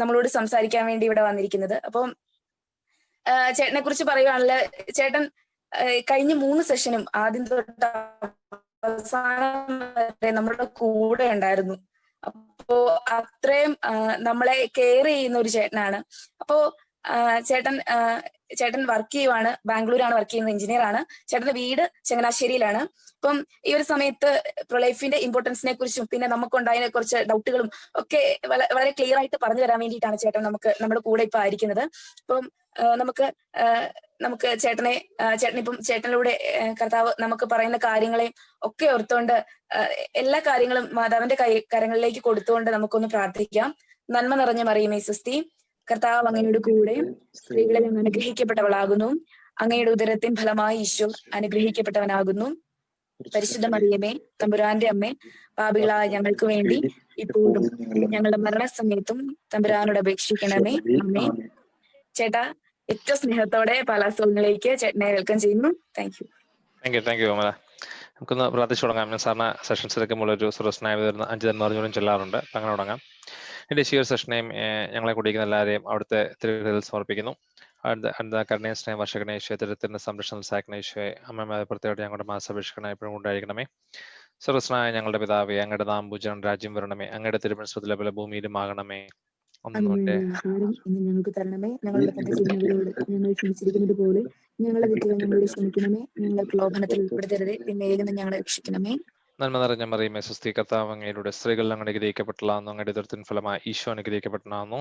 നമ്മളോട് സംസാരിക്കാൻ വേണ്ടി ഇവിടെ വന്നിരിക്കുന്നത്. അപ്പം ചേട്ടനെ കുറിച്ച് പറയുവാണെങ്കിൽ ചേട്ടൻ കഴിഞ്ഞ 3 സെഷനും ആദ്യം തൊട്ട് അവസാനം വരെ നമ്മുടെ കൂടെ ഉണ്ടായിരുന്നു. അപ്പോ അത്രയും നമ്മളെ കെയർ ചെയ്യുന്ന ഒരു ചേട്ടനാണ്. അപ്പോ ചേട്ടൻ വർക്ക് ചെയ്യുവാണ്, ബാംഗ്ലൂരാണ് വർക്ക് ചെയ്യുന്നത്, എഞ്ചിനീയർ ആണ്. ചേട്ടന്റെ വീട് ചങ്ങനാശ്ശേരിയിലാണ്. അപ്പം ഈ ഒരു സമയത്ത് പ്രൊലൈഫിന്റെ ഇമ്പോർട്ടൻസിനെ കുറിച്ചും പിന്നെ നമുക്കുണ്ടായ കുറച്ച് ഡൗട്ടുകളും ഒക്കെ വളരെ ക്ലിയർ ആയിട്ട് പറഞ്ഞു തരാൻ വേണ്ടിയിട്ടാണ് ചേട്ടൻ നമ്മുടെ കൂടെ ഇപ്പൊ ആയിരിക്കുന്നത്. അപ്പം നമുക്ക് ചേട്ടനിപ്പം ചേട്ടനിലൂടെ കർത്താവ് നമുക്ക് പറയുന്ന കാര്യങ്ങളെയും ഒക്കെ ഓർത്തുകൊണ്ട് എല്ലാ കാര്യങ്ങളും മാതാവിന്റെ കരങ്ങളിലേക്ക് കൊടുത്തുകൊണ്ട് നമുക്കൊന്ന് പ്രാർത്ഥിക്കാം. നന്മ നിറഞ്ഞ മറിയമേ സ്വസ്തി, കർത്താവ് അങ്ങയുടെ കൂടെ സ്ത്രീകളിൽ അങ്ങ് അനുഗ്രഹിക്കപ്പെട്ടവളാകുന്നു. അങ്ങയുടെ ഉദരത്തിൻ ഫലമായി ഈശോ അനുഗ്രഹിക്കപ്പെട്ടവനാകുന്നു. പരിശുദ്ധ മറിയമേ തമ്പുരാന്റെ അമ്മേ, പാപികളായ ഞങ്ങൾക്ക് വേണ്ടി ഇപ്പോഴും ഞങ്ങളുടെ മരണസമയത്തും തമ്പുരാനോട് അപേക്ഷിക്കണമേ. അമ്മേ. ചേട്ടാ, ഏറ്റവും സ്നേഹത്തോടെ പാലാസോളിലേക്ക് ചേട്ടനെ വെൽക്കം ചെയ്യുന്നു. Thank you. Thank you Amala. നമുക്കൊന്ന് പ്രാർത്ഥിച്ചു തുടങ്ങാം. സാറിന് സെഷൻസ് എടുക്കുമ്പോൾ ഒരു സുരസ്നായ 5 തന്മാർജോടും ചെല്ലാറുണ്ട്. അങ്ങനെ തുടങ്ങാം. എൻ്റെ ഈ ഒരു സെഷനെയും ഞങ്ങളെ കൂടിയിരിക്കുന്ന എല്ലാവരെയും അവിടുത്തെ തിരുവനന്തപുരത്തിൽ സമർപ്പിക്കുന്നു. അടുത്ത കരുണയ സ്നേഹം വർഷകണേശ്വയ തിരുത്തിന്റെ സംരക്ഷണം സാക്കണേശ്വയെ അമ്മ പ്രത്യേകത ഞങ്ങളുടെ മാസപേക്ഷിക്കണ എപ്പോഴും ഉണ്ടായിരിക്കണമേ. സുരസ്നായ ഞങ്ങളുടെ പിതാവേ, അങ്ങയുടെ നാം പൂജനം, രാജ്യം വരണമേ, അങ്ങയുടെ തിരുമനസ്സുതലെ പോലെ ഭൂമിയിലും ആകണമേ. ആഹാരം ഇന്ന് ഞങ്ങൾക്ക് തരണമേ. ഞങ്ങളുടെ തെറ്റ് ചെയ്യുന്നവരോട് ഞങ്ങൾ ക്ഷമിച്ചിരിക്കുന്നത് പോലെ ഞങ്ങളുടെ തെറ്റുകൾ ഞങ്ങളോട് ക്ഷമിക്കണമേ. ഞങ്ങളെ പ്രലോഭനത്തിൽ ഉൾപ്പെടുത്തരുതേ, തിന്മയിൽ നിന്ന് ഞങ്ങളെ രക്ഷിക്കണമേ. നന്മ നിറഞ്ഞ മറിയമേ സ്വസ്തി, കർത്താവ് അങ്ങയുടെ സ്ത്രീകൾ അങ്ങ് അനുഗ്രഹിക്കപ്പെട്ടതാകുന്നു. അങ്ങയുടെ ഉദരത്തിൻ ഫലമായി ഈശോ അനുഗ്രഹിക്കപ്പെട്ടതാകുന്നു.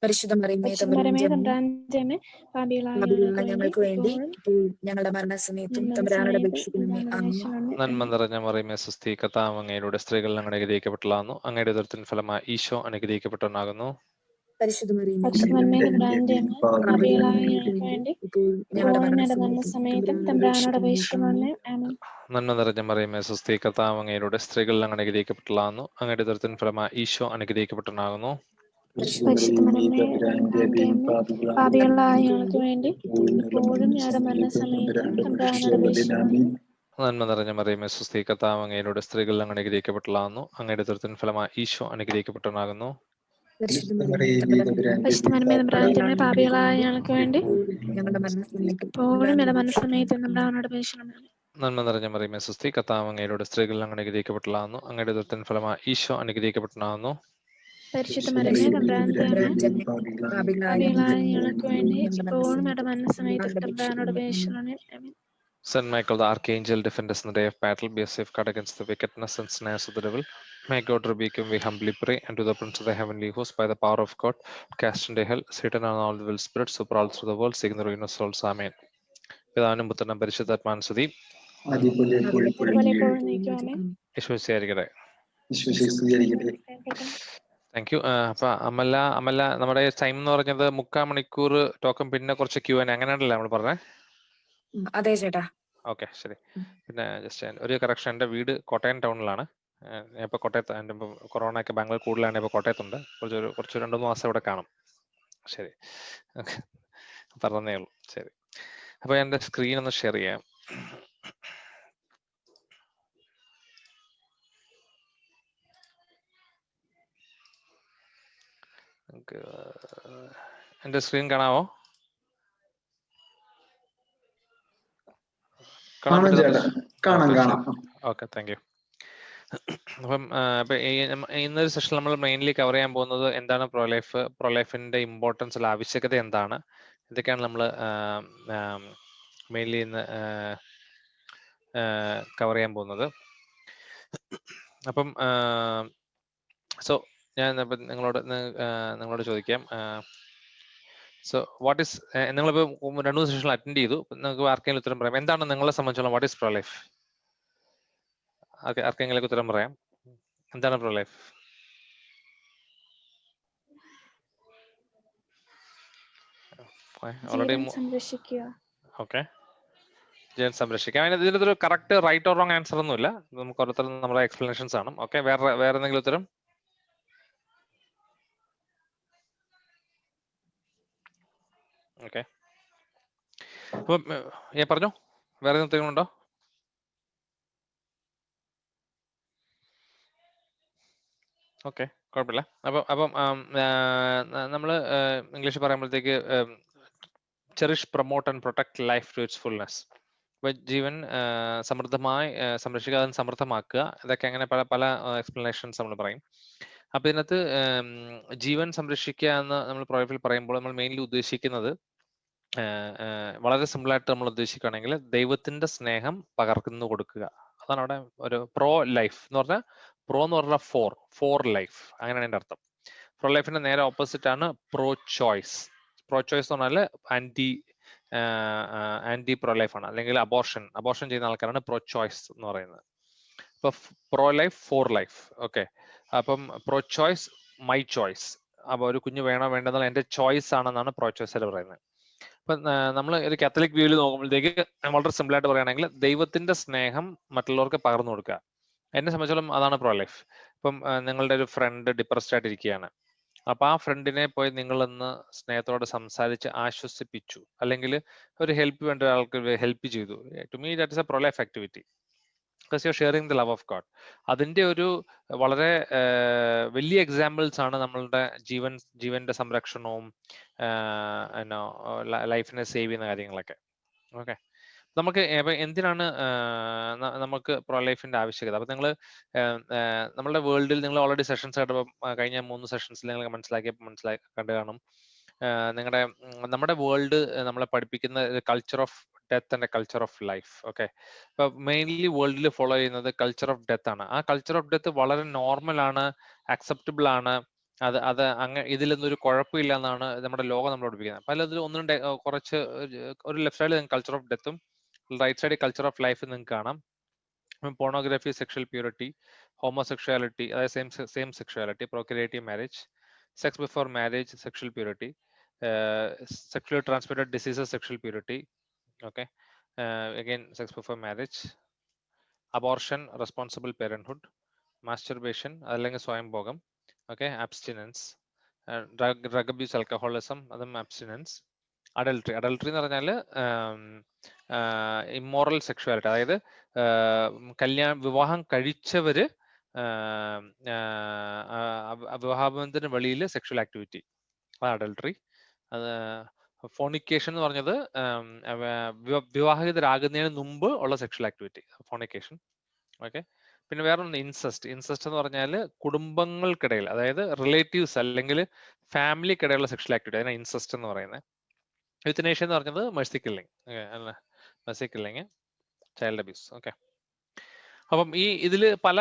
പരിശുദ്ധ മറിയമേ ഞങ്ങൾക്ക് വേണ്ടി ഇപ്പോഴും ഞങ്ങളുടെ മരണസമയത്തും തമ്പുരാനോട് അപേക്ഷിക്കണമേ. നന്മ നിറഞ്ഞ മറിയമേ സ്വസ്തി, കർത്താവ് അങ്ങയുടെ സ്ത്രീകൾ അങ്ങ് അനുഗ്രഹിക്കപ്പെട്ടതാകുന്നു. അങ്ങയുടെ ഉദരത്തിൻ ഫലമായി ഈശോ അനുഗ്രഹിക്കപ്പെട്ടവനാകുന്നു. പരിശുദ്ധ മറിയമേ നന്മ നിറഞ്ഞ മറിയമേ സ്വസ്തി, കർത്താവ് അങ്ങയുടെ സ്ത്രീകൾ അങ്ങ് അനുഗ്രഹിക്കപ്പെട്ടതാകുന്നു. അങ്ങയുടെ ഉദരത്തിൻ ഫലമായി ഈശോ അനുഗ്രഹിക്കപ്പെട്ടവനാകുന്നു. നന്മ നിറഞ്ഞ മറിയമേ സ്വസ്തി, കർത്താവ് അങ്ങയുടെ സ്ത്രീകൾ അങ്ങ് അനുഗ്രഹിക്കപ്പെട്ടതാകുന്നു. അങ്ങയുടെ ഉദരത്തിൻ ഫലമായി ഈശോ അനുഗ്രഹിക്കപ്പെട്ടവനാകുന്നു. നന്മ നിറഞ്ഞ മറിയമേ സ്വസ്തി, കർത്താവ് അങ്ങയുടെ സ്ത്രീകൾ അങ്ങ് അനുഗ്രഹിക്കപ്പെട്ടതാകുന്നു. അങ്ങയുടെ ഉദരത്തിൻ ഫലമായി ഈശോ അനുഗ്രഹിക്കപ്പെട്ടവനാകുന്നു. Saint Michael, the Archangel, defend us in the day of battle. Be a safeguard against the wickedness and snares of the devil. May God rebuke him, we humbly pray. And to the Prince of the heavenly host, by the power of God, cast into hell Satan and all evil spirits who prowl through the world, seeking the ruin of souls. Amen. പിതാവിനും പുത്രനും പരിശുദ്ധാത്മാവിനും സ്തുതി. Thank you. അപ്പൊ അമല നമ്മുടെ time എന്ന് പറഞ്ഞത് 3/4 മണിക്കൂർ token, പിന്നെ കുറച്ച് Q&A അങ്ങനെയാണല്ലേ നമ്മൾ പറഞ്ഞത്? അതെ ചേട്ടാ. ഓക്കെ, ശരി. പിന്നെ ജസ്റ്റ് ഒരു കറക്ഷൻ, എൻ്റെ വീട് കോട്ടയം ടൗണിലാണ്. ഞാൻ ഇപ്പോൾ കോട്ടയത്ത്, എൻ്റെ കൊറോണ ഒക്കെ ബാംഗ്ലൂർ കൂടുതലാണ്, ഇപ്പോൾ കോട്ടയത്തുണ്ട്. കുറച്ച് 2-3 മാസം ഇവിടെ കാണും. ശരി, ഓക്കെ, പറഞ്ഞതേ ഉള്ളൂ. ശരി, അപ്പോൾ എൻ്റെ സ്ക്രീൻ ഒന്ന് ഷെയർ ചെയ്യാം. എൻ്റെ സ്ക്രീൻ കാണാമോ? Okay, thank you. അപ്പം ഇന്നൊരു സെഷൻ നമ്മൾ മെയിൻലി കവർ ചെയ്യാൻ പോകുന്നത് എന്താണ് പ്രൊലൈഫിന്റെ ഇമ്പോർട്ടൻസ്, അല്ല ആവശ്യകത എന്താണ്, ഇതൊക്കെയാണ് നമ്മൾ മെയിൻലി ഇന്ന് കവർ ചെയ്യാൻ പോകുന്നത്. അപ്പം ഞാൻ നിങ്ങളോട് ചോദിക്കാം. വാട്ട് ഈസ്, നിങ്ങളിപ്പോൾ 2 സെഷനിൽ അറ്റൻഡ് ചെയ്തു, നിങ്ങൾക്ക് ആർക്കെങ്കിലും ഉത്തരം പറയാം. എന്താണ് നിങ്ങളെ സംബന്ധിച്ചോളം വാട്ട് ഈസ് പ്രൊലൈഫ്? ആർക്കെങ്കിലും ഉത്തരം പറയാം. എന്താണ് പ്രൊലൈഫ്? ഓക്കെ, ജീവൻ സംരക്ഷിക്കുക. ഇതിലൊരു correct right or wrong answer ഒന്നുമില്ല, നമുക്ക് ഓരോരുത്തരും നമ്മുടെ എക്സ്പ്ലനേഷൻസ് ആണ്. ഓക്കെ, വേറെ എന്തെങ്കിലും ഉത്തരം? ഓക്കെ, അപ്പം പറഞ്ഞോ, വേറെ എന്തെങ്കിലും ഓക്കെ, കുഴപ്പമില്ല. അപ്പം നമ്മൾ ഇംഗ്ലീഷ് പറയുമ്പോഴത്തേക്ക് cherish, promote and protect life to its fullness. അപ്പൊ ജീവൻ സമൃദ്ധമായി സംരക്ഷിക്കുക, അതിന് സമൃദ്ധമാക്കുക. ഇതൊക്കെ അങ്ങനെ പല പല എക്സ്പ്ലനേഷൻസ് നമ്മൾ പറയും. അപ്പൊ ഇതിനകത്ത് ജീവൻ സംരക്ഷിക്കുക എന്ന് നമ്മൾ പ്രൊഫൈൽ പറയുമ്പോൾ നമ്മൾ മെയിൻലി ഉദ്ദേശിക്കുന്നത് വളരെ സിമ്പിൾ ആയിട്ട് നമ്മൾ ഉദ്ദേശിക്കുകയാണെങ്കിൽ ദൈവത്തിന്റെ സ്നേഹം പകർന്നു കൊടുക്കുക. അതാണ് അവിടെ ഒരു പ്രോ ലൈഫ് എന്ന് പറഞ്ഞാൽ, പ്രോ എന്ന് പറഞ്ഞാൽ ഫോർ ലൈഫ്, അങ്ങനെയാണ് എൻ്റെ അർത്ഥം. പ്രോ ലൈഫിന്റെ നേരെ ഓപ്പോസിറ്റ് ആണ് പ്രോ ചോയ്സ്. പ്രോ ചോയ്സ് എന്ന് പറഞ്ഞാൽ ആന്റി പ്രോ ലൈഫ് ആണ്, അല്ലെങ്കിൽ അബോർഷൻ ചെയ്യുന്ന ആൾക്കാരാണ് പ്രോ ചോയ്സ് എന്ന് പറയുന്നത്. ഇപ്പൊ pro life, four life. Okay, അപ്പം പ്രോ ചോയ്സ് മൈ ചോയ്സ്. അപ്പൊ ഒരു കുഞ്ഞ് വേണോ വേണ്ടെന്നുള്ള എന്റെ ചോയ്സ് ആണെന്നാണ് പ്രോ ചോയ്സിൽ പറയുന്നത്. ഇപ്പൊ നമ്മൾ ഒരു കാത്തലിക് വ്യൂവിൽ നോക്കുമ്പോഴത്തേക്ക് വളരെ സിമ്പിൾ ആയിട്ട് പറയുകയാണെങ്കിൽ ദൈവത്തിന്റെ സ്നേഹം മറ്റുള്ളവർക്ക് പകർന്നു കൊടുക്കുക. എന്നെ സംബന്ധിച്ചോളം അതാണ് പ്രോ ലൈഫ്. ഇപ്പം നിങ്ങളുടെ ഒരു ഫ്രണ്ട് ഡിപ്രസ്ഡ് ആയിട്ടിരിക്കുകയാണ്. അപ്പൊ ആ ഫ്രണ്ടിനെ പോയി നിങ്ങളൊന്ന് സ്നേഹത്തോടെ സംസാരിച്ച് ആശ്വസിപ്പിച്ചു, അല്ലെങ്കിൽ ഒരു ഹെൽപ്പ് വേണ്ട ഒരാൾക്ക് ഹെൽപ്പ് ചെയ്തു. To me that is a pro life activity, because you are sharing the love of God. അതിന്റെ ഒരു വളരെ വലിയ എക്സാമ്പിൾസ് ആണ് നമ്മളുടെ ജീവന്റെ സംരക്ഷണവും ലൈഫിനെ സേവ് ചെയ്യുന്ന കാര്യങ്ങളൊക്കെ. ഓക്കെ, നമുക്ക് എന്തിനാണ് നമുക്ക് പ്രോ ലൈഫിന്റെ ആവശ്യകത? അപ്പൊ നിങ്ങൾ നമ്മളുടെ വേൾഡിൽ നിങ്ങൾ ഓൾറെഡി സെഷൻസ് കേട്ടപ്പോൾ കഴിഞ്ഞ 3 സെഷൻസിൽ നിങ്ങൾ കണ്ടു കാണും. നമ്മുടെ വേൾഡ് നമ്മളെ പഠിപ്പിക്കുന്ന culture of death and culture of life. Okay, ഇപ്പൊ മെയിൻലി വേൾഡിൽ ഫോളോ ചെയ്യുന്നത് കൾച്ചർ ഓഫ് ഡെത്ത് ആണ്. ആ കൾച്ചർ ഓഫ് ഡെത്ത് വളരെ നോർമൽ ആണ്, അക്സെപ്റ്റബിൾ ആണ്. അത് ഇതിലൊന്നും ഒരു കുഴപ്പമില്ല എന്നാണ് നമ്മുടെ ലോകം നമ്മൾ പഠിപ്പിക്കുന്നത്. അപ്പൊ അതിൽ കുറച്ച് ഒരു ലെഫ്റ്റ് സൈഡിൽ കൾച്ചർ ഓഫ് ഡെത്തും right side culture of life നിങ്ങൾക്ക് കാണാം. പോണോഗ്രഫി, സെക്ഷൽ പ്യൂരിറ്റി, ഹോമോസെക്ഷുവാലിറ്റി, അതായത് same sexuality, procreative marriage, sex before marriage, sexual purity, sexually transmitted diseases, sexual purity. Okay, again sex before marriage, abortion, responsible parenthood, masturbation അല്ലെങ്കിൽ സ്വയംഭോഗം. Okay, abstinence, drug abuse, alcoholism, അതും abstinence. Adultery എന്ന് പറഞ്ഞാൽ immoral sexuality, അതായത് വിവാഹം കഴിച്ചവര് വിവാഹബന്ധത്തിന് വെളിയിൽ sexual activity, അത് adultery. അത് ഫോണിക്കേഷൻ എന്ന് പറഞ്ഞത് വിവാഹിതരാകുന്നതിന് മുമ്പ് ഉള്ള സെക്ഷൽ ആക്ടിവിറ്റി, ഫോണിക്കേഷൻ. ഓക്കെ, പിന്നെ വേറൊന്ന് ഇൻസെസ്റ്റ് എന്ന് പറഞ്ഞാൽ കുടുംബങ്ങൾക്കിടയിൽ, അതായത് റിലേറ്റീവ്സ് അല്ലെങ്കിൽ ഫാമിലിക്കിടയിലുള്ള സെക്ഷൽ ആക്ടിവിറ്റി, അതിനാണ് ഇൻസെസ്റ്റ് എന്ന് പറയുന്നത്. യൂത്തനേഷ്യ എന്ന് പറഞ്ഞത് Mercy killing, child abuse. Okay, അപ്പം ഇതില് പല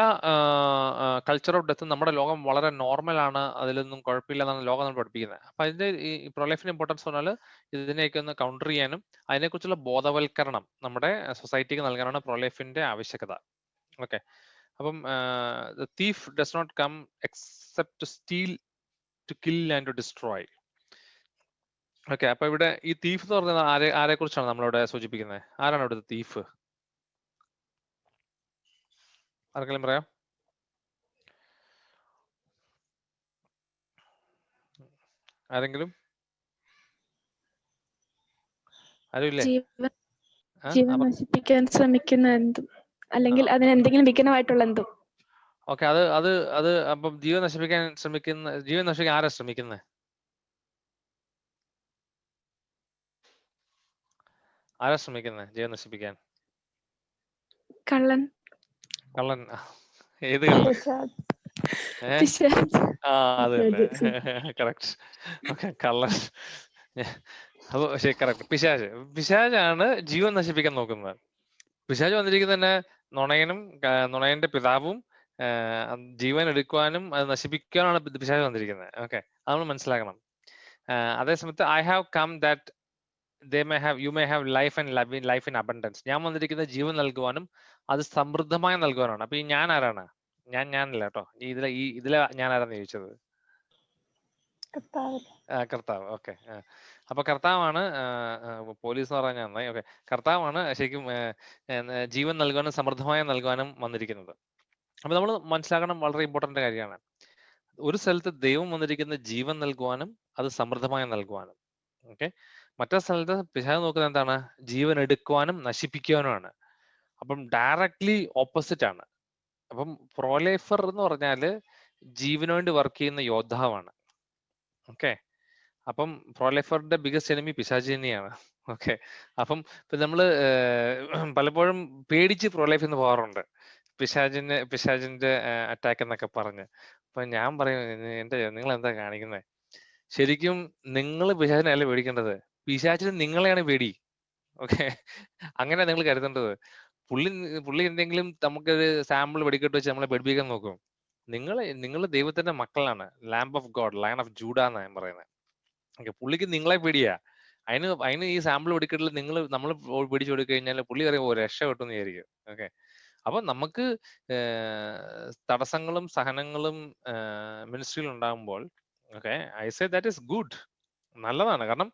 കൾച്ചർ ഓഫ് ഡെത്ത് നമ്മുടെ ലോകം വളരെ നോർമൽ ആണ്, അതിലൊന്നും കുഴപ്പമില്ല എന്നാണ് ലോകം നമ്മൾ പഠിപ്പിക്കുന്നത്. അപ്പൊ അതിന്റെ ഈ പ്രൊലൈഫിന്റെ ഇമ്പോർട്ടൻസ് പറഞ്ഞാൽ ഇതിനെയൊക്കെ ഒന്ന് കൗണ്ടർ ചെയ്യാനും അതിനെക്കുറിച്ചുള്ള ബോധവൽക്കരണം നമ്മുടെ സൊസൈറ്റിക്ക് നൽകാനാണ് പ്രൊലൈഫിന്റെ ആവശ്യകത. ഓക്കെ, അപ്പം the thief does not come except to steal, to kill and to destroy. Okay, അപ്പൊ ഇവിടെ ഈ തീഫ് എന്ന് പറഞ്ഞത് ആരെ കുറിച്ചാണ് നമ്മളിവിടെ സൂചിപ്പിക്കുന്നത്? ആരാണ് ഇവിടുത്തെ തീഫ്? ആർക്കെങ്കിലും പറയാം? ആരെങ്കിലും? ആരുമില്ലേ? ജീവൻ നശിപ്പിക്കാൻ ശ്രമിക്കുന്ന എന്തും, അല്ലെങ്കിൽ അതിന് എന്തെങ്കിലും വിഘ്നമായിട്ടുള്ള എന്തും. ഓക്കെ, അത് അപ്പം ജീവൻ നശിപ്പിക്കാൻ ആരാ ശ്രമിക്കുന്നത്? ആരാ ശ്രമിക്കുന്നത് ജീവൻ നശിപ്പിക്കാൻ? കള്ളൻ. ഏത് കള്ളൻ? അത് തന്നെ, കറക്റ്റ്. ഓക്കെ, കള്ളൻ. അപ്പൊ ശരി, കറക്റ്റ്. പിശാചാണ് ജീവൻ നശിപ്പിക്കാൻ നോക്കുന്നത്. പിശാച് വന്നിരിക്കുന്നത് തന്നെ നുണയന്റെ പിതാവും ജീവൻ എടുക്കുവാനും അത് നശിപ്പിക്കാനാണ് പിശാച് വന്നിരിക്കുന്നത്. ഓക്കെ, അത് നമ്മൾ മനസ്സിലാക്കണം. അതേസമയത്ത് I have come that you may have life and life in abundance. ഞാൻ വന്നിരിക്കുന്നത് ജീവൻ നൽകുവാനും അത് സമൃദ്ധമായി നൽകുവാനാണ്. അപ്പൊ ഈ ഞാൻ ആരാണ്? ഞാനല്ല കേട്ടോ, ഇതിലെ ഞാൻ ആരാന്ന് ചോദിച്ചത്? കർത്താവ്. ഓക്കെ, അപ്പൊ കർത്താവാണ്, പോലീസ് എന്ന് പറഞ്ഞാൽ നന്നായി. ഓക്കെ, കർത്താവാണ് ശരിക്കും ജീവൻ നൽകുവാനും സമൃദ്ധമായി നൽകുവാനും വന്നിരിക്കുന്നത്. അപ്പൊ നമ്മൾ മനസ്സിലാക്കണം, വളരെ ഇമ്പോർട്ടന്റ് കാര്യമാണ്. ഒരു സ്ഥലത്ത് ദൈവം വന്നിരിക്കുന്ന ജീവൻ നൽകുവാനും അത് സമൃദ്ധമായി നൽകുവാനും. ഓക്കെ, മറ്റേ സ്ഥലത്ത് പിശാച് നോക്കുന്നത് എന്താണ്? ജീവൻ എടുക്കുവാനും നശിപ്പിക്കുവാനുമാണ്. അപ്പം ഡയറക്ട്ലി ഓപ്പോസിറ്റ് ആണ്. അപ്പം പ്രോലൈഫർ എന്ന് പറഞ്ഞാല് ജീവന് വേണ്ടി വർക്ക് ചെയ്യുന്ന യോദ്ധാവാണ്. ഓക്കെ, അപ്പം പ്രോലൈഫറിന്റെ ബിഗസ്റ്റ് എനിമി പിശാച് തന്നെയാണ്. ഓക്കെ, അപ്പം ഇപ്പൊ നമ്മള് പലപ്പോഴും പേടിച്ച് പ്രോലൈഫിൽ നിന്ന് പോകാറുണ്ട്, പിശാചിന്റെ അറ്റാക്ക് എന്നൊക്കെ പറഞ്ഞ്. അപ്പൊ ഞാൻ പറയും, നിങ്ങൾ എന്താ കാണിക്കുന്നത്? ശരിക്കും നിങ്ങൾ പിശാചിനല്ല പേടിക്കേണ്ടത്, പിശാചിന് നിങ്ങളെയാണ് പേടി. ഓക്കെ, അങ്ങനെ നിങ്ങൾ കരുതേണ്ടത്. പുള്ളി എന്തെങ്കിലും നമുക്കൊരു സാമ്പിൾ വെടിക്കെട്ട് വെച്ച് നമ്മളെ പേടിപ്പിക്കാൻ നോക്കും. നിങ്ങൾ ദൈവത്തിന്റെ മക്കളാണ്, lamb of God, lion of Judah എന്നാണ് ഞാൻ പറയുന്നത്. ഓക്കെ, പുള്ളിക്ക് നിങ്ങളെ പേടിയാ. അതിന് ഈ സാമ്പിൾ വെടിക്കെട്ടിൽ നമ്മൾ പിടിച്ചു കൊടുത്തു കഴിഞ്ഞാൽ പുള്ളി അറിയാം, ഓ രക്ഷ കിട്ടുമെന്ന് വിചാരിക്കും. ഓക്കെ, അപ്പൊ നമുക്ക് തടസ്സങ്ങളും സഹനങ്ങളും മിനിസ്ട്രിയിൽ ഉണ്ടാകുമ്പോൾ, okay, I say that is good, നല്ലതാണ്. കാരണം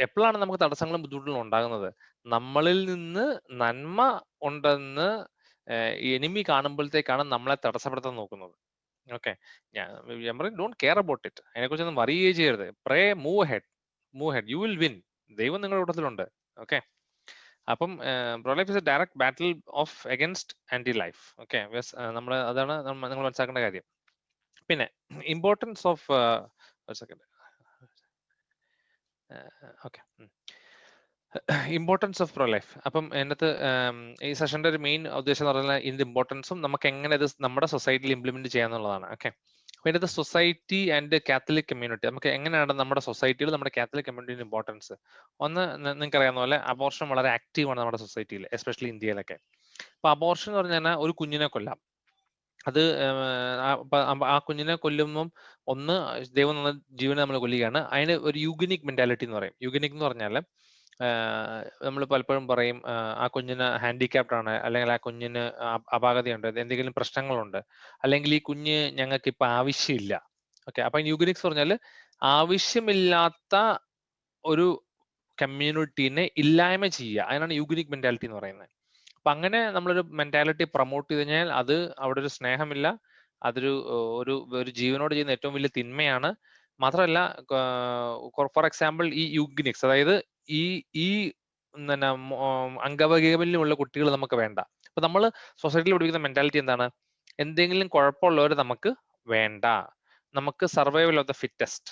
എപ്പോഴാണ് നമുക്ക് തടസ്സങ്ങളും ബുദ്ധിമുട്ടുകളും ഉണ്ടാകുന്നത്? നമ്മളിൽ നിന്ന് നന്മ ഉണ്ടെന്ന് എനിമി കാണുമ്പോഴത്തേക്കാണ് നമ്മളെ തടസ്സപ്പെടുത്താൻ നോക്കുന്നത്. ഓക്കെ, ഞാൻ പറയും, ഡോണ്ട് കെയർ അബൌട്ട് ഇറ്റ്, അതിനെക്കുറിച്ചൊന്നും വറിയേ ചെയ്യരുത്. Pray, move head, you will win. ദൈവം നിങ്ങളുടെ കൂട്ടത്തിലുണ്ട്. ഓക്കെ, അപ്പം pro life is a direct battle of against anti life. Okay, അതാണ് നിങ്ങൾ മനസ്സിലാക്കേണ്ട കാര്യം. പിന്നെ importance of second, okay, importance of pro life. അപ്പം അതിനകത്ത് ഈ സെഷന്റെ ഒരു മെയിൻ ഉദ്ദേശം എന്ന് പറഞ്ഞാൽ ഇതിന്റെ ഇമ്പോർട്ടൻസും നമുക്ക് എങ്ങനെ ഇത് നമ്മുടെ സൊസൈറ്റിയിൽ ഇംപ്ലിമെന്റ് ചെയ്യാന്നുള്ളതാണ്. ഓക്കെ, അപ്പൊ ഇതിനകത്ത് സൊസൈറ്റി ആൻഡ് കാത്തലിക് കമ്മ്യൂണിറ്റി, നമുക്ക് എങ്ങനെയാണ് നമ്മുടെ സൊസൈറ്റിയിൽ നമ്മുടെ കാത്തലിക് കമ്മ്യൂണിറ്റിയുടെ ഇമ്പോർട്ടൻസ്. ഒന്ന്, നിങ്ങൾക്ക് അറിയാവുന്ന പോലെ അബോർഷൻ വളരെ ആക്റ്റീവ് ആണ് നമ്മുടെ സൊസൈറ്റിയിൽ, എസ്പെഷ്യലി ഇന്ത്യയിലൊക്കെ. അപ്പൊ അബോർഷൻ എന്ന് പറഞ്ഞാൽ ഒരു കുഞ്ഞിനെ കൊല്ലാം. അത് ആ കുഞ്ഞിനെ കൊല്ലുമ്പം ഒന്ന് ദൈവം തന്ന ജീവനെ നമ്മൾ കൊല്ലുകയാണ്. അതിന് ഒരു യൂഗനിക് മെന്റാലിറ്റി എന്ന് പറയും. യൂഗനിക് എന്ന് പറഞ്ഞാൽ നമ്മൾ പലപ്പോഴും പറയും ആ കുഞ്ഞിന് ഹാൻഡിക്യാപ്ഡ് ആണ്, അല്ലെങ്കിൽ ആ കുഞ്ഞിന് അപാകതയുണ്ട്, എന്തെങ്കിലും പ്രശ്നങ്ങളുണ്ട്, അല്ലെങ്കിൽ ഈ കുഞ്ഞ് ഞങ്ങൾക്ക് ഇപ്പൊ ആവശ്യമില്ല. ഓക്കെ, അപ്പൊ യൂഗനിക്സ് പറഞ്ഞാൽ ആവശ്യമില്ലാത്ത ഒരു കമ്മ്യൂണിറ്റീനെ ഇല്ലായ്മ ചെയ്യുക, അതിനാണ് യൂഗനിക് മെന്റാലിറ്റി എന്ന് പറയുന്നത്. അപ്പൊ അങ്ങനെ നമ്മളൊരു മെന്റാലിറ്റി പ്രൊമോട്ട് ചെയ്ത് കഴിഞ്ഞാൽ അത് അവിടെ ഒരു സ്നേഹമില്ല, അതൊരു ഒരു ജീവനോട് ചെയ്യുന്ന ഏറ്റവും വലിയ തിന്മയാണ്. മാത്രമല്ല, ഫോർ എക്സാമ്പിൾ ഈ യൂഗ്നിക്സ്, അതായത് ഈ ഈ പിന്നെ അംഗവൈകല്യമുള്ള കുട്ടികൾ നമുക്ക് വേണ്ട. അപ്പൊ നമ്മൾ സൊസൈറ്റിയിൽ പഠിക്കുന്ന മെന്റാലിറ്റി എന്താണ്? എന്തെങ്കിലും കുഴപ്പമുള്ളവർ നമുക്ക് വേണ്ട, നമുക്ക് സർവൈവൽ ഓഫ് ദ ഫിറ്റസ്റ്റ്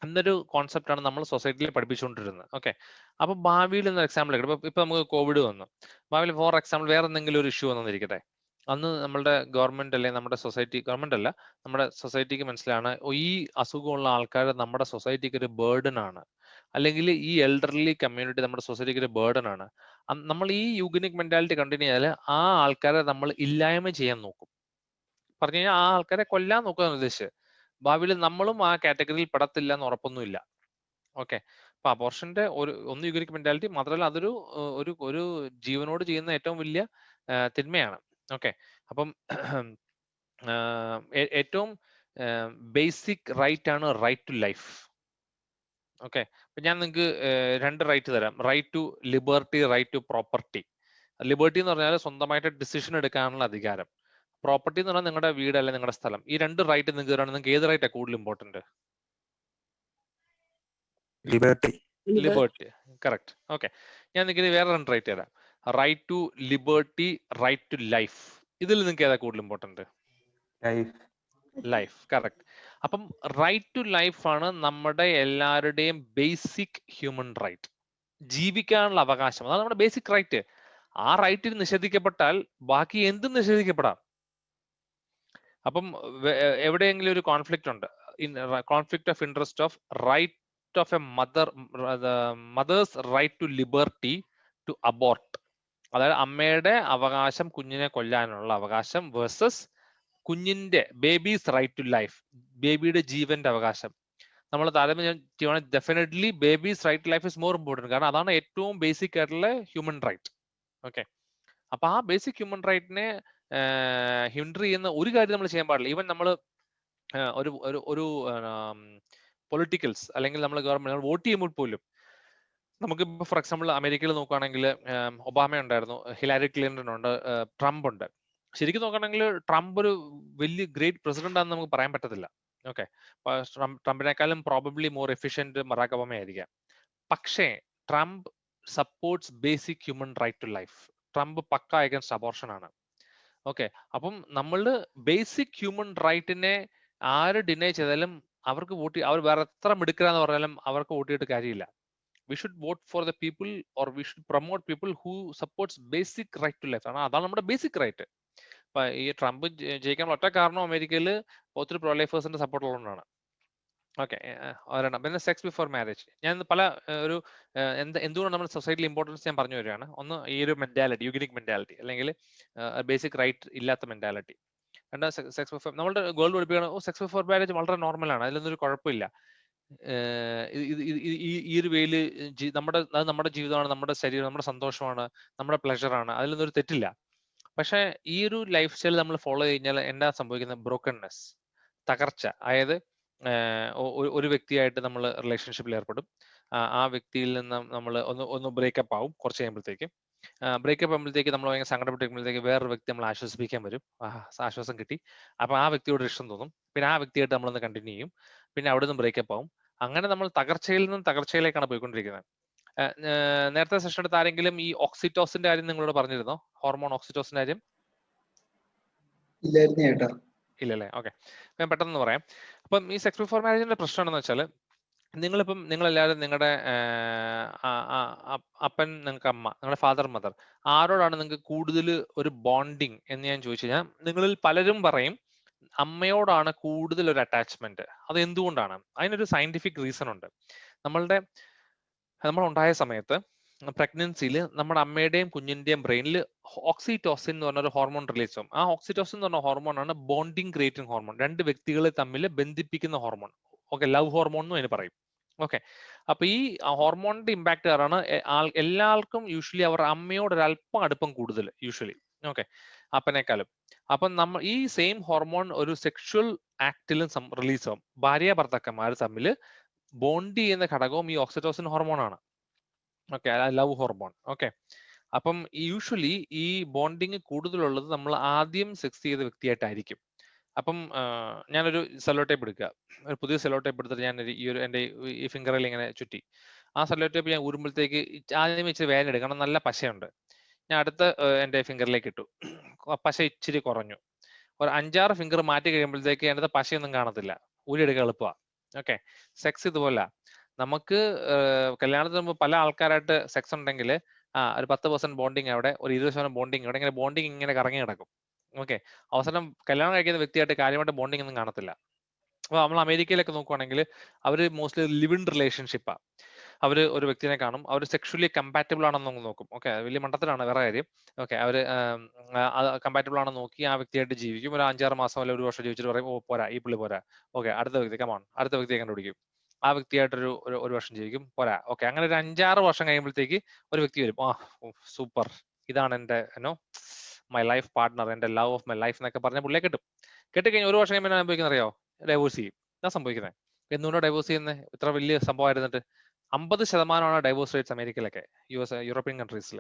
എന്നൊരു കോൺസെപ്റ്റാണ് നമ്മൾ സൊസൈറ്റിയിൽ പഠിപ്പിച്ചുകൊണ്ടിരുന്നത്. ഓക്കെ, അപ്പൊ ഭാവിയിൽ എന്ന എക്സാമ്പിൾ ഇപ്പൊ നമുക്ക് കോവിഡ് വന്നു, ഭാവിയിൽ ഫോർ എക്സാമ്പിൾ വേറെ എന്തെങ്കിലും ഒരു ഇഷ്യൂ വന്നിരിക്കട്ടെ, അന്ന് നമ്മളുടെ ഗവൺമെന്റ് അല്ലെങ്കിൽ നമ്മുടെ സൊസൈറ്റി, ഗവൺമെന്റ് അല്ല, നമ്മുടെ സൊസൈറ്റിക്ക് മനസ്സിലാണ് ഈ അസുഖമുള്ള ആൾക്കാർ നമ്മുടെ സൊസൈറ്റിക്ക് ഒരു ബേർഡൻ ആണ്, അല്ലെങ്കിൽ ഈ എൽഡർലി കമ്മ്യൂണിറ്റി നമ്മുടെ സൊസൈറ്റിക്ക് ഒരു ബേർഡൻ ആണ്. നമ്മൾ ഈ യൂഗനിക് മെന്റാലിറ്റി കണ്ടിന്യൂ ചെയ്താൽ ആ ആൾക്കാരെ നമ്മൾ ഇല്ലായ്മ ചെയ്യാൻ നോക്കും. പറഞ്ഞു കഴിഞ്ഞാൽ ആ ആൾക്കാരെ കൊല്ലാൻ നോക്കുക ഉദ്ദേശിച്ച്. ഭാവിയിൽ നമ്മളും ആ കാറ്റഗറിയിൽ പെടത്തില്ല എന്ന് ഉറപ്പൊന്നുമില്ല. ഓക്കെ, അപ്പൊ അബോർഷന്റെ ഒന്ന് യൂഗനിക് മെന്റാലിറ്റി, മാത്രമല്ല അതൊരു ഒരു ജീവനോട് ചെയ്യുന്ന ഏറ്റവും വലിയ തിന്മയാണ്. ഓക്കെ, അപ്പം ഏറ്റവും ബേസിക് റൈറ്റ് ആണ് റൈറ്റ് ടു ലൈഫ്. ഓക്കെ, അപ്പൊ ഞാൻ നിങ്ങൾക്ക് രണ്ട് റൈറ്റ് തരാം, right to liberty, right to property. Liberty എന്ന് പറഞ്ഞാൽ സ്വന്തമായിട്ട് ഡിസിഷൻ എടുക്കാനുള്ള അധികാരം. പ്രോപ്പർട്ടി എന്ന് പറഞ്ഞാൽ നിങ്ങളുടെ വീട് അല്ലെങ്കിൽ നിങ്ങളുടെ സ്ഥലം. ഈ രണ്ട് റൈറ്റ് നിങ്ങൾക്ക് തരാണ്, നിങ്ങൾക്ക് ഏത് റൈറ്റാണ് കൂടുതൽ ഇമ്പോർട്ടന്റ്? Liberty, correct. ഓക്കെ, ഞാൻ നിങ്ങൾക്ക് വേറെ രണ്ട് റൈറ്റ് തരാം, right to liberty, right to life. ഇതിൽ നിങ്ങൾക്ക് ഏതാ കൂടുതൽ ഇമ്പോർട്ടന്റ്? Life, correct. അപ്പം റൈറ്റ് ടു ലൈഫ് ആണ് നമ്മുടെ എല്ലാവരുടെയും ബേസിക് ഹ്യൂമൻ റൈറ്റ്, ജീവിക്കാനുള്ള അവകാശം. അതാണ് നമ്മുടെ ബേസിക് റൈറ്റ്. ആ റൈറ്റ് നിഷേധിക്കപ്പെട്ടാൽ ബാക്കി എന്തും നിഷേധിക്കപ്പെടാം. അപ്പം എവിടെയെങ്കിലും ഒരു കോൺഫ്ലിക്റ്റ് ഉണ്ട്, conflict of interest of right of a mother's right to liberty to abort, അതായത് അമ്മയുടെ അവകാശം കുഞ്ഞിനെ കൊല്ലാനുള്ള അവകാശം വേഴ്സസ് കുഞ്ഞിന്റെ ബേബീസ് റൈറ്റ് ടു ലൈഫ്, ബേബിയുടെ ജീവന്റെ അവകാശം. നമ്മൾ താരതമ്യം ചെയ്യണം, definitely baby's right to life is more important, കാരണം അതാണ് ഏറ്റവും ബേസിക് ആയിട്ടുള്ള ഹ്യൂമൻ റൈറ്റ്. ഓക്കെ, അപ്പൊ ആ ബേസിക് ഹ്യൂമൻ റൈറ്റിനെ ഹിൻഡർ ചെയ്യുന്ന ഒരു കാര്യം നമ്മൾ ചെയ്യാൻ പാടില്ല. ഈവൻ നമ്മൾ ഒരു പൊളിറ്റിക്കൽസ് അല്ലെങ്കിൽ നമ്മൾ ഗവൺമെന്റ് വോട്ട് ചെയ്യുമ്പോൾ പോലും, നമുക്കിപ്പോൾ ഫോർ എക്സാമ്പിൾ അമേരിക്കയിൽ നോക്കുകയാണെങ്കിൽ ഒബാമ ഉണ്ടായിരുന്നു, ഹിലാരി ക്ലിന്റൺ ഉണ്ട്, ട്രംപ് ഉണ്ട്. ശരിക്കും നോക്കുകയാണെങ്കിൽ ട്രംപ് ഒരു വലിയ ഗ്രേറ്റ് പ്രസിഡന്റ് ആണെന്ന് നമുക്ക് പറയാൻ പറ്റത്തില്ല. ഓക്കെ, ട്രംപിനേക്കാളും probably more efficient Barack Obama ആയിരിക്കാം. പക്ഷേ Trump supports basic human right to life. Trump പക്ക അഗൻസ്റ്റ് അബോർഷൻ ആണ്. ഓക്കെ, അപ്പം നമ്മളുടെ ബേസിക് ഹ്യൂമൻ റൈറ്റിനെ ആര് ഡിനൈ ചെയ്താലും അവർക്ക് വോട്ട് അവർ വേറെ എത്ര മിടുക്കരാന്ന് പറഞ്ഞാലും അവർക്ക് വോട്ട് ചെയ്തിട്ട് കാര്യമില്ല. We should vote for the people or we should promote people who supports basic right to life. അതാണ് നമ്മുടെ ബേസിക് റൈറ്റ്. ഇപ്പൊ ഈ ട്രംപ് ജയിക്കാൻ ഒറ്റ കാരണം അമേരിക്കയിൽ ഒത്തിരി പ്രോ ലൈഫേഴ്സിന്റെ സപ്പോർട്ട് ഉള്ളതുകൊണ്ടാണ്. ഓക്കെ, ഒരെണ്ണം. പിന്നെ സെക്സ് ബിഫോർ മാരേജ്. ഞാൻ പല ഒരു എന്തുകൊണ്ട് നമ്മുടെ സൊസൈറ്റിയിൽ ഇമ്പോർട്ടൻസ് ഞാൻ പറഞ്ഞു വരികയാണ്. ഒന്ന് ഈ ഒരു മെന്റാലിറ്റി, യുഗിനിക് മെന്റാലിറ്റി, അല്ലെങ്കിൽ ബേസിക് റൈറ്റ് ഇല്ലാത്ത മെന്റാലിറ്റി. രണ്ടാം സെക്സ് ബിഫോർ, നമ്മുടെ ഗേൾഡ് പഠിപ്പിക്കണം, സെക്സ് ബിഫോർ മാരേജ് വളരെ നോർമലാണ്, അതിലൊന്നും ഒരു കുഴപ്പമില്ല. ഈ ഒരു വേയില് നമ്മുടെ ജീവിതമാണ്, നമ്മുടെ ശരീരം, നമ്മുടെ സന്തോഷമാണ്, നമ്മുടെ പ്ലഷറാണ്, അതിലൊന്നും ഒരു തെറ്റില്ല. പക്ഷെ ഈ ഒരു ലൈഫ് സ്റ്റൈൽ നമ്മൾ ഫോളോ കഴിഞ്ഞാൽ എന്താ സംഭവിക്കുന്നത്? ബ്രോക്കൺനെസ്, തകർച്ച. അതായത് ഒരു വ്യക്തിയായിട്ട് നമ്മൾ റിലേഷൻഷിപ്പിൽ ഏർപ്പെടും. ആ വ്യക്തിയിൽ നിന്ന് നമ്മൾ ഒന്ന് ബ്രേക്കപ്പ് ആവും. കുറച്ച് കഴിയുമ്പോഴത്തേക്ക് ബ്രേക്കപ്പ് ആകുമ്പോഴത്തേക്ക് നമ്മൾ ഭയങ്കര സങ്കടപ്പെട്ടിരിക്കുമ്പോഴത്തേക്ക് വേറൊരു വ്യക്തി നമ്മൾ ആശ്വസിപ്പിക്കാൻ വരും. ആശ്വാസം കിട്ടി, അപ്പൊ ആ വ്യക്തിയോട് ഇഷ്ടം തോന്നും. പിന്നെ ആ വ്യക്തിയായിട്ട് നമ്മളൊന്ന് കണ്ടിന്യൂ ചെയ്യും. പിന്നെ അവിടെ നിന്ന് ബ്രേക്കപ്പ് ആവും. അങ്ങനെ നമ്മൾ തകർച്ചയിൽ നിന്നും തകർച്ചയിലേക്കാണ് പോയിക്കൊണ്ടിരിക്കുന്നത്. നേരത്തെ സെഷൻ എടുത്ത ആരെങ്കിലും ഈ ഓക്സിറ്റോസിന്റെ കാര്യം നിങ്ങളോട് പറഞ്ഞിരുന്നോ? ഹോർമോൺ ഓക്സിറ്റോസിന്റെ കാര്യം ഇല്ലല്ലേ? ഓക്കെ, ഞാൻ പെട്ടെന്ന് പറയാം. അപ്പം ഈ സെക്സ് ബിഫോർ മാരേജിന്റെ പ്രശ്നം എന്താണെന്ന് വെച്ചാൽ, നിങ്ങളെല്ലാവരും നിങ്ങളുടെ അപ്പൻ, നിങ്ങൾക്ക് അമ്മ, നിങ്ങളുടെ ഫാദർ മദർ, ആരോടാണ് നിങ്ങൾക്ക് കൂടുതൽ ഒരു ബോണ്ടിങ് എന്ന് ഞാൻ ചോദിച്ചു കഴിഞ്ഞാൽ നിങ്ങളിൽ പലരും പറയും അമ്മയോടാണ് കൂടുതൽ ഒരു അറ്റാച്ച്മെന്റ്. അത് എന്തുകൊണ്ടാണ്? അതിനൊരു സയന്റിഫിക് റീസൺ ഉണ്ട്. നമ്മൾ ഉണ്ടായ സമയത്ത് പ്രഗ്നൻസിയിൽ നമ്മുടെ അമ്മയുടെയും കുഞ്ഞിന്റെയും ബ്രെയിനിൽ ഓക്സിറ്റോസിൻ എന്ന് പറഞ്ഞ ഒരു ഹോർമോൺ റിലീസ് ആവും. ആ ഓക്സിറ്റോസിൻ എന്ന് പറഞ്ഞ ഹോർമോൺ ആണ് ബോണ്ടിങ് ക്രിയേറ്റിംഗ് ഹോർമോൺ, രണ്ട് വ്യക്തികളെ തമ്മിൽ ബന്ധിപ്പിക്കുന്ന ഹോർമോൺ. ഓക്കെ, ലവ് ഹോർമോൺ എന്ന് അതിന് പറയും. ഓക്കെ, അപ്പൊ ഈ ഹോർമോണിന്റെ ഇമ്പാക്ട് കാരണം എല്ലാവർക്കും യൂഷ്വലി അവർ അമ്മയോട് ഒരു അല്പം അടുപ്പം കൂടുതൽ, യൂഷ്വലി. ഓക്കെ, അപ്പനേക്കാളും. അപ്പം നമ്മൾ ഈ സെയിം ഹോർമോൺ ഒരു സെക്ഷുവൽ ആക്ടിലും റിലീസ് ആവും. ഭാര്യ ഭർത്താക്കന്മാർ തമ്മിൽ ബോണ്ട് ചെയ്യുന്ന ഘടകവും ഈ ഓക്സിറ്റോസിൻ ഹോർമോൺ ആണ്. Okay, love hormone. ഓക്കെ, അപ്പം യൂഷ്വലി ഈ ബോണ്ടിങ് കൂടുതലുള്ളത് നമ്മൾ ആദ്യം സെക്സ് ചെയ്ത വ്യക്തിയായിട്ടായിരിക്കും. അപ്പം ഞാനൊരു സെല്ലോ ടേപ്പ് എടുക്കുക, ഒരു പുതിയ സെല്ലോ ടേപ്പ് എടുത്തിട്ട് ഞാൻ എൻ്റെ ഈ ഫിംഗറിൽ ഇങ്ങനെ ചുറ്റി. ആ സെല്ലോ ടേപ്പ് ഞാൻ ഊരുമ്പോഴത്തേക്ക് ആദ്യം ഇച്ചിരി വേദന എടുക്കും, കാരണം നല്ല പശയുണ്ട്. ഞാൻ അടുത്ത എൻ്റെ ഫിംഗറിലേക്ക് ഇട്ടു, പശ ഇച്ചിരി കുറഞ്ഞു. ഒരു 5-6 ഫിംഗർ മാറ്റി കഴിയുമ്പോഴത്തേക്ക് എൻ്റെ പശയൊന്നും കാണത്തില്ല, ഊരിയെടുക്കാൻ എളുപ്പമാണ്. ഓക്കെ, സെക്സ് ഇതുപോലെ. നമുക്ക് കല്യാണത്തിന് മുമ്പ് പല ആൾക്കാരായിട്ട് സെക്സ് ഉണ്ടെങ്കിൽ ഒരു 10% ബോണ്ടിങ് അവിടെ, ഒരു 20% ബോണ്ടിങ് അവിടെ, ഇങ്ങനെ ബോണ്ടിങ് ഇങ്ങനെ കറങ്ങി കിടക്കും. ഓക്കെ, അവസാനം കല്യാണം കഴിക്കുന്ന വ്യക്തിയായിട്ട് കാര്യമായിട്ട് ബോണ്ടിങ് ഒന്നും കാണത്തില്ല. അപ്പൊ നമ്മൾ അമേരിക്കയിലൊക്കെ നോക്കുവാണെങ്കിൽ അവര് മോസ്റ്റ്ലി ലിവ് ഇൻ റിലേഷൻഷിപ്പാണ്. അവർ ഒരു വ്യക്തിനെ കാണും, അവർ സെക്ഷുവലി കമ്പാറ്റബിൾ ആണെന്ന് നോക്കും. ഓക്കെ, വലിയ മണ്ടത്തിലാണ്, വേറെ കാര്യം. ഓക്കെ, അവർ കമ്പാറ്റബിൾ ആണെന്ന് നോക്കി ആ വ്യക്തിയായിട്ട് ജീവിക്കും. ഒരു 5-6 മാസം അല്ല 1 വർഷം ജീവിച്ചിട്ട് പറയും, ഓ പോരാ, ഈ പുള്ളി പോരാ. ഓക്കെ, അടുത്ത വ്യക്തി കമോൺ, അടുത്ത വ്യക്തിയെ കണ്ടുപിടിക്കും. ആ വ്യക്തിയായിട്ടൊരു ഒരു വർഷം ജീവിക്കും, പോരാ. ഓക്കെ, അങ്ങനെ ഒരു 5-6 വർഷം കഴിയുമ്പോഴത്തേക്ക് ഒരു വ്യക്തി വരും, സൂപ്പർ, ഇതാണ് എൻ്റെ മൈ ലൈഫ് പാർട്ട്ണർ, എൻ്റെ ലവ് ഓഫ് മൈ ലൈഫ് എന്നൊക്കെ പറഞ്ഞ പുള്ളിയെ കിട്ടും. കെട്ടിക്കഴിഞ്ഞ് 1 വർഷം കഴിയുമ്പോൾ സംഭവിക്കുന്നത് അറിയോ? ഡൈവോഴ്സ് ചെയ്യും. ഇതാ സംഭവിക്കുന്നത്. എന്തുകൊണ്ടാണ് ഡൈവോഴ്സ് ചെയ്യുന്നത്? ഇത്ര വലിയ സംഭവമായിരുന്നിട്ട് 50% ഡൈവോഴ്സ് റേറ്റ്സ് അമേരിക്കയിലൊക്കെ, യൂറോപ്യൻ കൺട്രീസിൽ.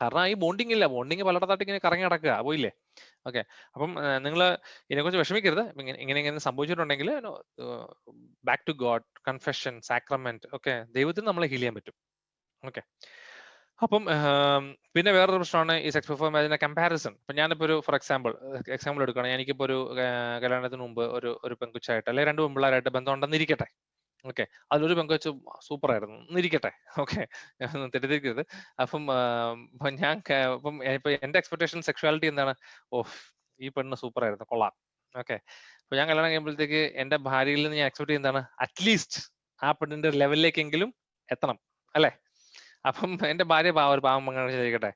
കാരണം ഈ ബോണ്ടിങ് ഇല്ല, ബോണ്ടിങ് പലയിടത്തായിട്ട് ഇങ്ങനെ കറങ്ങി നടക്കുക, പോയില്ലേ? ഓക്കെ, അപ്പം നിങ്ങൾ ഇതിനെക്കുറിച്ച് വിഷമിക്കരുത്. ഇങ്ങനെ സംഭവിച്ചിട്ടുണ്ടെങ്കിൽ back to God, confession, sacrament, okay, ദൈവത്തിന് നമ്മളെ ഹീൽ ചെയ്യാൻ പറ്റും. ഓക്കെ, അപ്പം പിന്നെ വേറൊരു പ്രശ്നമാണ് ഈ സെക്സ് ബിഫോർ മാരേജിന്റെ കമ്പാരിസൺ. ഇപ്പൊ ഞാനിപ്പോ ഒരു ഫോർ എക്സാമ്പിൾ എടുക്കുകയാണെങ്കിൽ, എനിക്കിപ്പോ ഒരു കല്യാണത്തിന് മുമ്പ് ഒരു പെൺകുച്ചായിട്ട് അല്ലെങ്കിൽ 2 പെൺപിള്ളേരായിട്ട് ബന്ധം ഉണ്ടെന്നിരിക്കട്ടെ. ഓക്കെ, അതിലൊരു പെങ്കൊച്ച് സൂപ്പർ ആയിരുന്നു എന്നിരിക്കട്ടെ. ഓക്കെ, തെറ്റിദ്ധരിക്കരുത്. അപ്പം ഇപ്പൊ എന്റെ എക്സ്പെക്ടേഷൻ സെക്ഷുവാലിറ്റി എന്താണ്? ഈ പെണ്ണ് സൂപ്പർ ആയിരുന്നു, കൊള്ളാം. ഓക്കെ, അപ്പൊ ഞാൻ കല്യാണം കഴിയുമ്പോഴത്തേക്ക് എന്റെ ഭാര്യയിൽ നിന്ന് ഞാൻ എക്സ്പെക്ട് ചെയ്യുന്നതാണ് അറ്റ്ലീസ്റ്റ് ആ പെണ്ണിന്റെ ലെവലിലേക്കെങ്കിലും എത്തണം, അല്ലെ? അപ്പം എന്റെ ഭാര്യ ഒരു പാവം ചെയ്യിക്കട്ടെ,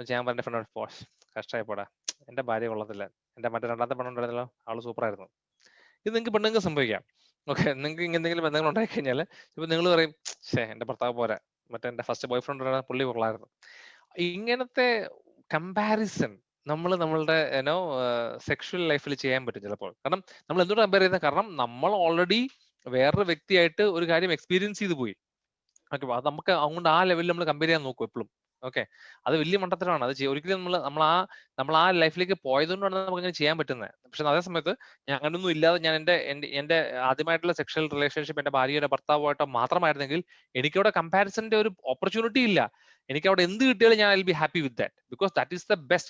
ഞാൻ പറഞ്ഞ ഫ്രണ്ട് പോഷ് കഷ്ടമായി പോടാ, എന്റെ ഭാര്യ കൊള്ളത്തില്ല, എന്റെ മറ്റേ രണ്ടാമത്തെ പെണ്ണുണ്ടായിരുന്നല്ലോ, അവള് സൂപ്പർ ആയിരുന്നു. ഇത് നിങ്ങൾക്ക് പെണ്ണുങ്ങൾക്ക് സംഭവിക്കാം. ഓക്കെ, നിങ്ങൾക്ക് എന്തെങ്കിലും ബന്ധങ്ങൾ ഉണ്ടായി കഴിഞ്ഞാൽ ഇപ്പൊ നിങ്ങൾ പറയും, എന്റെ ഭർത്താവ് പോരാ, മറ്റേ എന്റെ ഫസ്റ്റ് ബോയ് ഫ്രണ്ട് പുള്ളി കൊള്ളായിരുന്നു. ഇങ്ങനത്തെ കമ്പാരിസൺ നമ്മളുടെ സെക്ഷുവൽ ലൈഫിൽ ചെയ്യാൻ പറ്റും ചിലപ്പോൾ. കാരണം നമ്മൾ എന്തുകൊണ്ട് കമ്പയർ ചെയ്യുന്നത്? കാരണം നമ്മൾ ഓൾറെഡി വേറൊരു വ്യക്തിയായിട്ട് ഒരു കാര്യം എക്സ്പീരിയൻസ് ചെയ്ത് പോയി. ഓക്കെ, അത് നമുക്ക് അതുകൊണ്ട് ആ ലെവലിൽ നമ്മൾ കമ്പയർ ചെയ്യാൻ നോക്കും എപ്പോഴും. ഓക്കെ, അത് വലിയ മണ്ടത്തരമാണ്. അത് ഒരിക്കലും നമ്മൾ ആ ലൈഫിലേക്ക് പോയതുകൊണ്ടാണ് നമുക്ക് അങ്ങനെ ചെയ്യാൻ പറ്റുന്നത്. പക്ഷെ അതേ സമയത്ത് ഞാൻ അങ്ങനൊന്നും ഇല്ലാതെ ഞാൻ എന്റെ ആദ്യമായിട്ടുള്ള സെക്ഷൽ റിലേഷൻഷിപ്പ് എന്റെ ഭാര്യയുടെ ഭർത്താവുമായിട്ടോ മാത്രമായിരുന്നെങ്കിൽ എനിക്കവിടെ കമ്പാരിസന്റെ ഒരു ഓപ്പർച്യൂണിറ്റി ഇല്ല. എനിക്ക് അവിടെ എന്ത് കിട്ടിയാലും ഞാൻ I will be happy with that, because that is the best.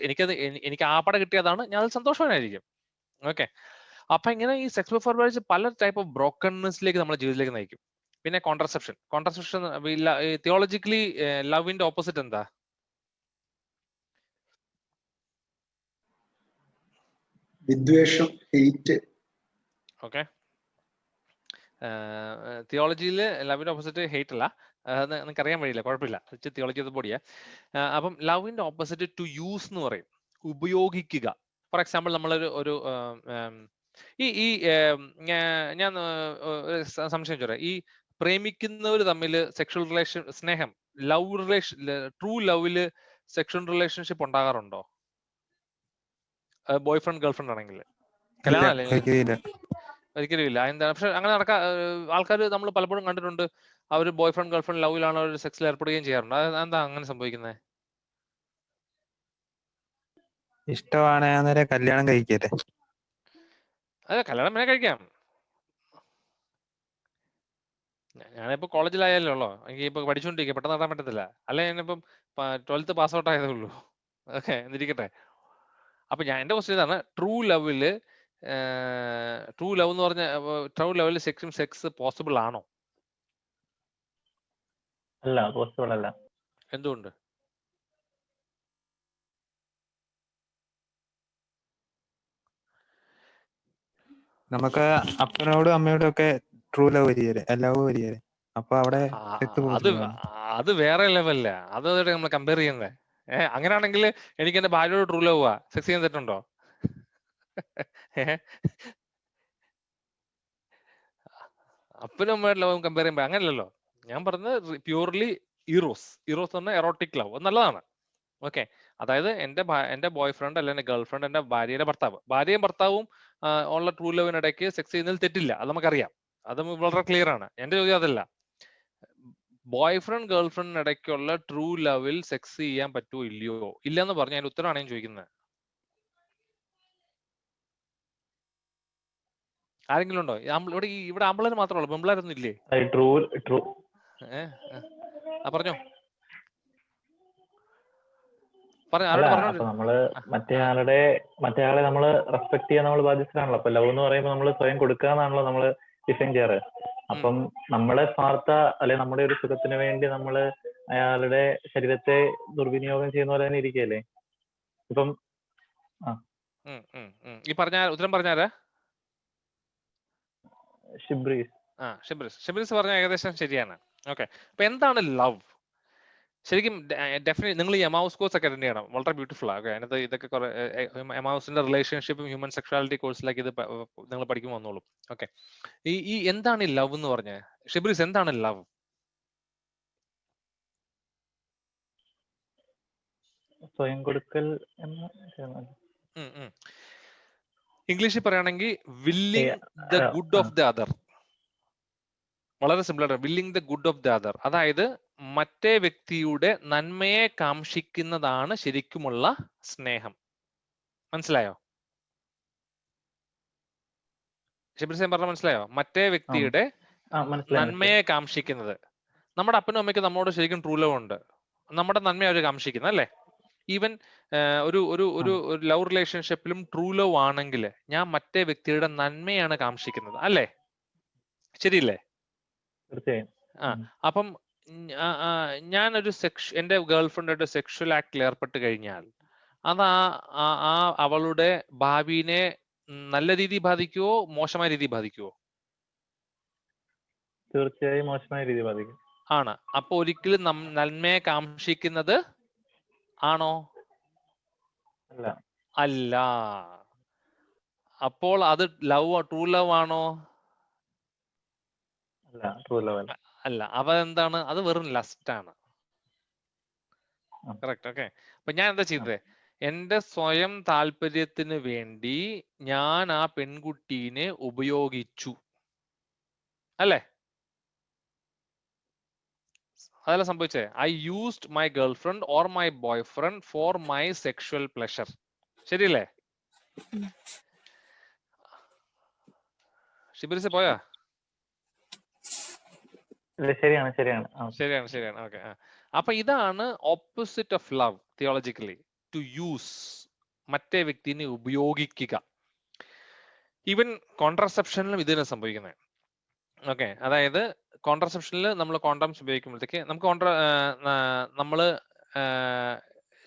എനിക്ക് ആ പടം കിട്ടിയതാണ്, ഞാൻ അതിൽ സന്തോഷവാനായിരിക്കും. ഓക്കെ, അപ്പൊ ഇങ്ങനെ ഈ സെക്സ് ബിഫോർ മാരേജ് പല ടൈപ്പ് ഓഫ് ബ്രോക്കൺനെസ്സിലേക്ക് നമ്മുടെ ജീവിതത്തിലേക്ക് നയിക്കും. പിന്നെ കോൺട്രസെപ്ഷൻ തിയോളജിക്കലി ലവിന്റെ ഓപ്പോസിറ്റ് എന്താ? വിദ്വേഷം, ഹെയ്റ്റ്. ഓക്കെ, തിയോളജിയിൽ ലവിന്റെ ഓപ്പോസിറ്റ് ഹെയ്റ്റ് അല്ല, നിങ്ങൾക്ക് അറിയാൻ വഴിയില്ല, കുഴപ്പമില്ല, തിയോളജി ഓഫ് ദ ബോഡിയാ. അപ്പം ലവിന്റെ ഓപ്പോസിറ്റ് ടു യൂസ് എന്ന് പറയും, ഉപയോഗിക്കുക. ഫോർ എക്സാമ്പിൾ നമ്മളൊരു ഞാൻ ഒരു സംശയം ചോദിക്കാം, ഈ പ്രേമിക്കുന്നവർ തമ്മിൽ സെക്ഷൽ റിലേഷൻ, സ്നേഹം, ലവ് റിലേഷൻ, ട്രൂ ലവില് സെക്ഷൽ റിലേഷൻഷിപ്പ് ഉണ്ടാകാറുണ്ടോ? ബോയ് ഫ്രണ്ട് ഗേൾ ഫ്രണ്ട് ആണെങ്കിൽ കല്യാണം അല്ലേ? ഒരിക്കലും ഇല്ല. എന്താണ്? പക്ഷെ അങ്ങനെ ആൾക്കാർ നമ്മൾ പലപ്പോഴും കണ്ടിട്ടുണ്ട്, അവർ ബോയ് ഫ്രണ്ട് ഗേൾ ഫ്രണ്ട് ലവിലാണ് അവർ സെക്സിൽ ഏർപ്പെടുകയും ചെയ്യാറുണ്ട്. എന്താ അങ്ങനെ സംഭവിക്കുന്നത്? ഇഷ്ടമാണ് അന്നേരം കല്യാണം കഴിക്കട്ടെ. അതെ, കല്യാണം പിന്നെ കഴിക്കാം. ഞാനിപ്പോ കോളേജിലായാലോ, എനിക്ക് ഇപ്പൊ പഠിച്ചുകൊണ്ടിരിക്കുക, പെട്ടെന്ന് നടത്താൻ പറ്റത്തില്ല. അല്ലെ ഞാനിപ്പം 12th പാസ് ഔട്ട് ആയതേ ഉള്ളൂ. ഓക്കെ, എന്നിരിക്കട്ടെ. അപ്പൊ എന്റെ ക്വസ്റ്റ്യൻ ഇതാണ്, ട്രൂ ലവില് എന്ന് പറഞ്ഞ ട്രൂ ലെവലിൽ സെക്സ് പോസിബിൾ ആണോ? അല്ല, പോസിബിൾ അല്ല. എന്തുകൊണ്ട്? നമുക്ക് അപ്പനോടും അമ്മയോടും ഒക്കെ ട്രൂ ലവ് വരികയല്ലേ, അപ്പൊ അവിടെ അത് വേറെ ലെവലല്ല, അത് നമ്മൾ കമ്പയർ ചെയ്യുന്നത്. അങ്ങനെയാണെങ്കിൽ എനിക്ക് എന്റെ ഭാര്യയോട് ട്രൂ ലവ് സെക്സ് ചെയ്യാൻ തെറ്റുണ്ടോ? അപ്പനും അമ്മയുടെ ലവ് കമ്പയർ ചെയ്യുമ്പോൾ അങ്ങനെയല്ലല്ലോ. ഞാൻ പറഞ്ഞത് പ്യൂർലി ഇറോസ് പറഞ്ഞ എറോട്ടിക് ലവ് നല്ലതാണ്. ഓക്കെ, അതായത് എന്റെ ബോയ് ഫ്രണ്ട് അല്ലെ എന്റെ ഗേൾ ഫ്രണ്ട്, എന്റെ ഭാര്യയുടെ ഭർത്താവ്, ഭാര്യയും ഭർത്താവും ഉള്ള ട്രൂ ലവിനിടയ്ക്ക് സെക്സ് ചെയ്യുന്നതിൽ തെറ്റില്ല, അത് നമുക്കറിയാം, അത് വളരെ ക്ലിയർ ആണ്. എന്റെ ചോദ്യം അതല്ല, ബോയ് ഫ്രണ്ട് ഗേൾ ഫ്രണ്ടിനിടയ്ക്കുള്ള ട്രൂ ലവിൽ സെക്സ് ചെയ്യാൻ പറ്റുമോ ഇല്ലയോ? ഇല്ലെന്ന് പറഞ്ഞ അതിന്റെ ഉത്തരമാണ് ഞാൻ ചോദിക്കുന്നത്. ആരെങ്കിലും ഉണ്ടോ ഇവിടെ? ആമ്പിള്ളേർ മാത്രമല്ലോ, പെമ്പിള്ളേരൊന്നും ഇല്ലേ? പറഞ്ഞോ, അല്ല, അപ്പൊ നമ്മള് മറ്റേയാളെ നമ്മള് റെസ്പെക്ട് ചെയ്യാൻ നമ്മൾ ബാധ്യസ്ഥരാണല്ലോ. അപ്പൊ ലവ് എന്ന് പറയുമ്പോൾ നമ്മൾ സ്വയം കൊടുക്കാന്നാണല്ലോ നമ്മള് ഡിഫൈൻ ചെയ്യാറ്. അപ്പം നമ്മളെ സ്വാർത്ഥ അല്ലെ നമ്മുടെ ഒരു സുഖത്തിന് വേണ്ടി നമ്മള് അയാളുടെ ശരീരത്തെ ദുർവിനിയോഗം ചെയ്യുന്ന പോലെ തന്നെ ഇരിക്കുകയല്ലേ ഇപ്പം? ഈ പറഞ്ഞ ഉത്തരം പറഞ്ഞാരാ? ഷിബ്രീസ് പറഞ്ഞ ഏകദേശം ശരിയാണ്. ഓക്കെ, അപ്പൊ എന്താണ് ലവ് ശരിക്കും? ഡെഫിനറ്റ് നിങ്ങൾ ഈ എമൗസ് കോഴ്സ് ഒക്കെ അറ്റൻഡ് ചെയ്യണം, വളരെ ബ്യൂട്ടിഫുൾ ആണ്. അതിനകത്ത് ഇതൊക്കെ കുറെ എമൗസിന്റെ റിലേഷൻഷിപ്പും ഹ്യൂമൻ സെക്ഷുവാലിറ്റി കോഴ്സിലേക്ക് ഇത് നിങ്ങൾ പഠിക്കുമ്പോൾ വന്നോളും. ഓക്കെ, ഈ എന്താണ് ഈ ലവ് എന്ന് പറഞ്ഞത്? ഷിബ്രീസ്, എന്താണ് ലവ്? സ്വയം കൊടുക്കൽ ഇംഗ്ലീഷിൽ പറയുകയാണെങ്കിൽ willing the good of the other. വളരെ സിമ്പിൾ ആണ്, willing the good of the other. അതായത് മറ്റേ വ്യക്തിയുടെ നന്മയെ കാംക്ഷിക്കുന്നതാണ് ശരിക്കുമുള്ള സ്നേഹം. മനസ്സിലായോ ഷിബ്രീസ് പറഞ്ഞ? മനസ്സിലായോ? മറ്റേ വ്യക്തിയുടെ നന്മയെ കാംക്ഷിക്കുന്നത്. നമ്മുടെ അപ്പനും അമ്മയ്ക്ക് നമ്മോട് ശരിക്കും ട്രൂ ലവ് ഉണ്ട്, നമ്മുടെ നന്മയെ അവർ കാംക്ഷിക്കുന്നത് അല്ലേ? ഈവൻ ഒരു ലവ് റിലേഷൻഷിപ്പിലും ട്രൂ ലവ് ആണെങ്കിൽ ഞാൻ മറ്റേ വ്യക്തിയുടെ നന്മയാണ് കാംക്ഷിക്കുന്നത്, അല്ലേ? ശരിയല്ലേ? അപ്പം ഞാനൊരു എന്റെ ഗേൾ ഫ്രണ്ടായിട്ട് സെക്ഷൽ ആക്ടിൽ ഏർപ്പെട്ട് കഴിഞ്ഞാൽ അത് അവളുടെ ഭാവിനെ നല്ല രീതിയിൽ ബാധിക്കുവോ മോശമായ രീതിയിൽ ബാധിക്കുവോ? തീർച്ചയായും മോശമായ രീതിയിൽ ബാധിക്കും. ആണ്. അപ്പൊ ഒരിക്കലും നന്മയെ കാംക്ഷിക്കുന്നത് ആണോ? അല്ല. അപ്പോൾ അത് ട്രൂ ലവ് ആണോ? അല്ല. അവ എന്താണ്? അത് വെറും ലസ്റ്റ് ആണ്. കറക്റ്റ്. ഓക്കെ, അപ്പൊ ഞാൻ എന്താ ചെയ്തത്? എന്റെ സ്വയം താല്പര്യത്തിന് വേണ്ടി ഞാൻ ആ പെൺകുട്ടീനെ ഉപയോഗിച്ചു, അല്ലേ? അതല്ല സംഭവിച്ചേ. I used my girlfriend or my boyfriend for my sexual pleasure. ശരിയല്ലേ? ഷിബിരിസ് പോയാ? ശരിയാണ്. ശരിയാണ്. ഓക്കെ. അപ്പൊ ഇതാണ് opposite of love theologically. To use, മറ്റേ വ്യക്തിനെ ഉപയോഗിക്കുക. ഈവൻ കോൺട്രസെപ്ഷനിലും ഇത് തന്നെ സംഭവിക്കുന്നത്. ഓക്കെ, അതായത് കോൺട്രസെപ്ഷനിൽ നമ്മൾ കോണ്ടംസ് ഉപയോഗിക്കുമ്പോഴത്തേക്ക് നമുക്ക് നമ്മള്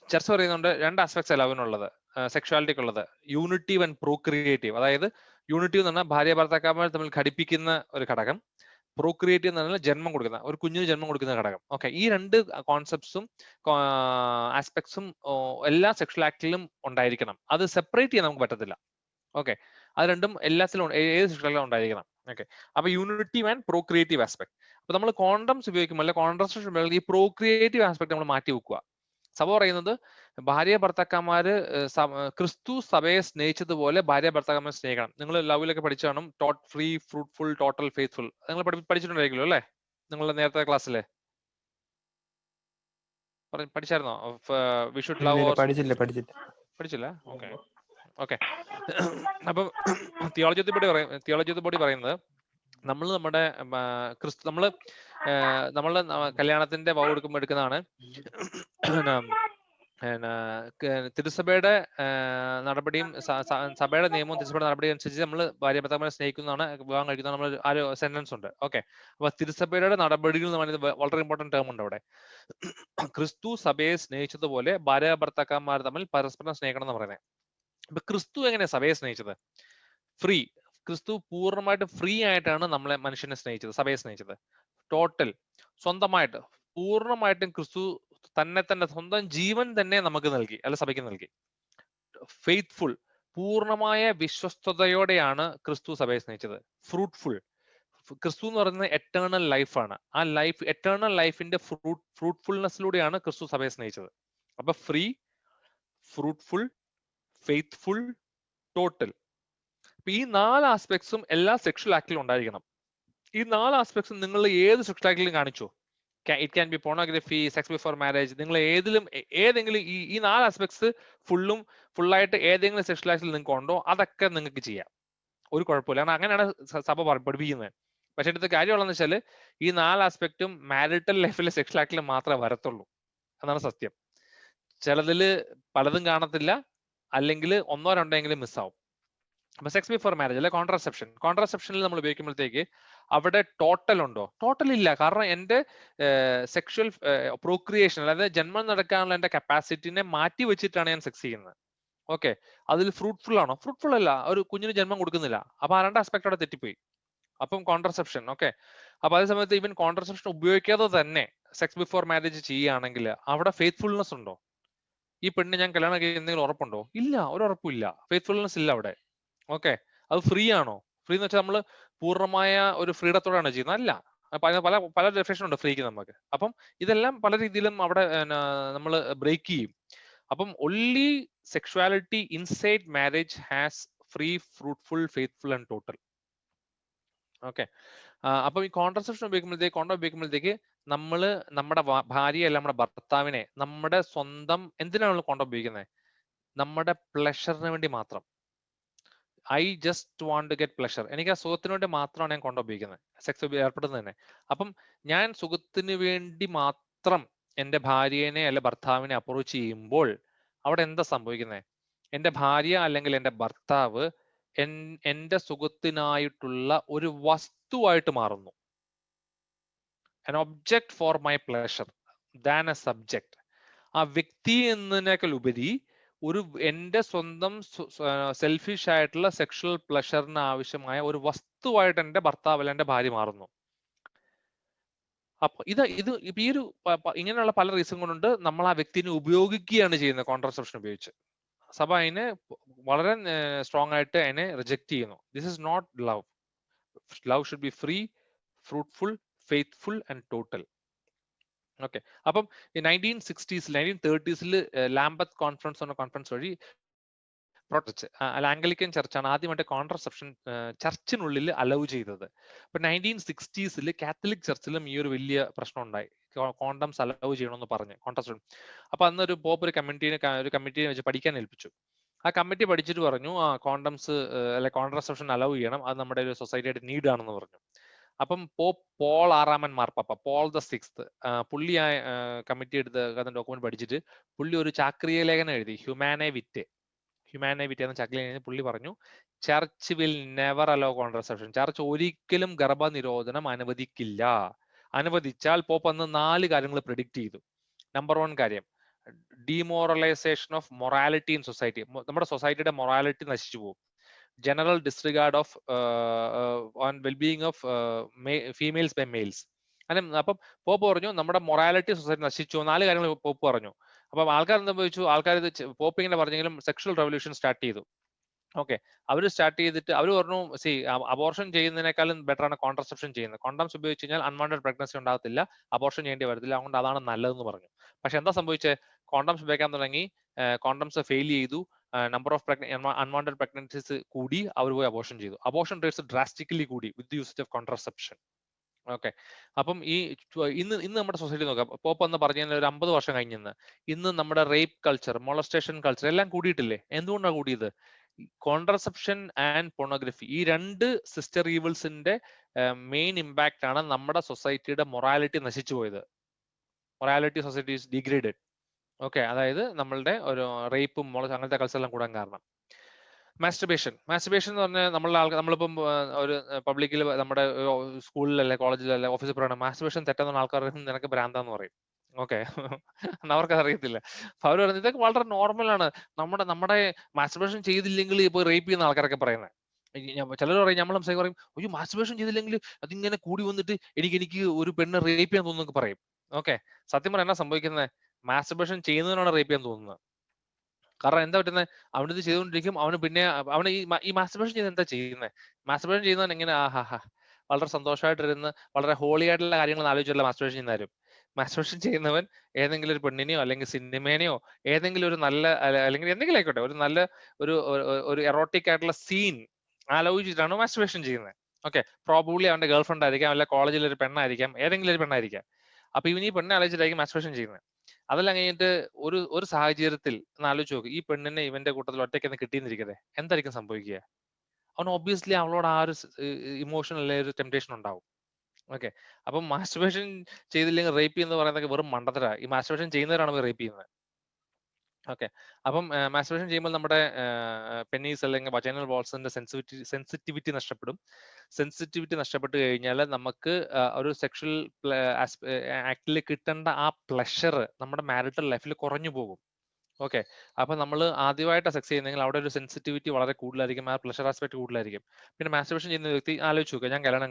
ചർച്ച പറയുന്നുണ്ട് 2 ആസ്പെക്ട്സ് ലവിനുള്ളത്, സെക്ഷുവാലിറ്റിക്ക് ഉള്ളത്. യൂണിറ്റീവ് ആൻഡ് പ്രോക്രിയേറ്റീവ്. അതായത് യൂണിറ്റീവ് എന്ന് പറഞ്ഞാൽ ഭാര്യ ഭർത്താക്കന്മാർ തമ്മിൽ ഘടിപ്പിക്കുന്ന ഒരു ഘടകം, പ്രോക്രിയേറ്റീവ് എന്ന് പറഞ്ഞാൽ ജന്മം കൊടുക്കുന്ന, ഒരു കുഞ്ഞിന് ജന്മം കൊടുക്കുന്ന ഘടകം. ഓക്കെ, ഈ 2 കോൺസെപ്റ്റ്സും ആസ്പെക്ട്സും എല്ലാ സെക്ഷൽ ആക്ടിലും ഉണ്ടായിരിക്കണം. അത് സെപ്പറേറ്റ് ചെയ്യാൻ നമുക്ക് പറ്റത്തില്ല. ഓക്കെ, അത് രണ്ടും എല്ലാത്തിലും ഏത് സെക്ഷനിലും ഉണ്ടായിരിക്കണം. ഓക്കെ, അപ്പൊ യൂണിറ്റീവ് ആൻഡ് പ്രോക്രിയേറ്റീവ് ആസ്പെക്ട്. അപ്പൊ നമ്മൾ കോണ്ടംസ് ഉപയോഗിക്കുമ്പോൾ അല്ലെ കോൺട്രസെപ്ഷൻ ഉപയോഗിക്കുമ്പോൾ ഈ പ്രോക്രിയേറ്റീവ് ആസ്പെക്ട് നമ്മൾ മാറ്റി വെക്കുക. സഭ പറയുന്നത് ഭാര്യ ഭർത്താക്കന്മാര് ക്രിസ്തു സഭയെ സ്നേഹിച്ചതുപോലെ ഭാര്യ ഭർത്താക്കന്മാരെ സ്നേഹിക്കണം. നിങ്ങൾ ലവിലൊക്കെ പഠിച്ചു കാണും, ഫ്രീ, ഫ്രൂട്ട്ഫുൾ, ടോട്ടൽ, ഫെയ്ത്ത്ഫുൾ. നിങ്ങൾ പഠിച്ചിട്ടുണ്ടായിരിക്കുമല്ലോ അല്ലെ നിങ്ങളുടെ നേരത്തെ ക്ലാസ്സിലെ? പഠിച്ചായിരുന്നോ? We should love. പഠിച്ചില്ല? ഓക്കെ. അപ്പം തിയോളജി ബോഡി പറയുന്നത് നമ്മൾ നമ്മുടെ നമ്മള് കല്യാണത്തിന്റെ വൗ എടുക്കുമ്പോൾ എടുക്കുന്നതാണ് തിരുസഭയുടെ നടപടിയും സഭയുടെ നിയമവും തിരുസഭയുടെ നടപടിയും അനുസരിച്ച് നമ്മൾ ഭാര്യ ഭർത്താക്കന്മാരെ സ്നേഹിക്കുന്നതാണ്, വിവാഹം കഴിക്കുന്ന നമ്മൾ ആ ഒരു സെന്റൻസ് ഉണ്ട്. ഓക്കെ, അപ്പൊ തിരുസഭയുടെ നടപടികൾ എന്ന് പറയുന്നത് വളരെ ഇമ്പോർട്ടന്റ് ടേം ഉണ്ട് അവിടെ. ക്രിസ്തു സഭയെ സ്നേഹിച്ചതുപോലെ ഭാര്യ ഭർത്താക്കന്മാർ തമ്മിൽ പരസ്പരം സ്നേഹിക്കണം എന്ന് പറയുന്നത്. അപ്പൊ ക്രിസ്തു എങ്ങനെയാ സഭയെ സ്നേഹിച്ചത്? ഫ്രീ. ക്രിസ്തു പൂർണ്ണമായിട്ട് ഫ്രീ ആയിട്ടാണ് നമ്മളെ മനുഷ്യനെ സ്നേഹിച്ചത്, സഭയെ സ്നേഹിച്ചത്. ടോട്ടൽ, സ്വന്തമായിട്ട് പൂർണ്ണമായിട്ടും ക്രിസ്തു തന്നെ സ്വന്തം ജീവൻ തന്നെ നമുക്ക് നൽകി, അല്ല സഭയ്ക്ക് നൽകി. ഫെയ്ത്ത്ഫുൾ, പൂർണ്ണമായ വിശ്വസ്തയോടെയാണ് ക്രിസ്തു സഭയെ സ്നേഹിച്ചത്. ഫ്രൂട്ട്ഫുൾ, ക്രിസ്തു എന്ന് പറയുന്നത് എറ്റേണൽ ലൈഫാണ്. ആ ലൈഫ്, എറ്റേണൽ ലൈഫിന്റെ ഫ്രൂട്ട്ഫുൾനെസ്സിലൂടെയാണ് ക്രിസ്തു സഭയെ സ്നേഹിച്ചത്. അപ്പൊ ഫ്രീ, ഫ്രൂട്ട്ഫുൾ, ഫെയ്ത്ത്ഫുൾ, ടോട്ടൽ. അപ്പൊ ഈ 4 ആസ്പെക്ട്സും എല്ലാ സെക്ഷൽ ആക്ടിലും ഉണ്ടായിരിക്കണം. ഈ 4 ആസ്പെക്ട്സും നിങ്ങൾ ഏത് സെക്ഷൽ ആക്ടിലും കാണിച്ചോ, it can B pornography, sex before marriage, നിങ്ങൾ ഏതെങ്കിലും ഈ 4 ആസ്പെക്ട്സ് ഫുള്ളായിട്ട് ഏതെങ്കിലും സെക്ഷൽ ആക്ടിൽ നിങ്ങൾക്ക് ഉണ്ടോ, അതൊക്കെ നിങ്ങൾക്ക് ചെയ്യാം, ഒരു കുഴപ്പമില്ല. കാരണം അങ്ങനെയാണ് സഭ പഠിപ്പിക്കുന്നത്. പക്ഷെ അടുത്ത കാര്യമുള്ളതെന്ന് വെച്ചാൽ ഈ 4 ആസ്പെക്റ്റും മാരിറ്റൽ ലൈഫിലെ സെക്ഷൽ ആക്ടിൽ മാത്രമേ വരത്തുള്ളൂ. അതാണ് സത്യം. ചിലതില് പലതും കാണത്തില്ല, അല്ലെങ്കിൽ 1-2 മിസ്സാവും. അപ്പൊ സെക്സ് ബിഫോർ മാരേജ് അല്ലെ കോൺട്രസെപ്ഷനിൽ നമ്മൾ ഉപയോഗിക്കുമ്പോഴത്തേക്ക് അവിടെ ടോട്ടൽ ഉണ്ടോ? ടോട്ടൽ ഇല്ല. കാരണം എന്റെ സെക്ഷൽ പ്രോക്രിയേഷൻ, അതായത് ജന്മം നടക്കാനുള്ള എന്റെ കപ്പാസിറ്റിനെ മാറ്റി വെച്ചിട്ടാണ് ഞാൻ സെക്സ് ചെയ്യുന്നത്. ഓക്കെ, അതിൽ ഫ്രൂട്ട്ഫുൾ ആണോ? ഫ്രൂട്ട്ഫുൾ അല്ല, ഒരു കുഞ്ഞിന് ജന്മം കൊടുക്കുന്നില്ല. അപ്പൊ ആ 2 ആസ്പെക്ട് അവിടെ തെറ്റിപ്പോയി. അപ്പം കോൺട്രസെപ്ഷൻ. ഓക്കെ, അപ്പൊ അതേ സമയത്ത് ഈവൻ കോൺട്രസെപ്ഷൻ ഉപയോഗിക്കാതെ തന്നെ സെക്സ് ബിഫോർ മാരേജ് ചെയ്യുകയാണെങ്കിൽ അവിടെ ഫെയ്ത്ത്ഫുൾനെസ് ഉണ്ടോ? ഈ പെണ്ണിന് ഞാൻ കല്യാണം കഴിക്കുന്നതിൽ ഉറപ്പുണ്ടോ? ഇല്ല, ഒരു ഉറപ്പില്ല. ഫെയ്ത്ത്ഫുൾനെസ് ഇല്ല അവിടെ. ഓക്കെ, അത് ഫ്രീ ആണോ? ഫ്രീ എന്ന് വെച്ചാൽ നമ്മൾ പൂർണ്ണമായ ഒരു ഫ്രീഡത്തോടെയാണ് ചെയ്യുന്നത്? അല്ല, പല ഡെഫിനേഷൻ ഉണ്ട് ഫ്രീക്ക് നമുക്ക്. അപ്പം ഇതെല്ലാം പല രീതിയിലും അവിടെ നമ്മൾ ബ്രേക്ക് ചെയ്യും. അപ്പം only sexuality inside marriage has free, fruitful, faithful and total. Okay, അപ്പൊ ഈ കോൺട്രസെപ്ഷൻ ഉപയോഗിക്കുമ്പോഴത്തേക്ക് നമ്മള് നമ്മുടെ ഭാര്യയല്ല, നമ്മുടെ ഭർത്താവിനെ നമ്മുടെ സ്വന്തം എന്തിനാണ് കോണ്ടം ഉപയോഗിക്കുന്നത്? നമ്മുടെ പ്ലഷറിന് വേണ്ടി മാത്രം. I just want to get pleasure. എനിക്ക് ആ സുഖത്തിന് വേണ്ടി മാത്രമാണ് ഞാൻ കോണ്ടം ഉപയോഗിക്കുന്നത്, സെക്സ് ഏർപ്പെടുന്നത് തന്നെ. അപ്പം ഞാൻ സുഖത്തിന് വേണ്ടി മാത്രം എൻ്റെ ഭാര്യനെ അല്ലെ ഭർത്താവിനെ അപ്രോച്ച് ചെയ്യുമ്പോൾ അവിടെ എന്താ സംഭവിക്കുന്നത്? എൻ്റെ ഭാര്യ അല്ലെങ്കിൽ എൻ്റെ ഭർത്താവ് എൻ്റെ സുഖത്തിനായിട്ടുള്ള ഒരു വസ്തുവായിട്ട് മാറുന്നു. an object for my pleasure than a subject. ആ വ്യക്തി എന്നതിനേക്കാൾ ഉപരി ഒരു എൻ്റെ സ്വന്തം സെൽഫിഷ് ആയിട്ടുള്ള സെക്ഷൽ പ്ലഷറിന് ആവശ്യമായ ഒരു വസ്തുവായിട്ട് എൻ്റെ ഭർത്താവ് അല്ല എൻ്റെ ഭാര്യ മാറുന്നു. അപ്പൊ ഈ ഒരു ഇങ്ങനെയുള്ള പല റീസൺ കൊണ്ടുണ്ട് നമ്മൾ ആ വ്യക്തിനെ ഉപയോഗിക്കുകയാണ് ചെയ്യുന്നത് കോൺട്രസെപ്ഷൻ ഉപയോഗിച്ച്. സഭ അതിനെ വളരെ സ്ട്രോങ് ആയിട്ട് അതിനെ റിജക്ട് ചെയ്യുന്നു. This is not love. Love should be free, fruitful, faithful and total. Okay, അപ്പം ഈ 1930s ലാംബത്ത് കോൺഫറൻസ് എന്ന കോൺഫറൻസ് വഴി ആംഗ്ലിക്കൻ ചർച്ചാണ് ആദ്യമായിട്ട് കോൺട്രസെപ്ഷൻ ചർച്ചിനുള്ളിൽ അലൗ ചെയ്തത്. അപ്പൊ 1960s കാത്തലിക് ചർച്ചിലും ഈ ഒരു വലിയ പ്രശ്നം ഉണ്ടായി. കോണ്ടംസ് അലൗ ചെയ്യണമെന്ന് പറഞ്ഞ് കോൺട്രസെപ്ഷൻ. അപ്പൊ അന്ന് ഒരു പോപ്പ് ഒരു കമ്മിറ്റിനെ വെച്ച് പഠിക്കാൻ ഏൽപ്പിച്ചു. ആ കമ്മിറ്റി പഠിച്ചിട്ട് പറഞ്ഞു കോണ്ടംസ് അല്ലെ കോൺട്രസെപ്ഷൻ അലൗ ചെയ്യണം, അത് നമ്മുടെ ഒരു സൊസൈറ്റിയുടെ നീഡ് ആണെന്ന് പറഞ്ഞു. അപ്പം പോപ്പ് പോൾ 6 മാർപ്പാപ്പ, പോൾ ദ 6th, പുള്ളി ആ കമ്മിറ്റി എടുത്ത് ഡോക്യുമെന്റ് പഠിച്ചിട്ട് പുള്ളി ഒരു ചാക്രിക ലേഖനം എഴുതി, ഹ്യൂമാനെ വിറ്റ് എന്ന ചാക്രിക ലേഖനം. പുള്ളി പറഞ്ഞു church will never hello contraception, church ഒരിക്കലും ഗർഭനിരോധനം അനുവദിച്ചാൽ പോപ്പ് അന്ന് 4 കാര്യങ്ങൾ പ്രെഡിക്റ്റ് ചെയ്തു. നമ്പർ 1 കാര്യം, demoralisation of morality in society, നമ്മുടെ സൊസൈറ്റിയുടെ മൊറാലിറ്റി നശിച്ചു പോകും. General disregard of on wellbeing of females by males. അപ്പം പോപ്പ് പറഞ്ഞു നമ്മുടെ മൊറാലിറ്റി സൊസൈറ്റി നശിച്ചു. 4 കാര്യങ്ങൾ പോപ്പ് പറഞ്ഞു. അപ്പം ആൾക്കാർ എന്താ ചോദിച്ചു, ആൾക്കാർ ഇത് പോപ്പ് ഇങ്ങനെ പറഞ്ഞെങ്കിലും സെക്ഷൽ റെവല്യൂഷൻ സ്റ്റാർട്ട് ചെയ്തു. ഓക്കെ, അവർ സ്റ്റാർട്ട് ചെയ്തിട്ട് അവർ പറഞ്ഞു അബോർഷൻ ചെയ്യുന്നതിനേക്കാളും ബെറ്റർ ആണ് കോൺട്രസെപ്ഷൻ ചെയ്യുന്നത്. കോണ്ടംസ് ഉപയോഗിച്ച് കഴിഞ്ഞാൽ അൺവാണ്ടഡ് പ്രഗ്നൻസി ഉണ്ടാകത്തില്ല, അബോർഷൻ ചെയ്യേണ്ടി വരത്തില്ല, അതുകൊണ്ട് അതാണ് നല്ലതെന്ന് പറഞ്ഞു. പക്ഷെ എന്താ സംഭവിച്ചത്, കോണ്ടംസ് ഉപയോഗിക്കാൻ തുടങ്ങി, കോണ്ടംസ് ഫെയിൽ ചെയ്തു, നമ്പർ ഓഫ് അൺവാണ്ടഡ് പ്രഗ്നൻസീസ് കൂടി, അവർ പോയി അബോർഷൻ ചെയ്തു. അബോർഷൻ റേറ്റ്സ് ഡ്രാസ്റ്റിക്കലി കൂടി വിത്ത് യൂസേജ് ഓഫ് കോൺട്രസെപ്ഷൻ. ഓക്കെ, അപ്പം ഇന്ന് നമ്മുടെ സൊസൈറ്റി നോക്കാം, പോപ്പ് എന്ന് പറഞ്ഞാൽ ഒരു 50 വർഷം കഴിഞ്ഞെന്ന്, ഇന്ന് നമ്മുടെ റേപ്പ് കൾച്ചർ, മൊളസ്റ്റേഷൻ കൾച്ചർ എല്ലാം കൂടിയിട്ടില്ലേ? എന്തുകൊണ്ടാണ് കൂടിയത്? കോൺട്രസെപ്ഷൻ ആൻഡ് പോണോഗ്രഫി, ഈ 2 സിസ്റ്റർ ഈവിൾസിന്റെ മെയിൻ ഇമ്പാക്ട് ആണ് നമ്മുടെ സൊസൈറ്റിയുടെ മൊറാലിറ്റി നശിച്ചു പോയത്. Morality society is degraded. Okay, അതായത് നമ്മളുടെ ഒരു റേപ്പും അങ്ങനത്തെ കൾച്ചർ എല്ലാം കൂടാൻ കാരണം. മാസ്റ്റർബേഷൻ എന്ന് പറഞ്ഞാൽ നമ്മളിപ്പം ഒരു പബ്ലിക്കിൽ നമ്മുടെ സ്കൂളിലല്ലേ കോളേജിലല്ലേ ഓഫീസിൽ പറയണം മാസ്റ്റർബേഷൻ തെറ്റെന്ന് ആൾക്കാർ നിനക്ക് ഭ്രാന്താന്ന് പറയും. ഓക്കെ, അവർക്ക് അറിയത്തില്ല. അവർ പറയുന്നത് ഇതൊക്കെ വളരെ നോർമലാണ്, നമ്മുടെ മാസ്റ്റർബേഷൻ ചെയ്തില്ലെങ്കിൽ ഇപ്പൊ റേപ്പ് ചെയ്യുന്ന ആൾക്കാരൊക്കെ പറയുന്നത്. ചിലർ പറയും, നമ്മൾ സംസാരിക്കും പറയും, അയ്യോ മാസ്റ്റർബേഷൻ ചെയ്തില്ലെങ്കിൽ അതിങ്ങനെ കൂടി വന്നിട്ട് എനിക്ക് ഒരു പെണ്ണ് റേപ്പ് ചെയ്യാൻ തോന്നുന്നു പറയും. ഓക്കെ, സത്യം പറഞ്ഞാൽ എന്നാ സംഭവിക്കുന്നത്, മാസ്റ്റർബേഷൻ ചെയ്യുന്നതിനാണ് റേപ്പ് ചെയ്യാൻ തോന്നുന്നത്. കാരണം എന്താ പറ്റുന്നത്, അവനിത് ചെയ്തുകൊണ്ടിരിക്കും, അവന് ഈ മാസ്റ്റർബേഷൻ ചെയ്ത് എന്താ ചെയ്യുന്നത്? മാസ്റ്റർബേഷൻ ചെയ്യുന്നവൻ എങ്ങനെ വളരെ സന്തോഷമായിട്ടിരുന്ന് വളരെ ഹോളി ആയിട്ടുള്ള കാര്യങ്ങൾ ആലോചിച്ചല്ല മാസ്റ്റർബേഷൻ ചെയ്യുന്നവരും. മാസ്റ്റർബേഷൻ ചെയ്യുന്നവൻ ഏതെങ്കിലും ഒരു പെണ്ണിനെയോ അല്ലെങ്കിൽ സിനിമേനെയോ ഏതെങ്കിലും ഒരു നല്ല അല്ലെങ്കിൽ എന്തെങ്കിലും ആയിക്കോട്ടെ ഒരു നല്ല ഒരു എറോട്ടിക് ആയിട്ടുള്ള സീൻ ആലോചിച്ചിട്ടാണ് മാസ്റ്റർബേഷൻ ചെയ്യുന്നത്. ഓക്കെ, പ്രോബബ്ലി അവന്റെ ഗേൾ ഫ്രണ്ട് ആയിരിക്കാം, അല്ലെങ്കിൽ കോളേജിൽ ഒരു പെണ്ണായിരിക്കാം, ഏതെങ്കിലും ഒരു പെണ്ണായിരിക്കാം. അപ്പൊ ഇവൻ ഈ പെണ്ണെ ആലോചിച്ചിട്ടായിരിക്കും മാസ്റ്റർബേഷൻ ചെയ്യുന്നത്. അതെല്ലാം കഴിഞ്ഞിട്ട് ഒരു സാഹചര്യത്തിൽ ആലോചിച്ച് നോക്ക്, ഈ പെണ്ണിനെ ഇവന്റെ കൂട്ടത്തിൽ ഒറ്റയ്ക്ക് കിട്ടിയെന്നിരിക്കട്ടെ, എന്തായിരിക്കും സംഭവിക്കുക? അവൻ ഒബ്വിയസ്ലി അവളോട് ആ ഒരു ഇമോഷണൽ അല്ലെ ഒരു ടെംപ്ടേഷൻ ഉണ്ടാവും. ഓക്കെ, അപ്പം മാസ്റ്റർബേഷൻ ചെയ്തില്ലെങ്കിൽ റേപ്പ് ചെയ്യുന്നത് പറയുന്നത് വെറും മണ്ടത്തരാ. ഈ മാസ്റ്റർബേഷൻ ചെയ്യുന്നവരാണ് റേപ്പ് ചെയ്യുന്നത്. ഓക്കെ, അപ്പം മാസ്റ്റർബേഷൻ ചെയ്യുമ്പോൾ നമ്മുടെ പെന്നീസ് അല്ലെങ്കിൽ വജൈനൽ വാൾസിന്റെ സെൻസിറ്റിവിറ്റി നഷ്ടപ്പെടും. സെൻസിറ്റിവിറ്റി നഷ്ടപ്പെട്ട് കഴിഞ്ഞാൽ നമുക്ക് ഒരു സെക്ഷൽ ആക്ടിൽ കിട്ടേണ്ട ആ പ്ലഷർ നമ്മുടെ മാരിറ്റൽ ലൈഫിൽ കുറഞ്ഞു പോകും. ഓക്കെ, അപ്പൊ നമ്മൾ ആദ്യമായിട്ട് സെക്സ് ചെയ്യുന്നെങ്കിൽ അവിടെ ഒരു സെൻസിറ്റിവിറ്റി വളരെ കൂടുതലായിരിക്കും, ആ പ്ലഷർ ആസ്പെക്ട് കൂടുതലായിരിക്കും. പിന്നെ മാസ്റ്റർബേഷൻ ചെയ്യുന്ന വ്യക്തി ആലോചിച്ച് നോക്കുക, ഞാൻ കല്യാണം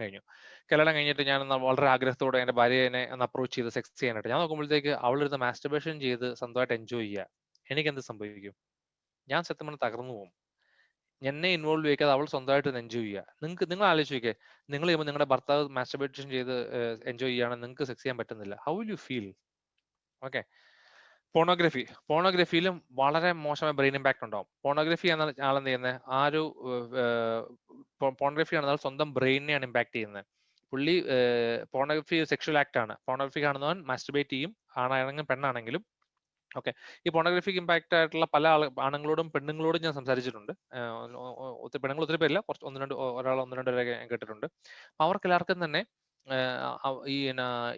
കഴിഞ്ഞിട്ട് ഞാൻ വളരെ ആഗ്രഹത്തോടെ എന്റെ ഭാര്യനെ അപ്രോച്ച് ചെയ്ത് സെക്സ് ചെയ്യാനായിട്ട് ഞാൻ നോക്കുമ്പോഴത്തേക്ക് അവളിരുന്ന് മാസ്റ്റർബേഷൻ ചെയ്ത് സ്വന്തമായിട്ട് എൻജോയ് ചെയ്യുക, എനിക്ക് എന്ത് സംഭവിക്കും? ഞാൻ സത്യം പറഞ്ഞാൽ തകർന്നു പോകും. എന്നെ ഇൻവോൾവ് ചെയ്യിക്കാതെ അവൾ സ്വന്തമായിട്ട് എൻജോയ് ചെയ്യുക. നിങ്ങൾ ആലോചിച്ച് നോക്കിയേ, നിങ്ങൾ ചെയ്യുമ്പോൾ നിങ്ങളുടെ ഭർത്താവ് മാസ്റ്റർബേഷൻ ചെയ്ത് എൻജോയ് ചെയ്യുകയാണെങ്കിൽ നിങ്ങൾക്ക് സെക്സ് ചെയ്യാൻ പറ്റുന്നില്ല, how will you feel? Okay, പോണോഗ്രഫിയിലും വളരെ മോശമായ ബ്രെയിൻ ഇമ്പാക്ട് ഉണ്ടാവും. പോണോഗ്രഫി എന്ന ആളെന്ത് ചെയ്യുന്നത്, ആ ഒരു പോണോഗ്രഫി ആണെന്നാൽ സ്വന്തം ബ്രെയിനെയാണ് ഇമ്പാക്ട് ചെയ്യുന്നത്. പുള്ളി പോണോഗ്രഫി സെക്ഷൽ ആക്ട് ആണ്. പോണോഗ്രഫി കാണുന്നവൻ മാസ്റ്റർബേറ്റ് ചെയ്യും, ആണാണെങ്കിലും പെണ്ണാണെങ്കിലും. ഓക്കെ, ഈ പോണോഗ്രഫിക്ക് ഇമ്പാക്ട് ആയിട്ടുള്ള പല ആണുങ്ങളോടും പെണ്ണുങ്ങളോടും ഞാൻ സംസാരിച്ചിട്ടുണ്ട്. പെണ്ണുങ്ങൾ ഒത്തിരി പേരില്ല, കുറച്ച് ഒന്ന് രണ്ട് പേരെ ഞാൻ കേട്ടിട്ടുണ്ട്. അവർക്ക് എല്ലാവർക്കും തന്നെ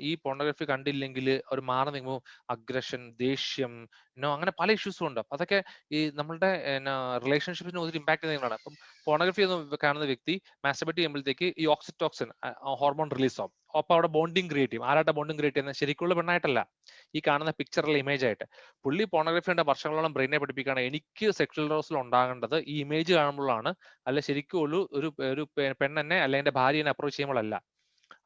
ഈ പോണോഗ്രഫി കണ്ടില്ലെങ്കിൽ അവർ മാറി നിൽക്കുമ്പോൾ അഗ്രഷൻ, ദേഷ്യം, അങ്ങനെ പല ഇഷ്യൂസും ഉണ്ട്. അതൊക്കെ ഈ നമ്മളുടെ റിലേഷൻഷിപ്പിന് ഒത്തിരി ഇമ്പാക്ട് ചെയ്യുന്നതാണ്. അപ്പം പോണോഗ്രഫി എന്ന് കാണുന്ന വ്യക്തി മാസ്റ്റർബേറ്റ് ചെയ്യുമ്പോഴത്തേക്ക് ഈ ഓക്സിറ്റോക്സിൻ ഹോർമോൺ റിലീസ് ആവും. അപ്പൊ അവിടെ ബോണ്ടിങ് ക്രിയേറ്റ് ചെയ്യും. ആരായിട്ട് ബോണ്ടിങ് ക്രിയേറ്റ് ചെയ്യുന്നത്? ശരിക്കുള്ള പെണ്ണായിട്ടല്ല, ഈ കാണുന്ന പിക്ചറിലെ ഇമേജ് ആയിട്ട്. പുള്ളി പോണോഗ്രഫിയുടെ വർഷങ്ങളോളം ബ്രെയിനെ പഠിപ്പിക്കുകയാണ്, എനിക്ക് സെക്ഷൽ റോസിൽ ഉണ്ടാകേണ്ടത് ഈ ഇമേജ് കാണുമ്പോഴാണ്, അല്ല ശരിക്കും ഒരു പെണ്ണെന്നെ അല്ലെങ്കിൽ എന്റെ ഭാര്യനെ അപ്രോച്ച് ചെയ്യുമ്പോഴല്ല.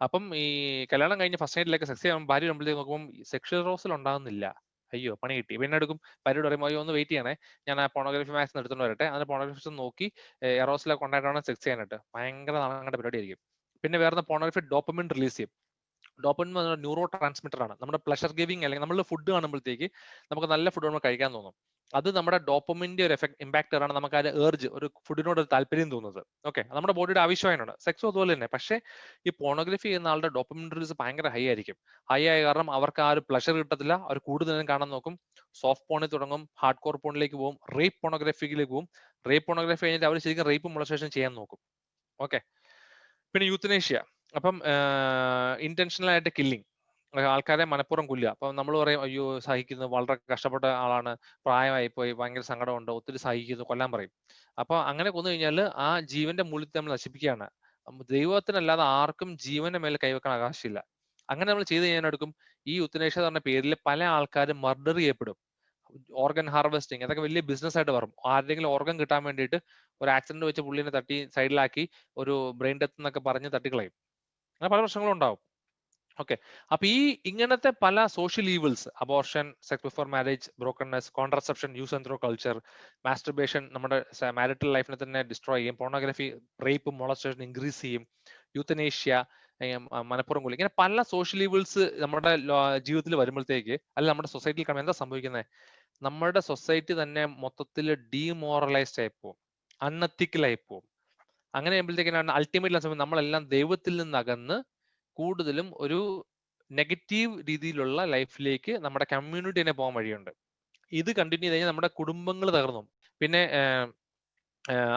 അപ്പം ഈ കല്യാണം കഴിഞ്ഞ് ഫസ്റ്റ് നൈറ്റിലേക്ക് സെക്സ് ചെയ്യാൻ ഭാര്യ വരുമ്പോഴത്തേക്ക് നോക്കുമ്പോൾ സെക്ഷൽ റോസിൽ ഉണ്ടാകുന്നില്ല. അയ്യോ പണി കിട്ടി. പിന്നെ എടുക്കും, ഭാര്യയോട് പറയുമ്പോൾ അയ്യോ ഒന്ന് വെയിറ്റ് ചെയ്യണേ, ഞാൻ ആ പോണോഗ്രഫി മാക്സിന് എടുത്തുകൊണ്ട് വരട്ടെ, അതിന് പോണോഗ്രഫി നോക്കി എറോസിലൊക്കെ ഉണ്ടായിട്ടാണ് സെക്സ് ചെയ്യാനായിട്ട്. ഭയങ്കര നാളങ്ങളുടെ പരിപാടി ആയിരിക്കും. പിന്നെ വേറെ പോണോഗ്രഫി ഡോപ്പമിൻ റിലീസ് ചെയ്യും. ഡോപ്പമിൻ എന്ന് പറഞ്ഞാൽ ന്യൂറോ ട്രാൻസ്മിറ്റർ ആണ്. നമ്മുടെ പ്ലഷർ ഗിവിങ് അല്ലെങ്കിൽ നമ്മൾ ഫുഡ് കാണുമ്പോഴത്തേക്ക് നമുക്ക് നല്ല ഫുഡ് നമ്മൾ കഴിക്കാൻ തോന്നും. അത് നമ്മുടെ ഡോപ്പമിന്റെ ഒരു ഇമ്പാക്ടർ ആണ് നമുക്ക് ആ ഏർജ്, ഒരു ഫുഡിനോട് ഒരു താല്പര്യം തോന്നുന്നത്. ഓക്കെ, നമ്മുടെ ബോഡിയുടെ ആവശ്യമായാണ്. സെക്സും അതുപോലെ തന്നെ. പക്ഷേ ഈ പോണോഗ്രഫി ചെയ്യുന്ന ആളുടെ ഡോപ്പമിൻ റിലീസ് ഭയങ്കര ഹൈ ആയിരിക്കും. ഹൈ ആയ കാരണം അവർക്ക് ആ ഒരു പ്ലഷർ കിട്ടത്തില്ല. അവർ കൂടുതലും കാണാൻ നോക്കും. സോഫ്റ്റ് പോണിൽ തുടങ്ങും, ഹാർഡ് കോർ പോണിലേക്ക് പോകും, റേപ്പ് പോണോഗ്രഫിയിലേക്ക് പോകും. റേപ്പ് പോണോഗ്രഫി കഴിഞ്ഞിട്ട് അവർ ശരിക്കും റേപ്പ് മൊളസ്റ്റേഷൻ ചെയ്യാൻ നോക്കും. ഓക്കെ, പിന്നെ യൂത്തനേഷ്യ. അപ്പം ഇന്റൻഷണൽ ആയിട്ട് കില്ലിങ്, ആൾക്കാരെ മനഃപൂർവ്വം കൊല്ലുക. അപ്പൊ നമ്മൾ പറയും അയ്യോ സഹിക്കുന്നു, വളരെ കഷ്ടപ്പെട്ട ആളാണ്, പ്രായമായി പോയി, ഭയങ്കര സങ്കടമുണ്ട്, ഒത്തിരി സഹിക്കുന്നു, കൊല്ലാൻ പറയും. അപ്പൊ അങ്ങനെ കൊന്നു കഴിഞ്ഞാൽ ആ ജീവന്റെ മൂല്യത്തെ നമ്മൾ നശിപ്പിക്കുകയാണ്. ദൈവത്തിനല്ലാതെ ആർക്കും ജീവന്റെ മേലെ കൈവെക്കാൻ അവകാശമില്ല. അങ്ങനെ നമ്മൾ ചെയ്ത് കഴിഞ്ഞാൽ ഈ യുത്തനേഷ്യ എന്ന് പറഞ്ഞ പേരിൽ പല ആൾക്കാരും മർഡർ ചെയ്യപ്പെടും. ഓർഗൻ ഹാർവെസ്റ്റിംഗ്, അതൊക്കെ വലിയ ബിസിനസ് ആയിട്ട് വരും. ആരുടെങ്കിലും ഓർഗൻ കിട്ടാൻ വേണ്ടിയിട്ട് ഒരു ആക്സിഡന്റ് വെച്ച് പുള്ളിനെ തട്ടി സൈഡിലാക്കി ഒരു ബ്രെയിൻ ഡെത്ത് എന്നൊക്കെ പറഞ്ഞ് തട്ടിക്കളയും. അങ്ങനെ പല പ്രശ്നങ്ങളും ഉണ്ടാവും. ഓക്കെ, അപ്പൊ ഈ ഇങ്ങനത്തെ പല social evils, abortion, sex before marriage, brokenness, contraception, use and throw culture, masturbation നമ്മുടെ മാരിറ്റൽ ലൈഫിനെ തന്നെ ഡിസ്ട്രോയ് ചെയ്യും, പോർണോഗ്രഫി, റേപ്പ്, മോളസ്റ്റേഷൻ ഇൻക്രീസ് ചെയ്യും, യൂത്തനേഷ്യ, മനഃപൂർവ്വം കൊല്ലും, ഇങ്ങനെ പല സോഷ്യൽ ഈവിൾസ് നമ്മുടെ ജീവിതത്തിൽ വരുമ്പോഴത്തേക്ക്, അല്ല നമ്മുടെ സൊസൈറ്റിയിൽ കാണുമ്പോൾ എന്താ സംഭവിക്കുന്നത്? നമ്മുടെ സൊസൈറ്റി തന്നെ മൊത്തത്തിൽ ഡീമോറലൈസ്ഡ് ആയി പോകും, അൺഎത്തിക്കലായി പോകും. അങ്ങനെ ആകുമ്പോഴത്തേക്കാണ് അൾട്ടിമേറ്റ്ലി നമ്മളെല്ലാം ദൈവത്തിൽ നിന്ന് അകന്ന് കൂടുതലും ഒരു നെഗറ്റീവ് രീതിയിലുള്ള ലൈഫിലേക്ക് നമ്മുടെ കമ്മ്യൂണിറ്റി തന്നെ പോകാൻ വഴിയുണ്ട്. ഇത് കണ്ടിന്യൂ ചെയ്ത് കഴിഞ്ഞാൽ നമ്മുടെ കുടുംബങ്ങൾ തകർന്നു. പിന്നെ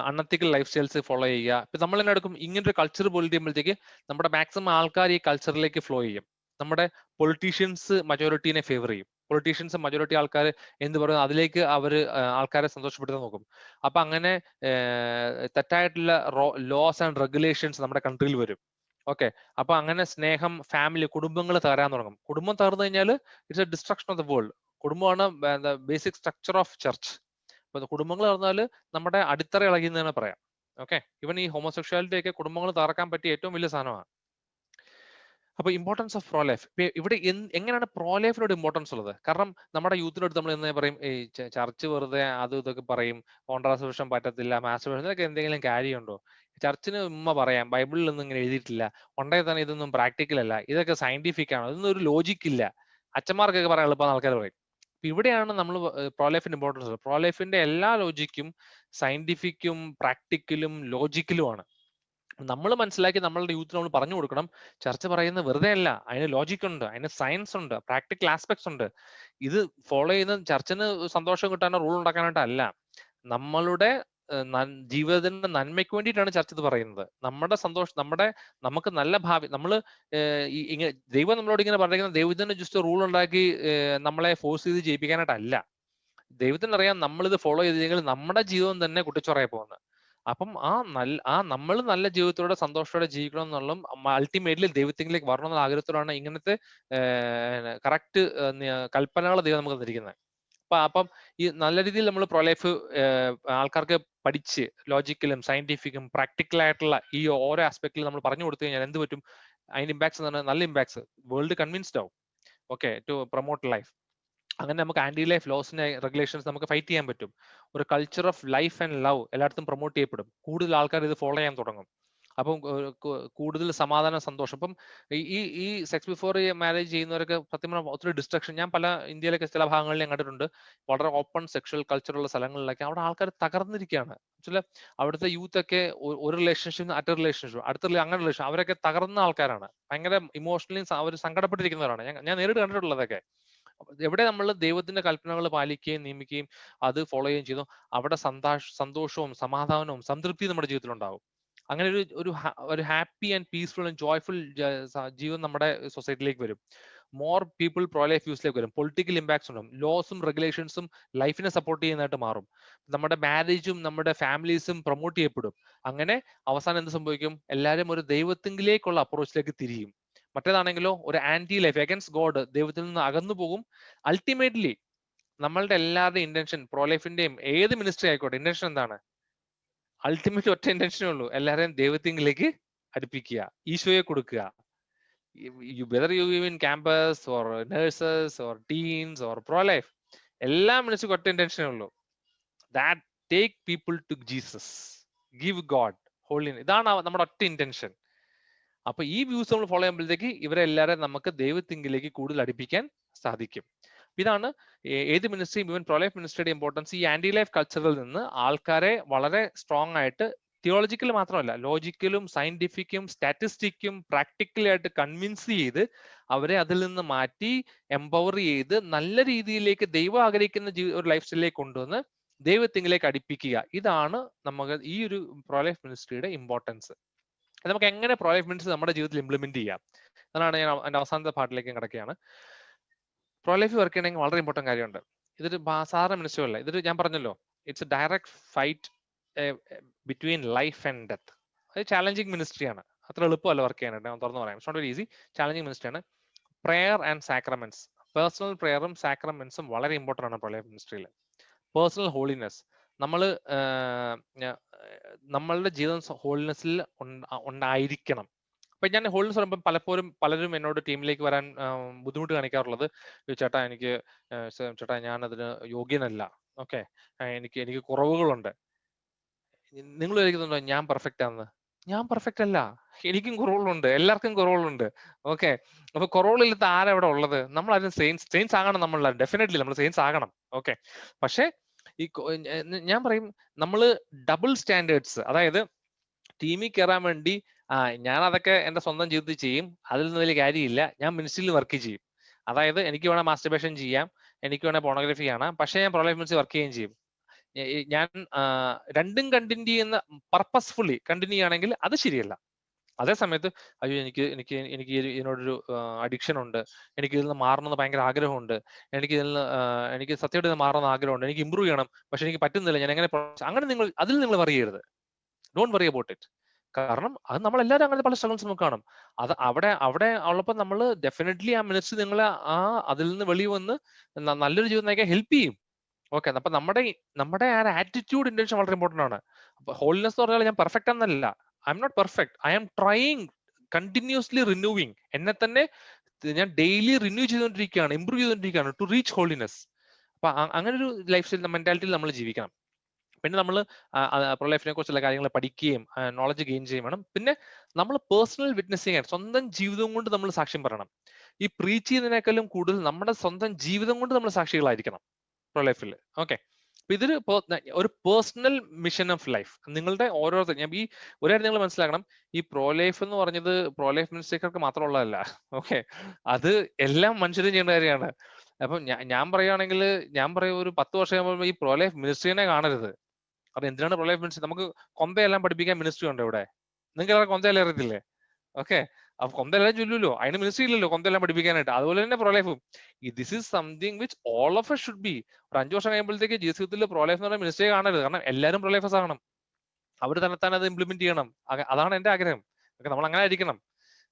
അൺഎത്തിക്കൽ ലൈഫ് സ്റ്റൈൽസ് ഫോളോ ചെയ്യുക. ഇപ്പൊ നമ്മൾ തന്നെ എടുക്കും, ഇങ്ങനൊരു കൾച്ചർ പോലിറ്റ് ചെയ്യുമ്പോഴത്തേക്ക് നമ്മുടെ മാക്സിമം ആൾക്കാർ ഈ കൾച്ചറിലേക്ക് ഫ്ലോ ചെയ്യും. നമ്മുടെ പൊളിറ്റീഷ്യൻസ് മജോറിറ്റീനെ ഫേവർ ചെയ്യും. പൊളിറ്റീഷ്യൻസ് മജോറിറ്റി ആൾക്കാർ എന്ത് പറയുന്നു അതിലേക്ക് അവർ ആൾക്കാരെ സന്തോഷപ്പെടുത്താൻ നോക്കും. അപ്പൊ അങ്ങനെ തെറ്റായിട്ടുള്ള ലോസ് ആൻഡ് റെഗുലേഷൻസ് നമ്മുടെ കൺട്രിയിൽ വരും. ഓക്കെ, അപ്പൊ അങ്ങനെ സ്നേഹം, ഫാമിലി, കുടുംബങ്ങൾ തകരാൻ തുടങ്ങും. കുടുംബം തകർന്നു കഴിഞ്ഞാൽ it's A destruction of the world. കുടുംബമാണ് ബേസിക് സ്ട്രക്ചർ ഓഫ് ചർച്ച്. അപ്പൊ കുടുംബങ്ങൾ തകർന്നാൽ നമ്മുടെ അടിത്തറ ഇളകി എന്ന് തന്നെ പറയാം. ഓക്കെ, ഇവൻ ഈ ഹോമോസെക്ഷുവാലിറ്റി ഒക്കെ കുടുംബങ്ങൾ തകർക്കാൻ പറ്റിയ ഏറ്റവും വലിയ സാധനമാണ്. അപ്പൊ ഇമ്പോർട്ടൻസ് ഓഫ് പ്രോ ലൈഫ്. ഇവിടെ എങ്ങനെയാണ് പ്രോ ലൈഫിനോട് ഇമ്പോർട്ടൻസ് ഉള്ളത്? കാരണം നമ്മുടെ യൂത്തിനടുത്ത് നമ്മൾ എന്ന് പറയും ഈ ചർച്ച് വെറുതെ അതും ഇതൊക്കെ പറയും, കോൺട്രാസെപ്ഷൻ പറ്റത്തില്ല, മാസ്റ്റർബേഷൻ, ഇതൊക്കെ എന്തെങ്കിലും കാര്യമുണ്ടോ? ചർച്ചിന് ഉമ്മ പറയാം, ബൈബിളിൽ ഒന്നും ഇങ്ങനെ എഴുതിയിട്ടില്ല, ഉണ്ടെങ്കിൽ തന്നെ ഇതൊന്നും പ്രാക്ടിക്കൽ അല്ല, ഇതൊക്കെ സയന്റിഫിക് ആണ്, ഇതൊന്നും ഒരു ലോജിക് ഇല്ല, അച്ഛന്മാർക്കൊക്കെ പറയാൻ എളുപ്പം ആൾക്കാർ പറയും. ഇവിടെയാണ് നമ്മൾ പ്രോ ലൈഫിന്റെ ഇമ്പോർട്ടൻസ്. പ്രോ ലൈഫിന്റെ എല്ലാ ലോജിക്കും സയന്റിഫിക്കും പ്രാക്ടിക്കലും ലോജിക്കലുമാണ്. നമ്മൾ മനസ്സിലാക്കി നമ്മളുടെ യൂത്തിന് നമ്മൾ പറഞ്ഞു കൊടുക്കണം, ചർച്ച പറയുന്നത് വെറുതെ അല്ല, അതിന് ലോജിക് ഉണ്ട്, അതിന് സയൻസ് ഉണ്ട്, പ്രാക്ടിക്കൽ ആസ്പെക്ട്സ് ഉണ്ട്. ഇത് ഫോളോ ചെയ്യുന്ന ചർച്ചിന് സന്തോഷം കിട്ടാനോ റൂൾ ഉണ്ടാക്കാനായിട്ടല്ല, നമ്മളുടെ ജീവിതത്തിന്റെ നന്മയ്ക്ക് വേണ്ടിയിട്ടാണ് ചർച്ച ഇത് പറയുന്നത്. നമ്മുടെ സന്തോഷം, നമുക്ക് നല്ല ഭാവി, നമ്മള് ഇങ്ങനെ ദൈവം നമ്മളോട് ഇങ്ങനെ പറയുന്നത് ദൈവത്തിന് ജസ്റ്റ് റൂൾ ഉണ്ടാക്കി നമ്മളെ ഫോഴ്സ് ചെയ്ത് ചെയ്യിപ്പിക്കാനായിട്ടല്ല. ദൈവത്തിനറിയാം നമ്മളിത് ഫോളോ ചെയ്തെങ്കിൽ നമ്മുടെ ജീവിതം തന്നെ കുട്ടിച്ചോറായി പോകുന്നത്. അപ്പം നമ്മൾ നല്ല ജീവിതത്തോടെ സന്തോഷത്തോടെ ജീവിക്കണം എന്നുള്ള അൾട്ടിമേറ്റ്ലി ദൈവത്തിലേക്ക് വരണം എന്നുള്ള ആഗ്രഹത്തോടാണ് ഇങ്ങനത്തെ കറക്റ്റ് കൽപ്പനകൾ ദൈവം നമുക്ക് തന്നിരിക്കുന്നത്. അപ്പം ഈ നല്ല രീതിയിൽ നമ്മൾ പ്രോ ലൈഫ് ആൾക്കാർക്ക് പഠിച്ച് ലോജിക്കലും സയന്റിഫിക്കും പ്രാക്ടിക്കൽ ആയിട്ടുള്ള ഈ ഓരോ ആസ്പെക്റ്റിൽ നമ്മൾ പറഞ്ഞു കൊടുത്തു കഴിഞ്ഞാൽ എന്ത് പറ്റും? അതിന്റെ ഇമ്പാക്ട്സ് എന്ന് പറഞ്ഞാൽ നല്ല ഇമ്പാക്ട്സ്, വേൾഡ് കൺവിൻസ്ഡ് ആവും. Okay, to promote life. അങ്ങനെ നമുക്ക് ആന്റി ലൈഫ് ലോസിനെ റെഗുലേഷൻസ് നമുക്ക് ഫൈറ്റ് ചെയ്യാൻ പറ്റും. ഒരു culture of life and love എല്ലായിടത്തും പ്രൊമോട്ട് ചെയ്യപ്പെടും. കൂടുതൽ ആൾക്കാർ ഇത് ഫോളോ ചെയ്യാൻ തുടങ്ങും. അപ്പം കൂടുതൽ സമാധാനം, സന്തോഷം. അപ്പം ഈ സെക്സ് ബിഫോർ മാരേജ് ചെയ്യുന്നവരൊക്കെ സത്യം പറഞ്ഞാൽ ഒത്തിരി ഡിസ്ട്രക്ഷൻ. ഞാൻ പല ഇന്ത്യയിലൊക്കെ ചില ഭാഗങ്ങളിൽ ഞാൻ കണ്ടിട്ടുണ്ട്, വളരെ ഓപ്പൺ സെക്ഷൽ കൾച്ചറുള്ള സ്ഥലങ്ങളിലൊക്കെ അവിടെ ആൾക്കാർ തകർന്നിരിക്കുകയാണ്. ആക്ച്വലി അവിടുത്തെ യൂത്ത് ഒക്കെ ഒരു റിലേഷൻഷിപ്പ് അടുത്ത അങ്ങനെ റിലേഷൻ, അവരൊക്കെ തകർന്ന ആൾക്കാരാണ്, ഭയങ്കര ഇമോഷണലി അവർ സങ്കടപ്പെട്ടിരിക്കുന്നവരാണ്. ഞാൻ നേരിട്ട് കണ്ടിട്ടുള്ളതൊക്കെ. എവിടെ നമ്മൾ ദൈവത്തിന്റെ കൽപ്പനകൾ പാലിക്കുകയും നിയമിക്കുകയും അത് ഫോളോ ചെയ്യുകയും ചെയ്തു, അവിടെ സന്തോഷവും സമാധാനവും സംതൃപ്തിയും നമ്മുടെ ജീവിതത്തിൽ ഉണ്ടാവും. അങ്ങനെ ഒരു happy and peaceful and joyful ജീവിതം നമ്മുടെ സൊസൈറ്റിയിലേക്ക് വരും. മോർ പീപ്പിൾ പ്രോ ലൈഫ് യൂസിലേക്ക് വരും. പൊളിറ്റിക്കൽ ഇമ്പാക്ട്സ് ഉണ്ടാവും. ലോസും റെഗുലേഷൻസും ലൈഫിനെ സപ്പോർട്ട് ചെയ്യുന്നതായിട്ട് മാറും. നമ്മുടെ മാരേജും നമ്മുടെ ഫാമിലീസും പ്രൊമോട്ട് ചെയ്യപ്പെടും. അങ്ങനെ അവസാനം എന്ത് സംഭവിക്കും? എല്ലാവരും ഒരു ദൈവത്തിലേക്കുള്ള അപ്രോച്ചിലേക്ക് തിരിയും. മറ്റേതാണെങ്കിലോ ഒരു ആന്റി ലൈഫ്, അഗൻസ്റ്റ് ഗോഡ്, ദൈവത്തിൽ നിന്ന് അകന്നു പോകും. അൾട്ടിമേറ്റ്ലി നമ്മളുടെ എല്ലാവരുടെയും ഇന്റൻഷൻ, പ്രോ ലൈഫിന്റെയും ഏത് മിനിസ്ട്രി ആയിക്കോട്ടെ, ഇന്റൻഷൻ എന്താണ്? അൾട്ടിമേറ്റ് ഒറ്റ ഇന്റൻഷനേ ഉള്ളൂ, എല്ലാവരെയും ദൈവത്തിലേക്ക് അടുപ്പിക്കുക, ഈശോയെ കൊടുക്കുക. Whether you live in campus or nurses or teens or pro life, എല്ലാ മിനിസ്ട്രിക്കും ഒറ്റ ഇന്റൻഷനേ ഉള്ളൂ, that take people to Jesus, give God holiness. ഇതാണ് നമ്മുടെ ഒറ്റ ഇന്റൻഷൻ. അപ്പൊ ഈ വ്യൂസ് നമ്മൾ ഫോളോ ചെയ്യുമ്പോഴത്തേക്ക് ഇവരെല്ലാവരും നമുക്ക് ദൈവത്തിങ്കിലേക്ക് കൂടുതൽ അടുപ്പിക്കാൻ സാധിക്കും. ഇതാണ് ഏത് മിനിസ്ട്രിയും, ഈവൻ പ്രോ ലൈഫ് മിനിസ്ട്രിയുടെ ഇമ്പോർട്ടൻസ് ഈ ആന്റി ലൈഫ് കൾച്ചറിൽ നിന്ന് ആൾക്കാരെ വളരെ സ്ട്രോങ് ആയിട്ട് തിയോളജിക്കൽ മാത്രമല്ല ലോജിക്കലും സയന്റിഫിക്കും സ്റ്റാറ്റിസ്റ്റിക്കും പ്രാക്ടിക്കലി ആയിട്ട് കൺവിൻസ് ചെയ്ത് അവരെ അതിൽ നിന്ന് മാറ്റി എംപവർ ചെയ്ത് നല്ല രീതിയിലേക്ക് ദൈവം ആഗ്രഹിക്കുന്ന ഒരു ലൈഫ് സ്റ്റൈലിലേക്ക് കൊണ്ടുവന്ന് ദൈവത്തിങ്കിലേക്ക് അടുപ്പിക്കുക. ഇതാണ് നമുക്ക് ഈ ഒരു പ്രോ ലൈഫ് മിനിസ്ട്രിയുടെ ഇമ്പോർട്ടൻസ്. നമുക്ക് എങ്ങനെ പ്രോ ലൈഫ് മിനിസ്ട്രി നമ്മുടെ ജീവിതത്തിൽ ഇംപ്ലിമെന്റ് ചെയ്യാം അതാണ് ഞാൻ എന്റെ അവസാനത്തെ പാർട്ടിലേക്ക് കിടക്കുകയാണ്. പ്രോ ലൈഫ് വർക്ക് ചെയ്യണമെങ്കിൽ വളരെ ഇമ്പോർട്ടന്റ് കാര്യമുണ്ട്. ഇതൊരു സാധാരണ മിനിസ്ട്രി അല്ല. ഇതൊരു ഞാൻ പറഞ്ഞല്ലോ, it's a direct fight between life and death. അത് ചാലഞ്ചിങ് മിനിസ്ട്രിയാണ്. അത്ര എളുപ്പമല്ല വർക്ക് ചെയ്യാനായിട്ട്, ഞാൻ തുറന്നു പറയാം. It's not very easy. Challenging മിനിസ്ട്രിയാണ്. പ്രെയർ ആൻഡ് സാക്രമെന്റ്സ്, പേഴ്സണൽ പ്രെയറും സാക്രമെന്റ്സും വളരെ ഇമ്പോർട്ടന്റ് ആണ് പ്രോ ലൈഫ് മിനിസ്ട്രിയിൽ. പേഴ്സണൽ ഹോളിനെസ്, നമ്മളുടെ ജീവിതം ഹോളിനെസ്സിൽ ഉണ്ടായിരിക്കണം. അപ്പൊ ഞാൻ ഹോളിനെസ് പറയുമ്പോൾ പലരും എന്നോട് ടീമിലേക്ക് വരാൻ ബുദ്ധിമുട്ട് കാണിക്കാറുള്ളത്, ചേട്ടാ ചേട്ടാ ഞാൻ അതിന് യോഗ്യനല്ല, ഓക്കെ, എനിക്ക് കുറവുകളുണ്ട്. നിങ്ങൾ വിചാരിക്കുന്നുണ്ടോ ഞാൻ പെർഫെക്റ്റ് ആണെന്ന്? ഞാൻ പെർഫെക്റ്റ് അല്ല, എനിക്കും കുറവുകളുണ്ട്, എല്ലാവർക്കും കുറവുകളുണ്ട്. ഓക്കെ, അപ്പൊ കുറവുകളില്ലാത്ത ആരാ ഇവിടെ ഉള്ളത്? നമ്മൾ അതിന് സെയിൻസ് ആകണം. നമ്മൾ ഡെഫിനറ്റ്ലി നമ്മൾ സെയിൻസ് ആകണം. ഓക്കെ, പക്ഷെ ഞാൻ പറയും നമ്മൾ ഡബിൾ സ്റ്റാൻഡേർഡ്സ്, അതായത് ടീമിൽ കയറാൻ വേണ്ടി ഞാൻ അതൊക്കെ എന്റെ സ്വന്തം ജീവിതത്തിൽ ചെയ്യും, അതിൽ നിന്ന് വലിയ കാര്യമില്ല, ഞാൻ മിനിസ്ട്രിയിൽ വർക്ക് ചെയ്യും. അതായത് എനിക്ക് വേണേൽ മാസ്റ്റർബേഷൻ ചെയ്യാം, എനിക്ക് വേണേൽ പോണോഗ്രഫി കാണാം, പക്ഷെ ഞാൻ പ്രോ ലൈഫ് മിനിസ്ട്രി വർക്ക് ചെയ്യുകയും ചെയ്യും. ഞാൻ രണ്ടും കണ്ടിന്യൂ ചെയ്യുന്ന പർപ്പസ്ഫുള്ളി കണ്ടിന്യൂ ചെയ്യുകയാണെങ്കിൽ അത് ശരിയല്ല. അതേ സമയത്ത് അയ്യോ എനിക്ക് ഇതിനോടൊരു അഡിക്ഷൻ ഉണ്ട്, എനിക്ക് ഇതിൽ നിന്ന് മാറണമെന്ന് ഭയങ്കര ആഗ്രഹമുണ്ട്, എനിക്ക് സത്യമായിട്ട് മാറണമെന്ന് ആഗ്രഹമുണ്ട്, എനിക്ക് ഇമ്പ്രൂവ് ചെയ്യണം, പക്ഷെ എനിക്ക് പറ്റുന്നില്ല, ഞാൻ എങ്ങനെ അങ്ങനെ നിങ്ങൾ വറി ചെയ്യരുത്. Don't worry about it. കാരണം അത് നമ്മളെല്ലാവരും അങ്ങനത്തെ പല സ്ട്രഗിൾസ് നമുക്ക് കാണും. അത് അവിടെ ഉള്ളപ്പോൾ നമ്മൾ ഡെഫിനറ്റ്ലി ആ മിനിസ്ട്രി നിങ്ങളെ അതിൽ നിന്ന് വെളി വന്ന് നല്ലൊരു ജീവിതം നയിക്കാൻ ഹെൽപ്പ് ചെയ്യും. ഓക്കെ, അപ്പൊ നമ്മുടെ ആ ആറ്റിറ്റ്യൂഡ് ഇന്റൻഷൻ വളരെ ഇമ്പോർട്ടന്റ് ആണ്. അപ്പൊ ഹോളിനെസ് എന്ന് പറഞ്ഞാൽ ഞാൻ പെർഫെക്റ്റ് ആണെന്നല്ല, I'm not perfect, I'm trying, continuously renewing, എന്നെ തന്നെ ഞാൻ ഡെയിലി റിന്യൂ ചെയ്തുകൊണ്ടിരിക്കുകയാണ്, ഇംപ്രൂവ് ചെയ്തുകൊണ്ടിരിക്കുകയാണ് ടു റീച്ച് ഹോളിനെസ്. അപ്പൊ അങ്ങനെ ഒരു ലൈഫ് സ്റ്റൈൽ മെന്റാലിറ്റിയിൽ നമ്മൾ ജീവിക്കണം. പിന്നെ നമ്മൾ പ്രോ ലൈഫിനെ കുറിച്ചുള്ള കാര്യങ്ങൾ പഠിക്കുകയും നോളജ് ഗെയിൻ ചെയ്യുകയും വേണം. പിന്നെ നമ്മൾ പേഴ്സണൽ വിറ്റ്നസിങ് ആണ്, സ്വന്തം ജീവിതം കൊണ്ട് നമ്മൾ സാക്ഷ്യം പറയണം. ഈ പ്രീച്ച് ചെയ്യുന്നതിനേക്കാളും കൂടുതൽ നമ്മുടെ സ്വന്തം ജീവിതം കൊണ്ട് നമ്മൾ സാക്ഷികളായിരിക്കണം പ്രോ ലൈഫിൽ. ഓക്കെ, ഇതൊരു ഒരു പേഴ്സണൽ മിഷൻ ഓഫ് ലൈഫ്. നിങ്ങളുടെ ഓരോരുത്തർ, ഞാൻ ഈ ഒരു കാര്യം നിങ്ങൾ മനസ്സിലാക്കണം, ഈ പ്രോ ലൈഫ് എന്ന് പറഞ്ഞത് പ്രോ ലൈഫ് മിനിസ്ട്രിക്കാർക്ക് മാത്രമുള്ളതല്ല. ഓക്കെ, അത് എല്ലാം മനുഷ്യരും ചെയ്യേണ്ട കാര്യമാണ്. അപ്പം ഞാൻ പറയുകയാണെങ്കിൽ ഞാൻ പറയും, ഒരു 10 വർഷം കഴിയുമ്പോൾ ഈ പ്രോ ലൈഫ് മിനിസ്ട്രീനെ കാണരുത്. അത് എന്തിനാണ് പ്രോ ലൈഫ് മിനിസ്ട്രി? നമുക്ക് കൊന്തയെല്ലാം പഠിപ്പിക്കാൻ മിനിസ്ട്രി ഉണ്ട് ഇവിടെ. നിങ്ങൾക്ക് എല്ലാവരും കൊന്തയെല്ലാം അറിയത്തില്ലേ? ഓക്കെ, അപ്പൊ കൊന്തയെല്ലാം ചൊല്ലുമല്ലോ, അതിന് മിനിസ്ട്രി ഇല്ലല്ലോ കൊന്തയെല്ലാം പഠിപ്പിക്കാനായിട്ട്. അതുപോലെ തന്നെ പ്രോ ലൈഫും. This is something which all of us should be. ഒരു 5 വർഷം കഴിയുമ്പോഴത്തേക്ക് ജീവിതത്തിൽ പ്രോ ലൈഫ് എന്ന് പറഞ്ഞ മിനിസ്ട്രി കാണരുത്. കാരണം എല്ലാവരും പ്രോ ലൈഫേഴ്സ് ആകണം, അവർ തന്നെ അത് ഇംപ്ലിമെന്റ് ചെയ്യണം. അതാണ് എന്റെ ആഗ്രഹം. ഓക്കെ, നമ്മൾ അങ്ങനെ ആയിരിക്കണം.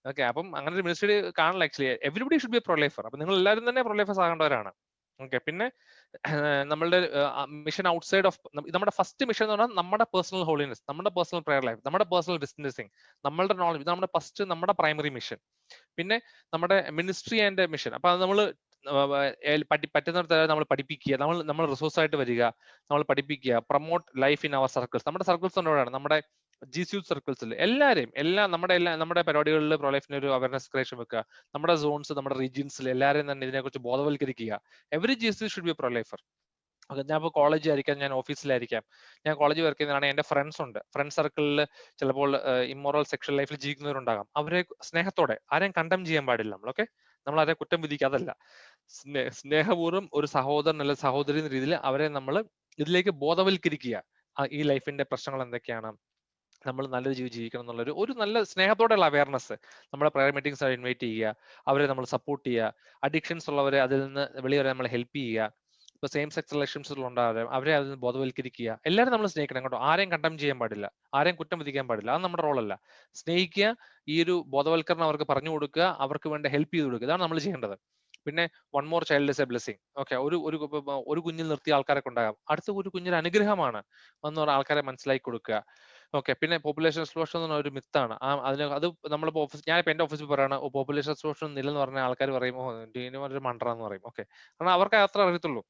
ഓക്കെ, അപ്പം അങ്ങനെ ഒരു മിനിസ്ട്രി കാണില്ല. Actually everybody should be pro lifer. അപ്പൊ നിങ്ങൾ എല്ലാവരും തന്നെ പ്രോ ലൈഫേഴ്സ് ആകേണ്ടവരാണ്. ഓക്കെ, പിന്നെ നമ്മളുടെ മിഷൻ ഔട്ട്സൈഡ് ഓഫ്, നമ്മുടെ ഫസ്റ്റ് മിഷൻ എന്ന് പറഞ്ഞാൽ നമ്മുടെ പേഴ്സണൽ ഹോളിനെസ്, നമ്മുടെ പേഴ്സണൽ പ്രെയർ ലൈഫ്, നമ്മുടെ പേഴ്സണൽ ഡിസ്റ്റൻസിങ്, നമ്മളുടെ നോളജ്, ഇത് നമ്മുടെ ഫസ്റ്റ്, നമ്മുടെ പ്രൈമറി മിഷൻ. പിന്നെ നമ്മുടെ മിനിസ്ട്രി ആൻഡ് മിഷൻ. അപ്പൊ അത് നമ്മൾ പറ്റുന്നിടത്ത് നമ്മൾ പഠിപ്പിക്കുക, നമ്മൾ റിസോഴ്സ് ആയിട്ട് വരിക, നമ്മൾ പഠിപ്പിക്കുക, promote life in our circles. നമ്മുടെ സർക്കിൾസ് എന്നോടാണ്, നമ്മുടെ GCU സർക്കിൾസിൽ നമ്മുടെ പരിപാടികളിൽ പ്രോ ലൈഫിന് ഒരു അവയർനെസ് ക്രിയേഷൻ വെക്കുക, നമ്മുടെ സോൺസ്, നമ്മുടെ റീജിയൻസിൽ എല്ലാവരെയും തന്നെ ഇതിനെക്കുറിച്ച് ബോധവൽക്കരിക്കുക. Every GCU should be pro lifer. Okay, ഞാൻ ഇപ്പോൾ കോളേജ് ആയിരിക്കാം, ഞാൻ ഓഫീസിലായിരിക്കാം, ഞാൻ കോളേജ് വർക്ക് ചെയ്യുന്നതാണ്, എന്റെ ഫ്രണ്ട്സ് ഉണ്ട്, ഫ്രണ്ട് സർക്കിളിൽ ചിലപ്പോൾ ഇമ്മോറൽ സെക്ഷൽ ലൈഫിൽ ജീവിക്കുന്നവരുണ്ടാകാം. അവരെ സ്നേഹത്തോടെ, ആരെയും കണ്ടം ചെയ്യാൻ പാടില്ല നമ്മൾ. ഓക്കെ, നമ്മൾ ആരെ കുറ്റം വിധിക്കാതല്ല, സ്നേഹപൂർവ്വം ഒരു സഹോദരൻ അല്ല സഹോദരി എന്ന രീതിയിൽ അവരെ നമ്മൾ ഇതിലേക്ക് ബോധവൽക്കരിക്കുക. ഈ ലൈഫിന്റെ പ്രശ്നങ്ങൾ എന്തൊക്കെയാണ്, നമ്മൾ നല്ലൊരു ജീവിക്കണം എന്നുള്ളൊരു ഒരു നല്ല സ്നേഹത്തോടെയുള്ള അവയർനെസ്. നമ്മുടെ പ്രയർ മീറ്റിംഗ്സ് ഇൻവൈറ്റ് ചെയ്യുക, അവരെ നമ്മൾ സപ്പോർട്ട് ചെയ്യുക, അഡിക്ഷൻസ് ഉള്ളവരെ അതിൽ നിന്ന് വെളിവരെ നമ്മൾ ഹെൽപ്പ് ചെയ്യുക. ഇപ്പൊ സെയിം സെക്സ് റിലേഷൻഷിപ്പ് ഉണ്ടാകാതെ അവരെ അതിൽ നിന്ന് ബോധവൽക്കരിക്കുക. എല്ലാവരും നമ്മൾ സ്നേഹിക്കണം കേട്ടോ, ആരെയും കണ്ടം ചെയ്യാൻ പാടില്ല, ആരെയും കുറ്റം വിധിക്കാൻ പാടില്ല. അത് നമ്മുടെ റോളല്ല. സ്നേഹിക്കുക, ഈ ഒരു ബോധവൽക്കരണം അവർക്ക് പറഞ്ഞു കൊടുക്കുക, അവർക്ക് വേണ്ട ഹെൽപ്പ് ചെയ്ത് കൊടുക്കുക, ഇതാണ് നമ്മൾ ചെയ്യേണ്ടത്. പിന്നെ one more child is A blessing. Okay, ഒരു കുഞ്ഞിൽ നിർത്തിയ ആൾക്കാരൊക്കെ ഉണ്ടാകാം, അടുത്ത ഒരു കുഞ്ഞിന് അനുഗ്രഹമാണ് എന്ന് പറഞ്ഞ ആൾക്കാരെ മനസ്സിലാക്കി കൊടുക്കുക. ഓക്കെ, പിന്നെ പോപ്പുലേഷൻ എക്സ്പ്ലോഷൻ എന്ന് പറഞ്ഞ ഒരു മിത്താണ്. അത് നമ്മളിപ്പോ ഞാനിപ്പോ എന്റെ ഓഫീസിൽ പറയണ പോപ്പുലേഷൻ എക്സ്പ്ലോഷൻ നിലെന്ന് പറഞ്ഞ ആൾക്കാർ പറയും, ഒരു മണ്ടറ എന്ന് പറയും. ഓക്കെ, കാരണം അവർക്ക് അത്ര അറിയത്തുള്ളൂ.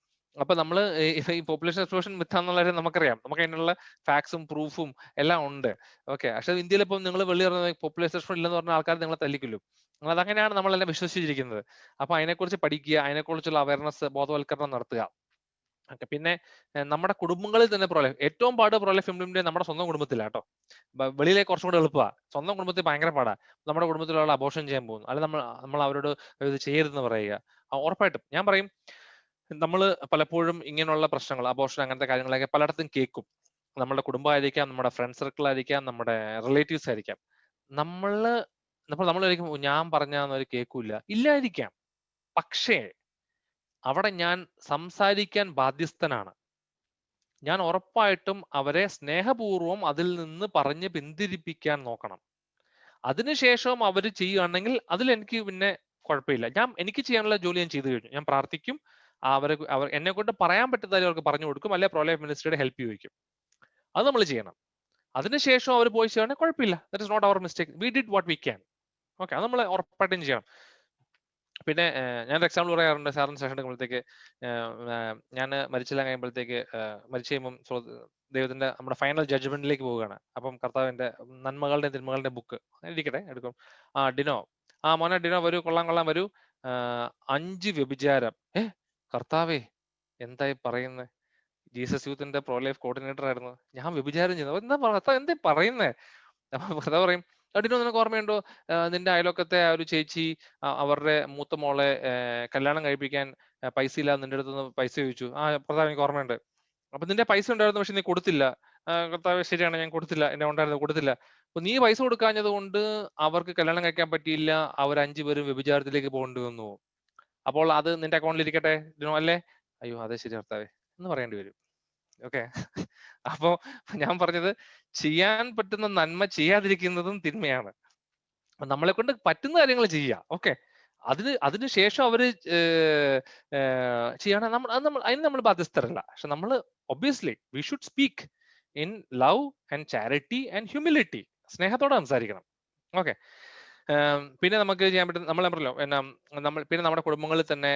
അപ്പൊ നമ്മള് ഈ പോപ്പുലേഷൻ എക്സ്പ്ലോഷൻ മിത്താന്നുള്ള കാര്യം നമുക്കറിയാം, നമുക്ക് അതിനുള്ള ഫാക്ട്സും പ്രൂഫും എല്ലാം ഉണ്ട്. ഓക്കെ, പക്ഷെ ഇന്ത്യയിൽ ഇപ്പം നിങ്ങൾ വെളി പറഞ്ഞ പോപ്പുലേഷൻ എക്സ്പ്ലോഷൻ ഇല്ലെന്ന് പറഞ്ഞ ആൾക്കാർ നിങ്ങളെ തല്ലിക്കൊല്ലും. അതങ്ങനെയാണ് നമ്മളെല്ലാം വിശ്വസിച്ചിരിക്കുന്നത്. അപ്പൊ അതിനെക്കുറിച്ച് പഠിക്കുക, അതിനെക്കുറിച്ചുള്ള അവയർനെസ്, ബോധവൽക്കരണം നടത്തുക. ഓക്കെ, പിന്നെ നമ്മുടെ കുടുംബങ്ങളിൽ തന്നെ പ്രോലൈഫ് ഏറ്റവും പാട് പ്രോലൈഫ് ഇംപ്ലിമെന്റ് നമ്മുടെ സ്വന്തം കുടുംബത്തിലാണ് കേട്ടോ. വെളിയിലേക്ക് കുറച്ചും കൂടെ എളുപ്പമാണ്, സ്വന്തം കുടുംബത്തിൽ ഭയങ്കര പാടാ. നമ്മുടെ കുടുംബത്തിലുള്ള അബോർഷൻ ചെയ്യാൻ പോകുന്നു, അല്ലെങ്കിൽ നമ്മൾ അവരോട് ഇത് ചെയ്യരുതെന്ന് പറയുക. ഉറപ്പായിട്ടും ഞാൻ പറയും, നമ്മൾ പലപ്പോഴും ഇങ്ങനെയുള്ള പ്രശ്നങ്ങൾ, അബോർഷൻ അങ്ങനത്തെ കാര്യങ്ങളൊക്കെ പലയിടത്തും കേൾക്കും. നമ്മുടെ കുടുംബമായിരിക്കാം, നമ്മുടെ ഫ്രണ്ട് സർക്കിൾ ആയിരിക്കാം, നമ്മുടെ റിലേറ്റീവ്സ് ആയിരിക്കാം. നമ്മളായിരിക്കും ഞാൻ പറഞ്ഞാന്നൊരു കേൾക്കൂല, ഇല്ലായിരിക്കാം. പക്ഷേ അവിടെ ഞാൻ സംസാരിക്കാൻ ബാധ്യസ്ഥനാണ്. ഞാൻ ഉറപ്പായിട്ടും അവരെ സ്നേഹപൂർവ്വം അതിൽ നിന്ന് പറഞ്ഞ് പിന്തിരിപ്പിക്കാൻ നോക്കണം. അതിനുശേഷം അവർ ചെയ്യുകയാണെങ്കിൽ അതിൽ എനിക്ക് പിന്നെ കുഴപ്പമില്ല. എനിക്ക് ചെയ്യാനുള്ള ജോലി ഞാൻ ചെയ്തു കഴിഞ്ഞു. ഞാൻ പ്രാർത്ഥിക്കും, അവർ എന്നെ കൊണ്ട് പറയാൻ പറ്റുന്നതായി അവർക്ക് പറഞ്ഞു കൊടുക്കും, അല്ലെ പ്രൊലൈഫ് മിനിസ്ട്രിയുടെ ഹെൽപ്പ് ചോദിക്കും. അത് നമ്മൾ ചെയ്യണം. അതിനുശേഷം അവർ പോയി ചെയ്യണമെങ്കിൽ കുഴപ്പമില്ല. That is not our mistake. We did what we can. Okay, അത് നമ്മൾ ഉറപ്പായിട്ടും ചെയ്യണം. പിന്നെ ഞാനൊരു എക്സാമ്പിൾ പറയാറുണ്ട്. സാറിന് സെഷൻ എടുക്കുമ്പോഴത്തേക്ക് ഞാൻ മരിച്ചെല്ലാം കഴിയുമ്പോഴത്തേക്ക് മരിച്ചു കഴിയുമ്പം ദൈവത്തിന്റെ നമ്മുടെ ഫൈനൽ ജഡ്ജ്മെന്റിലേക്ക് പോവുകയാണ്. അപ്പം കർത്താവിന്റെ നന്മകളുടെയും തിന്മകളുടെയും ബുക്ക് ഇരിക്കട്ടെ, എടുക്കും. ഡിനോ, മോനെ ഡിനോ വരൂ, കൊള്ളാം വരൂ. 5 വ്യഭിചാരം. കർത്താവേ എന്തായി പറയുന്നത്? ജീസസ് യൂത്തിന്റെ പ്രോ ലൈഫ് കോർഡിനേറ്റർ ആയിരുന്നു, ഞാൻ വ്യഭിചാരം ചെയ്യുന്നത്. എന്താ പറയുന്നേ? കർത്താവ് പറയും, ഡിനോ നിനക്ക് ഓർമ്മയുണ്ടോ, നിന്റെ അയലോക്കത്തെ ആ ഒരു ചേച്ചി അവരുടെ മൂത്ത മോളെ കല്യാണം കഴിപ്പിക്കാൻ പൈസ ഇല്ല, നിന്റെ അടുത്ത് നിന്ന് പൈസ ചോദിച്ചു. കർത്താവ് എനിക്ക് ഓർമ്മയുണ്ട്. അപ്പൊ നിന്റെ പൈസ ഉണ്ടായിരുന്നു, പക്ഷെ നീ കൊടുത്തില്ല. കർത്താവ് ശരിയാണ്, ഞാൻ കൊടുത്തില്ല, എന്നെ ഉണ്ടായിരുന്നു, കൊടുത്തില്ല. അപ്പൊ നീ പൈസ കൊടുക്കാഞ്ഞത് കൊണ്ട് അവർക്ക് കല്യാണം കഴിക്കാൻ പറ്റിയില്ല, അവർ 5 പേരും വ്യഭിചാരത്തിലേക്ക് പോകേണ്ടി വന്നു. അപ്പോൾ അത് നിന്റെ അക്കൗണ്ടിൽ ഇരിക്കട്ടെ ഡിനോ, അല്ലേ? അയ്യോ അതെ ശരി കർത്താവേ എന്ന് പറയേണ്ടി വരും. ഓക്കെ, അപ്പോ ഞാൻ പറഞ്ഞത്, ചെയ്യാൻ പറ്റുന്ന നന്മ ചെയ്യാതിരിക്കുന്നതും തിന്മയാണ്. നമ്മളെ കൊണ്ട് പറ്റുന്ന കാര്യങ്ങൾ ചെയ്യുക. ഓക്കെ, അതിനുശേഷം അവര് ചെയ്യണം, അതിന് നമ്മൾ ബാധ്യസ്ഥരല്ല. പക്ഷെ നമ്മൾ obviously we should speak in love and charity and humility. സ്നേഹത്തോടെ സംസാരിക്കണം. ഓക്കെ, പിന്നെ നമുക്ക് ചെയ്യാൻ പറ്റുന്ന, നമ്മൾ പറഞ്ഞല്ലോ പിന്നെ നമ്മുടെ കുടുംബങ്ങളിൽ തന്നെ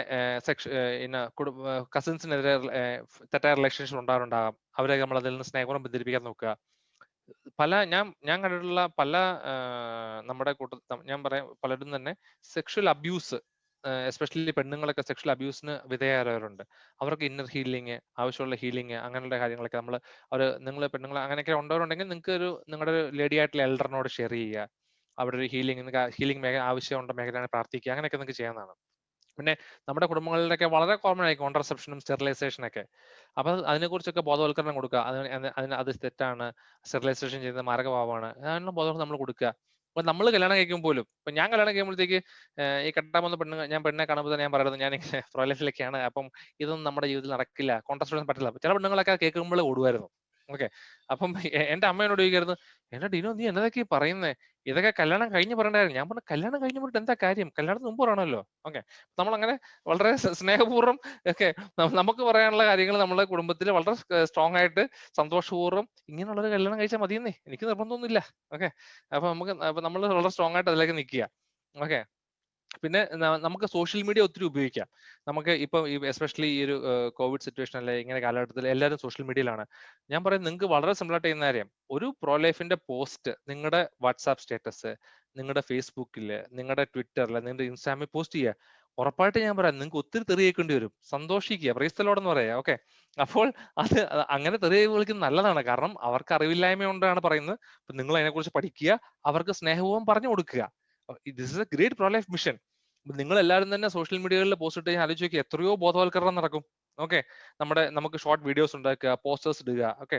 കസിൻസിനെതിരെ തെറ്റായ റിലേഷൻഷിപ്പ് ഉണ്ടാകാം. അവരെ നമ്മൾ അതിൽ നിന്ന് സ്നേഹപൂർവ്വം ബന്ധിപ്പിക്കാൻ നോക്കുക. ഞാൻ കണ്ടിട്ടുള്ള പല നമ്മുടെ ഞാൻ പറയാം, പലരും തന്നെ സെക്ഷൽ അബ്യൂസ്, എസ്പെഷ്യലി പെണ്ണുങ്ങളൊക്കെ സെക്ഷൽ അബ്യൂസിന് വിധേയരായവരുണ്ട്. അവർക്ക് ഇന്നർ ഹീലിംഗ്, ആവശ്യമുള്ള ഹീലിംഗ്, അങ്ങനെയുള്ള കാര്യങ്ങളൊക്കെ നിങ്ങൾ പെണ്ണുങ്ങൾ അങ്ങനെയൊക്കെ ഉണ്ടവരുണ്ടെങ്കിൽ നിങ്ങളുടെ ഒരു ലേഡി ആയിട്ടുള്ള എൽഡറിനോട് ഷെയർ ചെയ്യുക. അവിടെ ഒരു ഹീലിംഗ് മേഖല ആവശ്യമുള്ള മേഖലയാണ് പ്രാർത്ഥിക്കുക. അങ്ങനെയൊക്കെ നിങ്ങൾക്ക് ചെയ്യാവുന്നതാണ്. പിന്നെ നമ്മുടെ കുടുംബങ്ങളിലൊക്കെ വളരെ കോമൺ ആയി കോൺട്രസെപ്ഷനും സ്റ്റെറിലൈസേഷനൊക്കെ. അപ്പൊ അതിനെക്കുറിച്ചൊക്കെ ബോധവൽക്കരണം കൊടുക്കുക. അത് തെറ്റാണ്, സ്റ്റെറിലൈസേഷൻ ചെയ്യുന്നത് മാരകഭാവമാണ്, അതിനുള്ള ബോധവൽക്കരണം നമ്മൾ കൊടുക്കുക. അപ്പൊ നമ്മൾ കല്യാണം കഴിക്കുമ്പോൾ പോലും, ഇപ്പൊ ഞാൻ കല്യാണം കഴിയുമ്പോഴത്തേക്ക് ഈ കെട്ടാൻ വന്ന ഞാൻ പെണ്ണെ കാണുമ്പോൾ തന്നെ ഞാൻ പറയുന്നത്, ഞാൻ ഇങ്ങനെ പ്രൊലൈഫിലൊക്കെയാണ്, അപ്പം ഇതൊന്നും നമ്മുടെ ജീവിതത്തിൽ നടക്കില്ല, കോൺട്രസെപ്ഷൻ പറ്റില്ല. ചില പെണ്ണുങ്ങളൊക്കെ കേൾക്കുമ്പോൾ ഓടുമായിരുന്നു. ഓക്കെ, അപ്പം എന്റെ അമ്മ എന്നോട് ചോദിക്കായിരുന്നു, എന്റെ ഡിനോ നീ എന്നതൊക്കെ പറയുന്നേ, ഇതൊക്കെ കല്യാണം കഴിഞ്ഞ് പറയണ്ടായിരുന്നു. ഞാൻ പറഞ്ഞു, കല്യാണം കഴിഞ്ഞ് പറഞ്ഞിട്ട് എന്താ കാര്യം, കല്യാണത്തിന് മുമ്പ് പറയണമല്ലോ. ഓക്കെ, നമ്മളങ്ങനെ വളരെ സ്നേഹപൂർവ്വം ഒക്കെ നമുക്ക് പറയാനുള്ള കാര്യങ്ങൾ നമ്മളെ കുടുംബത്തിൽ വളരെ സ്ട്രോങ് ആയിട്ട് സന്തോഷപൂർവ്വം, ഇങ്ങനെയുള്ളൊരു കല്യാണം കഴിച്ചാൽ മതിയെന്നേ, എനിക്ക് നിർബന്ധമൊന്നുമില്ല. ഓക്കെ, അപ്പൊ നമ്മൾ വളരെ സ്ട്രോങ് ആയിട്ട് അതിലേക്ക് നിൽക്കുക. ഓക്കെ, പിന്നെ നമുക്ക് സോഷ്യൽ മീഡിയ ഒത്തിരി ഉപയോഗിക്കാം. നമുക്ക് ഇപ്പൊ എസ്പെഷ്യലി ഈ ഒരു കോവിഡ് സിറ്റുവേഷൻ അല്ലെ, ഇങ്ങനെ കാലഘട്ടത്തിൽ എല്ലാവരും സോഷ്യൽ മീഡിയയിലാണ്. ഞാൻ പറയുന്നത്, നിങ്ങൾക്ക് വളരെ സിമ്പിൾ ആയിട്ട് ചെയ്യുന്ന കാര്യം, ഒരു പ്രോ ലൈഫിന്റെ പോസ്റ്റ് നിങ്ങളുടെ വാട്സാപ്പ് സ്റ്റാറ്റസ്, നിങ്ങളുടെ ഫേസ്ബുക്കില്, നിങ്ങളുടെ ട്വിറ്ററിൽ, നിങ്ങളുടെ ഇൻസ്റ്റാഗ്രാമിൽ പോസ്റ്റ് ചെയ്യുക. ഉറപ്പായിട്ട് ഞാൻ പറയാം, നിങ്ങൾക്ക് ഒത്തിരി തെറി കേൾക്കേണ്ടി വരും. സന്തോഷിക്കുക, പ്രൈസ് ദി ലോർഡ് എന്ന് പറയാ. ഓക്കെ, അപ്പോൾ അങ്ങനെ തെറി വിളിക്കുന്നത് നല്ലതാണ്. കാരണം അവർക്ക് അറിവില്ലായ്മ കൊണ്ടാണ് പറയുന്നത്. അപ്പൊ നിങ്ങൾ അതിനെക്കുറിച്ച് പഠിക്കുക, അവർക്ക് സ്നേഹപൂർവ്വം പറഞ്ഞു കൊടുക്കുക. This is A great pro life mission. നിങ്ങൾ എല്ലാവരും തന്നെ സോഷ്യൽ മീഡിയകളിൽ പോസ്റ്റ് ഇട്ട് ആലോചിച്ച് നോക്കി, എത്രയോ ബോധവൽക്കരണം നടക്കും. ഓക്കെ, നമുക്ക് ഷോർട്ട് വീഡിയോസ് ഉണ്ടാക്കുക, പോസ്റ്റേഴ്സ് ഇടുക. ഓക്കെ,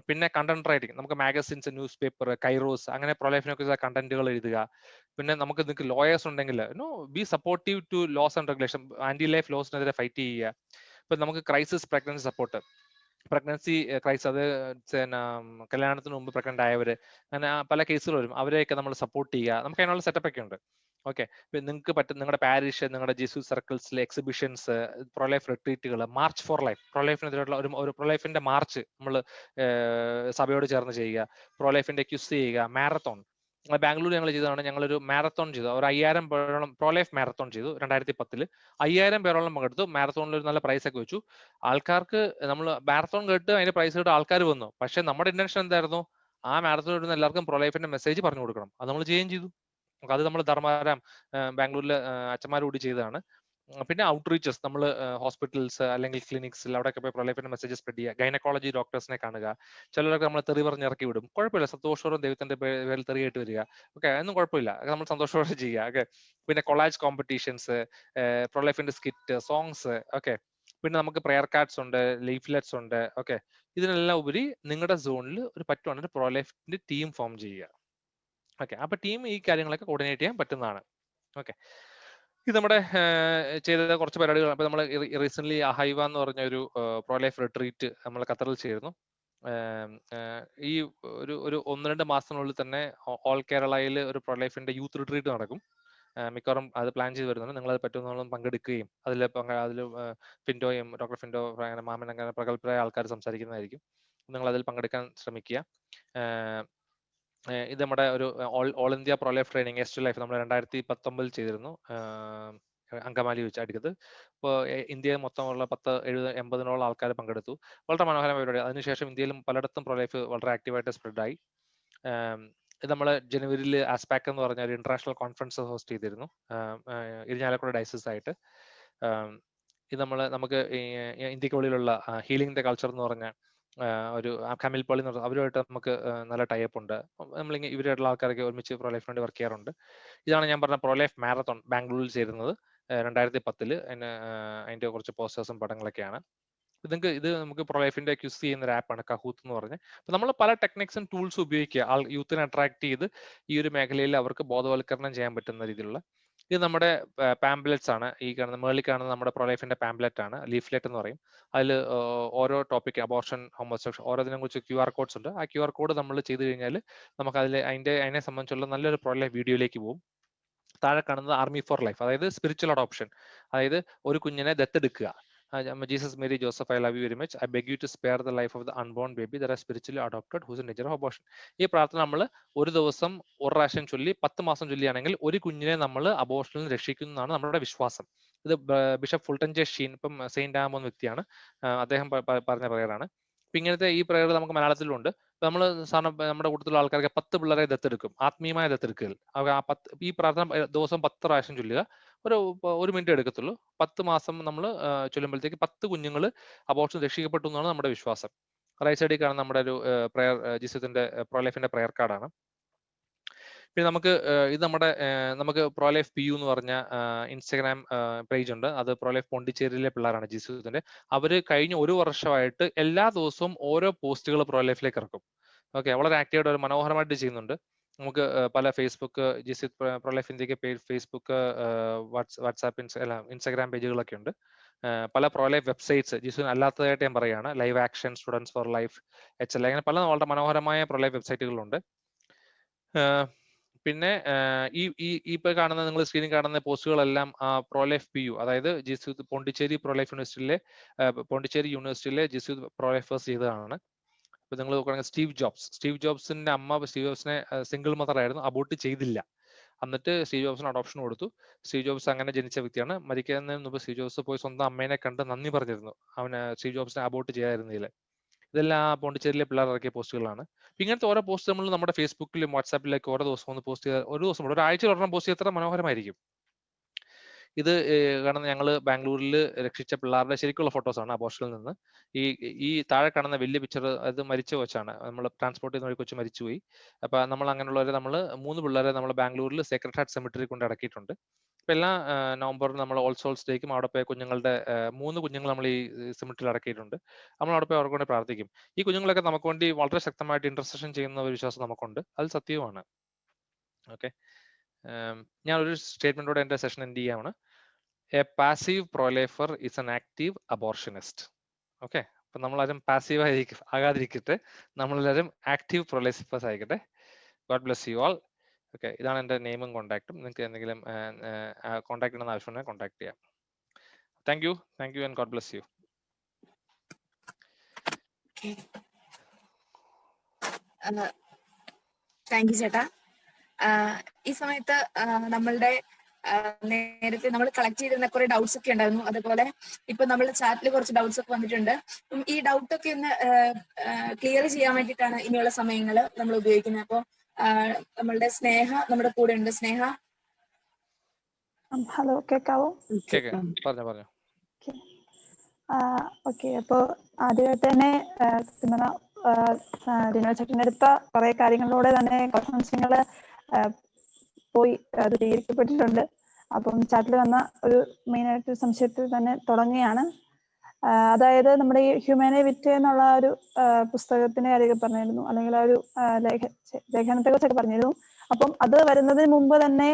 പിന്നെ കണ്ടന്റ് റൈറ്റിംഗ്, നമുക്ക് മാഗസിൻസ്, ന്യൂസ് പേപ്പർ, കൈറോസ്, അങ്ങനെ പ്രോ ലൈഫിനെ കുറിച്ച് കണ്ടന്റുകൾ എഴുതുക. പിന്നെ നിങ്ങൾക്ക് ലോയേഴ്സ് ഉണ്ടെങ്കിൽ be supportive to laws and regulation, anti life ലോസിനെതിരെ ഫൈറ്റ് ചെയ്യുക. ഇപ്പൊ നമുക്ക് crisis pregnancy support, pregnancy crisis, അത് കല്യാണത്തിന് മുമ്പ് പ്രഗ്നന്റ് ആയവര്, അങ്ങനെ പല കേസുകൾ വരും, അവരെയൊക്കെ നമ്മൾ സപ്പോർട്ട് ചെയ്യുക. നമുക്ക് അതിനുള്ള സെറ്റപ്പ് ഒക്കെ ഉണ്ട്. ഓക്കെ, നിങ്ങൾക്ക് നിങ്ങളുടെ പാരിഷ്, നിങ്ങളുടെ ജിസു സർക്കിൾസിലെ എക്സിബിഷൻസ്, പ്രൊലൈഫ് റിട്രീറ്റുകൾ, മാർച്ച് ഫോർ ലൈഫ്, പ്രൊലൈഫിനെതിരെയുള്ള ഒരു പ്രൊലൈഫിന്റെ മാർച്ച് നമ്മൾ സഭയോട് ചേർന്ന് ചെയ്യുക, പ്രൊലൈഫിന്റെ ക്യുസ് ചെയ്യുക, മാരത്തോൺ. ബാംഗ്ലൂർ ഞങ്ങൾ ചെയ്തതാണ്, ഞങ്ങളൊരു മാരത്തോൺ ചെയ്തു. ഒരു 5000 പേരോളം പ്രോലൈഫ് മാരത്തോൺ ചെയ്തു 2010. 5000 പേരോളം പങ്കെടുത്തു. മാരത്തോണിൽ ഒരു നല്ല പ്രൈസ് ഒക്കെ വെച്ചു. ആൾക്കാർക്ക് നമ്മൾ മാരത്തോൺ കേട്ട് അതിന്റെ പ്രൈസ് കേട്ട് ആൾക്കാർ വന്നു. പക്ഷെ നമ്മുടെ ഇന്റൻഷൻ എന്തായിരുന്നു? ആ മാരത്തോൺ ഇടുന്ന എല്ലാവർക്കും പ്രൊലൈഫിന്റെ മെസ്സേജ് പറഞ്ഞു കൊടുക്കണം. അത് നമ്മൾ ചെയ്യുകയും ചെയ്തു. അത് നമ്മൾ ധർമാരാം ബാംഗ്ലൂരിലെ അച്ഛന്മാരോട് ചെയ്തതാണ്. പിന്നെ ഔട്ട്റീച്ചസ്, നമ്മൾ ഹോസ്പിറ്റൽസ് അല്ലെങ്കിൽ ക്ലിനിക്സിൽ അവിടെയൊക്കെ പോയി പ്രൊലൈഫിന്റെ മെസ്സേജ് സ്പ്രെഡ് ചെയ്യുക. ഗൈനക്കോളജി ഡോക്ടേഴ്സിനെ കാണുക. ചിലരൊക്കെ നമ്മൾ തെറി പറഞ്ഞ് ഇറക്കി വിടും. കുഴപ്പമില്ല, സന്തോഷപൂർവ്വം ദൈവത്തിന്റെ പേരിൽ തെറിയായിട്ട് വരിക. ഓക്കെ, അതൊന്നും കുഴപ്പമില്ല, നമ്മൾ സന്തോഷത്തോടെ ചെയ്യുക. ഓക്കെ, പിന്നെ കൊളാജ് കോമ്പറ്റീഷൻസ്, പ്രൊലൈഫിന്റെ സ്കിറ്റ്, സോങ്സ്. ഓക്കെ, പിന്നെ നമുക്ക് പ്രെയർ കാർഡ്സ് ഉണ്ട്, ലീഫ്ലെറ്റ്സ് ഉണ്ട്. ഓക്കെ, ഇതിനെല്ലാം ഉപരി നിങ്ങളുടെ സോണിൽ ഒരു പറ്റുവാണെങ്കിൽ പ്രൊലൈഫിന്റെ ടീം ഫോം ചെയ്യുക. ഓക്കെ, അപ്പൊ ടീം ഈ കാര്യങ്ങളൊക്കെ കോർഡിനേറ്റ് ചെയ്യാൻ പറ്റുന്നതാണ്. ഓക്കെ, ഇത് നമ്മുടെ ചെയ്ത കുറച്ച് പരിപാടികൾ. അപ്പൊ നമ്മൾ റീസെന്റ് അഹൈവ എന്ന് പറഞ്ഞ ഒരു പ്രോലൈഫ് റിട്രീറ്റ് നമ്മൾ ഖത്തറിൽ ചെയ്തിരുന്നു. ഈ ഒരു 1-2 മാസത്തിനുള്ളിൽ തന്നെ ഓൾ കേരളയിൽ ഒരു പ്രൊലൈഫിന്റെ യൂത്ത് റിട്രീറ്റ് നടക്കും. മിക്കവാറും അത് പ്ലാൻ ചെയ്ത് വരുന്നുണ്ട്. നിങ്ങൾ അത് പറ്റുന്നോളം പങ്കെടുക്കുകയും അതിൽ ഫിൻഡോയും ഡോക്ടർ ഫിൻഡോ, അങ്ങനെ മാമൻ, അങ്ങനെ പ്രഗത്ഭരായ ആൾക്കാർ സംസാരിക്കുന്നതായിരിക്കും. നിങ്ങൾ അതിൽ പങ്കെടുക്കാൻ ശ്രമിക്കുക. ഇത് നമ്മുടെ ഒരു ഓൾ ഇന്ത്യ പ്രൊലൈഫ് ട്രെയിനിങ് എസ്റ്റ് ലൈഫ് നമ്മൾ 2019 ചെയ്തിരുന്നു, അങ്കമാലി വെച്ച് അടുക്കത്ത്. ഇപ്പോൾ ഇന്ത്യയിൽ മൊത്തമുള്ള 80-90 ആൾക്കാർ പങ്കെടുത്തു. വളരെ മനോഹരമായ പരിപാടി. അതിനുശേഷം ഇന്ത്യയിലും പലയിടത്തും പ്രൊലൈഫ് വളരെ ആക്റ്റീവായിട്ട് സ്പ്രെഡായി. ഇത് നമ്മൾ ജനുവരിയിൽ ആസ്പാക് എന്ന് പറഞ്ഞ ഒരു ഇന്റർനാഷണൽ കോൺഫറൻസ് ഹോസ്റ്റ് ചെയ്തിരുന്നു ഇരിഞ്ഞാലക്കുട ഡയസിസ് ആയിട്ട്. ഇത് നമുക്ക് ഇന്ത്യക്കുള്ളിലുള്ള ഹീലിംഗ് ദ കൾച്ചർ എന്ന് പറഞ്ഞ ഒരു കമിൽ പോളി എന്ന് പറഞ്ഞ അവരുമായിട്ട് നമുക്ക് നല്ല ടൈപ്പ് ഉണ്ട്. നമ്മളിങ്ങനെ ഇവരായിട്ടുള്ള ആൾക്കാരൊക്കെ ഒരുമിച്ച് പ്രൊലൈഫ് വേണ്ടി വർക്ക് ചെയ്യാറുണ്ട്. ഇതാണ് ഞാൻ പറഞ്ഞ പ്രൊലൈഫ് മാരത്തോൺ ബാംഗ്ലൂരിൽ ചേരുന്നത് 2010. അതിന്റെ കുറച്ച് പോസ്റ്റേഴ്സും പടങ്ങളൊക്കെയാണ്. ഇത് നമുക്ക് പ്രൊലൈഫിന്റെ ക്യൂസ് ചെയ്യുന്ന ഒരു ആപ്പാണ് കഹൂത്ത് എന്ന് പറഞ്ഞ്. അപ്പൊ നമ്മൾ പല ടെക്നിക്സും ടൂൾസും ഉപയോഗിക്കുക യൂത്തിനെ അട്രാക്ട് ചെയ്ത് ഈ ഒരു മേഖലയിൽ അവർക്ക് ബോധവൽക്കരണം ചെയ്യാൻ പറ്റുന്ന രീതിയിലുള്ള. ഇത് നമ്മുടെ പാംപ്ലെറ്റ്സ് ആണ്. ഈ കാണുന്ന മേളിൽ കാണുന്ന നമ്മുടെ പ്രൊലൈഫിന്റെ പാംപ്ലെറ്റ് ആണ്, ലീഫ്ലെറ്റ് എന്ന് പറയും. അതിൽ ഓരോ ടോപ്പിക്, അബോർഷൻ, ഹോമോസെക്ഷൽ, ഓരോതിനെ കുറിച്ച് QR കോഡ്സ് ഉണ്ട്. ആ QR കോഡ് നമ്മൾ ചെയ്ത് കഴിഞ്ഞാൽ നമുക്ക് അതിനെ സംബന്ധിച്ചുള്ള നല്ലൊരു പ്രൊലൈഫ് വീഡിയോയിലേക്ക് പോകും. താഴെ കാണുന്നത് ആർമി ഫോർ ലൈഫ്, അതായത് സ്പിരിച്വൽ അഡോപ്ഷൻ, അതായത് ഒരു കുഞ്ഞിനെ ദത്തെടുക്കുക. Jesus, Mary, Joseph, I love you very much. I beg you to spare the life of the unborn baby that is spiritually adopted who is in danger of abortion. ഈ പ്രാർത്ഥന നമ്മൾ ഒരു ദിവസം ഒരു പ്രാവശ്യം ചൊല്ലി 10 മാസം ചൊല്ലിയാണെങ്കിൽ ഒരു കുഞ്ഞിനെ നമ്മൾ അബോർഷനിൽ നിന്ന് രക്ഷിക്കുന്നതാണ് നമ്മുടെ വിശ്വാസം. ഇത് ബിഷപ്പ് ഫുൾട്ടൻ ജെ ഷീൻ, ഇപ്പം സെയിന്റ് ആം എന്ന വ്യക്തിയാണ്, അദ്ദേഹം പറഞ്ഞ പ്രയറാണ്. അപ്പൊ ഇങ്ങനത്തെ ഈ പ്രയർ നമുക്ക് മലയാളത്തിലുണ്ട്. നമ്മൾ സാധാരണ നമ്മുടെ കൂട്ടത്തിലുള്ള ആൾക്കാർക്ക് 10 പിള്ളേരെ ദത്തെടുക്കും, ആത്മീയമായ ദത്തെടുക്കൽ. ഈ പ്രാർത്ഥന ദിവസം 10 പ്രാവശ്യം ചൊല്ലുക. ഒരു മിനിറ്റ് എടുക്കത്തുള്ളൂ. 10 മാസം നമ്മൾ ചൊല്ലുമ്പോഴത്തേക്ക് 10 കുഞ്ഞുങ്ങൾ അബോർഷൻ രക്ഷിക്കപ്പെട്ടു എന്നാണ് നമ്മുടെ വിശ്വാസം. റൈറ്റ് സൈഡിൽ കാണുന്ന നമ്മുടെ ഒരു പ്രയർ, ജിസത്തിന്റെ പ്രൊലൈഫിന്റെ പ്രയർ കാർഡാണ്. പിന്നെ ഇത് നമുക്ക് പ്രൊലൈഫ് PU എന്ന് പറഞ്ഞ ഇൻസ്റ്റഗ്രാം പേജ് ഉണ്ട്. അത് പ്രൊലൈഫ് പോണ്ടിച്ചേരിയിലെ പിള്ളേരാണ് ജിസുത്തിന്റെ. അവര് കഴിഞ്ഞ 1 വർഷമായിട്ട് എല്ലാ ദിവസവും ഓരോ പോസ്റ്റുകൾ പ്രൊലൈഫിലേക്ക് ഇറക്കും. ഓക്കെ, വളരെ ആക്റ്റീവായിട്ട് ഒരു മനോഹരമായിട്ട് ചെയ്യുന്നുണ്ട്. നമുക്ക് പല ഫേസ്ബുക്ക്, ജിസിത് പ്രൊലൈഫ് ഇന്ത്യക്ക് പേജ്, ഫേസ്ബുക്ക്, വാട്സാപ്പ്, ഇൻസ്റ്റാഗ്രാം പേജുകളൊക്കെ ഉണ്ട്. പല പ്രൊലൈഫ് വെബ്സൈറ്റ്സ് ജിസുവിന് അല്ലാത്തതായിട്ട് ഞാൻ പറയുകയാണ്. Live action, students for life, HL, അങ്ങനെ പല വളരെ മനോഹരമായ പ്രൊലൈഫ് വെബ്സൈറ്റുകളുണ്ട്. പിന്നെ ഇപ്പൊ കാണുന്ന, നിങ്ങൾ സ്ക്രീനിൽ കാണുന്ന പോസ്റ്റുകളെല്ലാം പ്രൊലൈഫ് PU, അതായത് ജിസുത് പോണ്ടിച്ചേരി പ്രൊലൈഫ് യൂണിവേഴ്സിറ്റിയിലെ പോണ്ടിച്ചേരി യൂണിവേഴ്സിറ്റിയിലെ ജിസുത് പ്രൊലൈഫേഴ്സ് ചെയ്തതാണ്. ഇപ്പൊ നിങ്ങൾ നോക്കുകയാണെങ്കിൽ സ്റ്റീവ് ജോബ്സിന്റെ അമ്മ സ്റ്റീവ് ജോബ്സിനെ സിംഗിൾ മദർ ആയിരുന്നു, അബോർട്ട് ചെയ്തില്ല. എന്നിട്ട് സ്റ്റീവ് ജോബ്സിന് അഡോപ്ഷൻ കൊടുത്തു. സ്റ്റീവ് ജോബ്സ് അങ്ങനെ ജനിച്ച വ്യക്തിയാണ്. മരിക്കുന്നതിന് മുമ്പ് സ്റ്റീവ് ജോബ്സ് പോയി സ്വന്തം അമ്മേനെ കണ്ട് നന്ദി പറഞ്ഞിരുന്നു, അവന് സ്റ്റീവ് ജോബ്സിനെ അബോർട്ട് ചെയ്യാതിരുന്നതിൽ. ഇതെല്ലാം പോണ്ടിച്ചേരിയിലെ പിള്ളേർ ഇറക്കിയ പോസ്റ്റുകളാണ്. ഇങ്ങനത്തെ ഓരോ പോസ്റ്റ് നമ്മൾ നമ്മുടെ ഫേസ്ബുക്കിലും വാട്സാപ്പിലേക്ക് ഓരോ ദിവസം ഒന്ന് പോസ്റ്റ് ചെയ്താൽ, ഒരു ദിവസം ഒരാഴ്ചയിൽ ഒരെണ്ണം പോസ്റ്റ് ചെയ്താൽ എത്ര മനോഹരമായിരിക്കും. ഇത് കാണുന്ന ഞങ്ങൾ ബാംഗ്ലൂരിൽ രക്ഷിച്ച പിള്ളേരുടെ ശരിക്കുള്ള ഫോട്ടോസാണ് അബോർഷനിൽ നിന്ന്. ഈ താഴെ കാണുന്ന വലിയ പിക്ചർ അത് മരിച്ച കൊച്ചാണ്. നമ്മൾ ട്രാൻസ്പോർട്ട് ചെയ്യുന്ന ഒരു കൊച്ചു മരിച്ചുപോയി. അപ്പൊ നമ്മൾ അങ്ങനെയുള്ളവരെ 3 പിള്ളേരെ നമ്മൾ ബാംഗ്ലൂരിൽ സേക്രഡ് ഹാർട്ട് സെമിറ്ററി കൊണ്ട് അടക്കിയിട്ടുണ്ട്. ഇപ്പൊ എല്ലാ നവംബറിൽ നമ്മൾ ഓൾ സോൾസ് ഡേക്കും അവിടെ പോയി കുഞ്ഞുങ്ങളുടെ 3 കുഞ്ഞുങ്ങൾ നമ്മൾ ഈ സെമിറ്ററിൽ അടക്കിയിട്ടുണ്ട്. നമ്മൾ അവിടെ പോയി അവർക്ക് വേണ്ടി പ്രാർത്ഥിക്കും. ഈ കുഞ്ഞുങ്ങളൊക്കെ നമുക്ക് വേണ്ടി വളരെ ശക്തമായിട്ട് ഇന്റർസെഷൻ ചെയ്യുന്ന ഒരു വിശ്വാസം നമുക്കുണ്ട്. അത് സത്യവുമാണ്. ഓക്കെ, ഞാൻ ഒരു സ്റ്റേറ്റ്മെന്റോടെ എന്റെ സെഷൻ എൻഡ് ചെയ്യാണ്. A passive pro lifer is an active abortionist. Okay, അപ്പൊ നമ്മളാരും പാസീവ് ആകാതിരിക്കട്ടെ, നമ്മളെല്ലാവരും ആക്റ്റീവ് പ്രൊലൈഫേഴ്സ് ആയിക്കട്ടെ. God bless you all. Okay, ഇതാണ് എന്റെ നെയിമും കോൺടാക്റ്റും. നിങ്ങൾക്ക് എന്തെങ്കിലും കോൺടാക്ട് ചെയ്യണമെന്ന് ആവശ്യമുണ്ടെങ്കിൽ കോൺടാക്ട് ചെയ്യാം. Thank you and God bless U. Thank you ചേട്ടാ. ഈ സമയത്ത് നമ്മളുടെ നേരത്തെ നമ്മൾ കളക്ട് ചെയ്തിരുന്ന കുറെ ഡൗട്ട്സ് ഒക്കെ ഉണ്ടായിരുന്നു. അതുപോലെ ഇപ്പൊ നമ്മളുടെ ചാറ്റിൽ കുറച്ച് ഡൗട്ട്സ് ഒക്കെ വന്നിട്ടുണ്ട്. ഈ ഡൗട്ട് ഒക്കെ ഒന്ന് ക്ലിയർ ചെയ്യാൻ വേണ്ടിയിട്ടാണ് ഇനിയുള്ള സമയങ്ങൾ നമ്മൾ ഉപയോഗിക്കുന്നത്. അപ്പോൾ നമ്മളുടെ സ്നേഹ നമ്മുടെ കൂടെ ഉണ്ട്. സ്നേഹ, ഹലോ, കേൾക്കാവോ? പറഞ്ഞോ. ഓക്കെ, അപ്പോൾ ആദ്യമായിട്ട് തന്നെ ദിനോചേട്ടൻ്റെ അടുത്ത കുറെ കാര്യങ്ങളിലൂടെ തന്നെ കുറച്ച് സംശയങ്ങൾ പോയി ദൂരീകരിക്കപ്പെട്ടിട്ടുണ്ട്. അപ്പം ചാറ്റിൽ വന്ന ഒരു മെയിനായിട്ട് സംശയത്തിൽ തന്നെ തുടങ്ങുകയാണ്. അതായത് നമ്മുടെ ഈ ഹ്യൂമനെ വിറ്റ് എന്നുള്ള ഒരു പുസ്തകത്തിന്റെ കാര്യമൊക്കെ പറഞ്ഞിരുന്നു, അല്ലെങ്കിൽ ആ ഒരു ലേഖനത്തെ കുറിച്ചൊക്കെ പറഞ്ഞിരുന്നു. അപ്പം അത് വരുന്നതിന് മുമ്പ് തന്നെ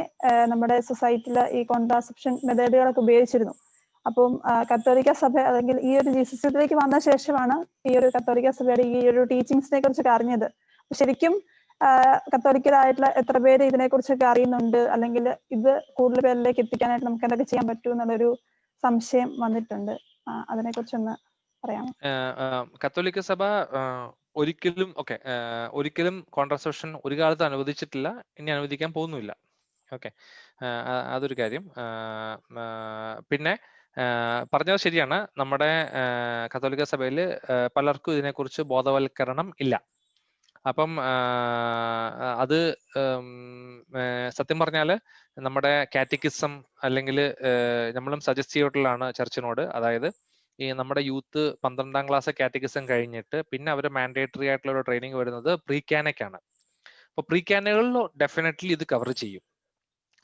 നമ്മുടെ സൊസൈറ്റിയിൽ ഈ കോൺട്രാസെപ്ഷൻ മെത്തേഡുകളൊക്കെ ഉപയോഗിച്ചിരുന്നു. അപ്പം കത്തോലിക്ക സഭ അല്ലെങ്കിൽ ഈ ഒരു ജീസസ് യൂത്തിലേക്ക് വന്ന ശേഷമാണ് ഈ ഒരു കത്തോലിക്ക സഭയുടെ ഈ ഒരു ടീച്ചിങ്സിനെ കുറിച്ചൊക്കെ അറിഞ്ഞത്. ശരിക്കും കത്തോലിക്കരായിട്ടുള്ള എത്ര പേര് ഇതിനെ കുറിച്ചൊക്കെ അറിയുന്നുണ്ട്, അല്ലെങ്കിൽ ഇത് കൂടുതൽ പേരിലേക്ക് എത്തിക്കാനായിട്ട് നമുക്ക് എന്തൊക്കെ ചെയ്യാൻ പറ്റും എന്നുള്ളൊരു സംശയം വന്നിട്ടുണ്ട്. അതിനെ കുറിച്ചൊന്ന് പറയാമോ? കത്തോലിക്ക സഭ ഒരിക്കലും കോൺട്രാസെപ്ഷൻ ഒരു കാലത്ത് അനുവദിച്ചിട്ടില്ല, ഇനി അനുവദിക്കാൻ പോകുന്നുമില്ല. ഓക്കെ, അതൊരു കാര്യം. പിന്നെ പറഞ്ഞത് ശരിയാണ്, നമ്മുടെ കത്തോലിക്ക സഭയിൽ പലർക്കും ഇതിനെക്കുറിച്ച് ബോധവൽക്കരണം ഇല്ല. അപ്പം അത് സത്യം പറഞ്ഞാൽ നമ്മുടെ കാറ്റക്കിസം അല്ലെങ്കിൽ നമ്മളും സജസ്റ്റ് ചെയ്തിട്ടുള്ളതാണ് ചർച്ചിനോട്. അതായത് ഈ നമ്മുടെ യൂത്ത് 12ാം ക്ലാസ് കാറ്റക്കിസം കഴിഞ്ഞിട്ട് പിന്നെ അവർ മാൻഡേറ്ററി ആയിട്ടുള്ള ഒരു ട്രെയിനിങ് വരുന്നത് പ്രീ ക്യാനക്കാണ്. അപ്പോൾ പ്രീ ക്യാനുകളിൽ ഡെഫിനറ്റ്ലി ഇത് കവർ ചെയ്യും.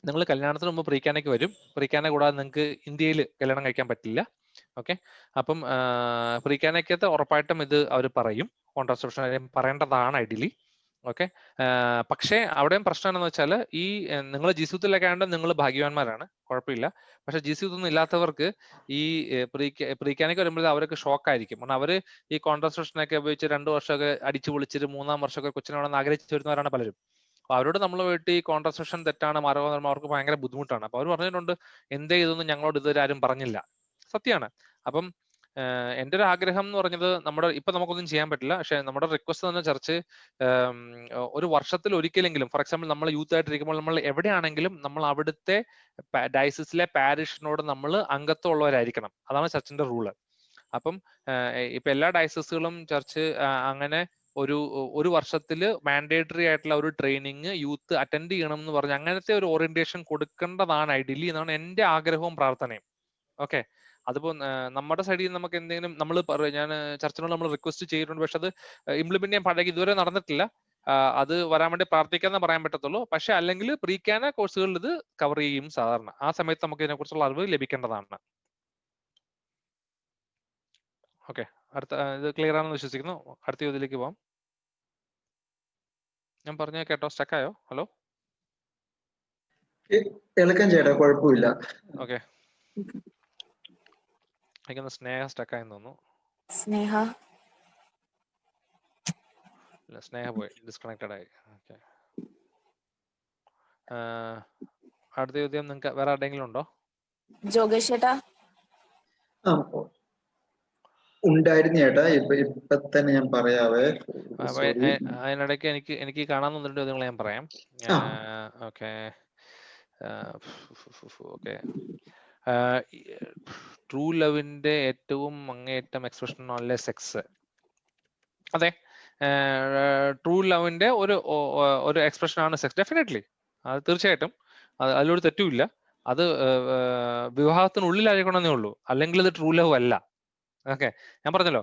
നിങ്ങൾ കല്യാണത്തിന് മുമ്പ് പ്രീ ക്യാനക്ക് വരും. പ്രീ ക്യാന കൂടാതെ നിങ്ങൾക്ക് ഇന്ത്യയിൽ കല്യാണം കഴിക്കാൻ പറ്റില്ല. ഓക്കെ, അപ്പം പ്രീ ക്യാനക്കകത്ത് ഉറപ്പായിട്ടും ഇത് അവർ പറയും, കോൺട്രാസെപ്ഷൻ പറയേണ്ടതാണ് ഐഡിയലി. ഓക്കെ, പക്ഷേ അവിടെയും പ്രശ്നം എന്താണെന്ന് വെച്ചാൽ ഈ നിങ്ങൾ ജിസൂത്തിലൊക്കെ ആയതുകൊണ്ട് നിങ്ങൾ ഭാഗ്യവാന്മാരാണ്, കുഴപ്പമില്ല. പക്ഷെ ജിസൂത്തൊന്നും ഇല്ലാത്തവർക്ക് ഈ പ്രീ ക്യാനക്ക് വരുമ്പോൾ അവർക്ക് ഷോക്കായിരിക്കും. കാരണം അവർ ഈ കോൺട്രാസെപ്ഷനൊക്കെ ഉപയോഗിച്ച് 2 വർഷമൊക്കെ അടിച്ചു പൊളിച്ചിട്ട് 3ാം വർഷമൊക്കെ കൊച്ചിനോടൊന്ന് ആഗ്രഹിച്ചു വരുന്നവരാണ് പലരും. അപ്പൊ അവരോട് നമ്മൾ പോയിട്ട് ഈ കോൺട്രാസെപ്ഷൻ തെറ്റാണ്, മാർഗം അവർക്ക് ഭയങ്കര ബുദ്ധിമുട്ടാണ്. അപ്പൊ അവർ പറഞ്ഞിട്ടുണ്ട്, എന്തേ ഇതൊന്നും ഞങ്ങളോട് ഇതുവരെ ആരും പറഞ്ഞില്ല. സത്യമാണ്. അപ്പം എൻ്റെ ഒരു ആഗ്രഹം എന്ന് പറഞ്ഞത്, ഇപ്പൊ നമുക്കൊന്നും ചെയ്യാൻ പറ്റില്ല, പക്ഷെ നമ്മുടെ റിക്വസ്റ്റ് തന്നെ ചർച്ച് ഒരു വർഷത്തിൽ ഒരിക്കലെങ്കിലും, ഫോർ എക്സാമ്പിൾ നമ്മൾ യൂത്ത് ആയിട്ടിരിക്കുമ്പോൾ നമ്മൾ എവിടെയാണെങ്കിലും നമ്മൾ അവിടുത്തെ ഡയസിസിലെ പാരിഷിനോട് നമ്മൾ അംഗത്വമുള്ളവരായിരിക്കണം. അതാണ് ചർച്ചിന്റെ റൂള്. അപ്പം ഇപ്പൊ എല്ലാ ഡയസിസുകളും ചർച്ച് അങ്ങനെ ഒരു വർഷത്തിൽ മാൻഡേറ്ററി ആയിട്ടുള്ള ഒരു ട്രെയിനിങ് യൂത്ത് അറ്റൻഡ് ചെയ്യണം എന്ന് പറഞ്ഞ് അങ്ങനത്തെ ഒരു ഓറിയന്റേഷൻ കൊടുക്കേണ്ടതാണ് ഐഡിയലി എന്നാണ് എൻ്റെ ആഗ്രഹവും പ്രാർത്ഥനയും. ഓക്കെ, അതിപ്പോ നമ്മുടെ സൈഡിൽ നിന്ന് നമുക്ക് എന്തെങ്കിലും ഞാൻ ചർച്ചിനോട് നമ്മൾ റിക്വസ്റ്റ് ചെയ്തിട്ടുണ്ട്, പക്ഷെ അത് ഇംപ്ലിമെന്റ് ചെയ്യാൻ പഴകി ഇതുവരെ നടന്നിട്ടില്ല. അത് വരാൻ വേണ്ടി പ്രാർത്ഥിക്കാന്നേ പറയാൻ പറ്റത്തുള്ളൂ. പക്ഷെ അല്ലെങ്കിൽ പ്രീ ക്യാന കോഴ്സുകളിൽ ഇത് കവർ ചെയ്യും സാധാരണ. ആ സമയത്ത് നമുക്ക് ഇതിനെക്കുറിച്ചുള്ള അറിവ് ലഭിക്കേണ്ടതാണ്. ഓക്കെ, അടുത്ത ഇത് ക്ലിയർ ആണെന്ന് വിശ്വസിക്കുന്നു. അടുത്ത ചോദ്യത്തിലേക്ക് പോവാം. ഞാൻ പറഞ്ഞ കേട്ടോ? സ്റ്റക്കായോ? ഹലോ, കേൾക്കാൻ ചേട്ടാ, കുഴപ്പമില്ല. ഓക്കെ, എനിക്കൊന്ന് സ്നേഹ സ്റ്റക്കായെന്ന് തോന്നുന്നു. സ്നേഹ പോയി, ഡിസ്കണക്റ്റഡ് ആയി. ഓക്കെ, അടുത്ത ചോദ്യം നിങ്ങൾക്ക് വേറെ ആരുടെങ്കിലും ഉണ്ടോ? ജോഗേഷ് ചേട്ടാ. ഉണ്ടായിരുന്നു ചേട്ടാ, ഇപ്പൊ തന്നെ ഞാൻ പറയാവേ. അതിനിടയ്ക്ക് എനിക്ക് കാണാൻ തോന്നിട്ട് ചോദ്യങ്ങൾ ഞാൻ പറയാം. ഓക്കെ ഓക്കെ, ട്രൂ ലവിന്റെ ഏറ്റവും അങ്ങേയറ്റം എക്സ്പ്രഷൻ അല്ലേ സെക്സ്? അതെ, ട്രൂ ലവിന്റെ ഒരു എക്സ്പ്രഷൻ ആണ് സെക്സ്, ഡെഫിനറ്റ്ലി. അത് തീർച്ചയായിട്ടും, അതിലൊരു തെറ്റുമില്ല. അത് വിവാഹത്തിനുള്ളിലായിരിക്കണമെന്നേ ഉള്ളൂ, അല്ലെങ്കിൽ ഇത് ട്രൂ ലവ് അല്ല. ഓക്കെ, ഞാൻ പറഞ്ഞല്ലോ,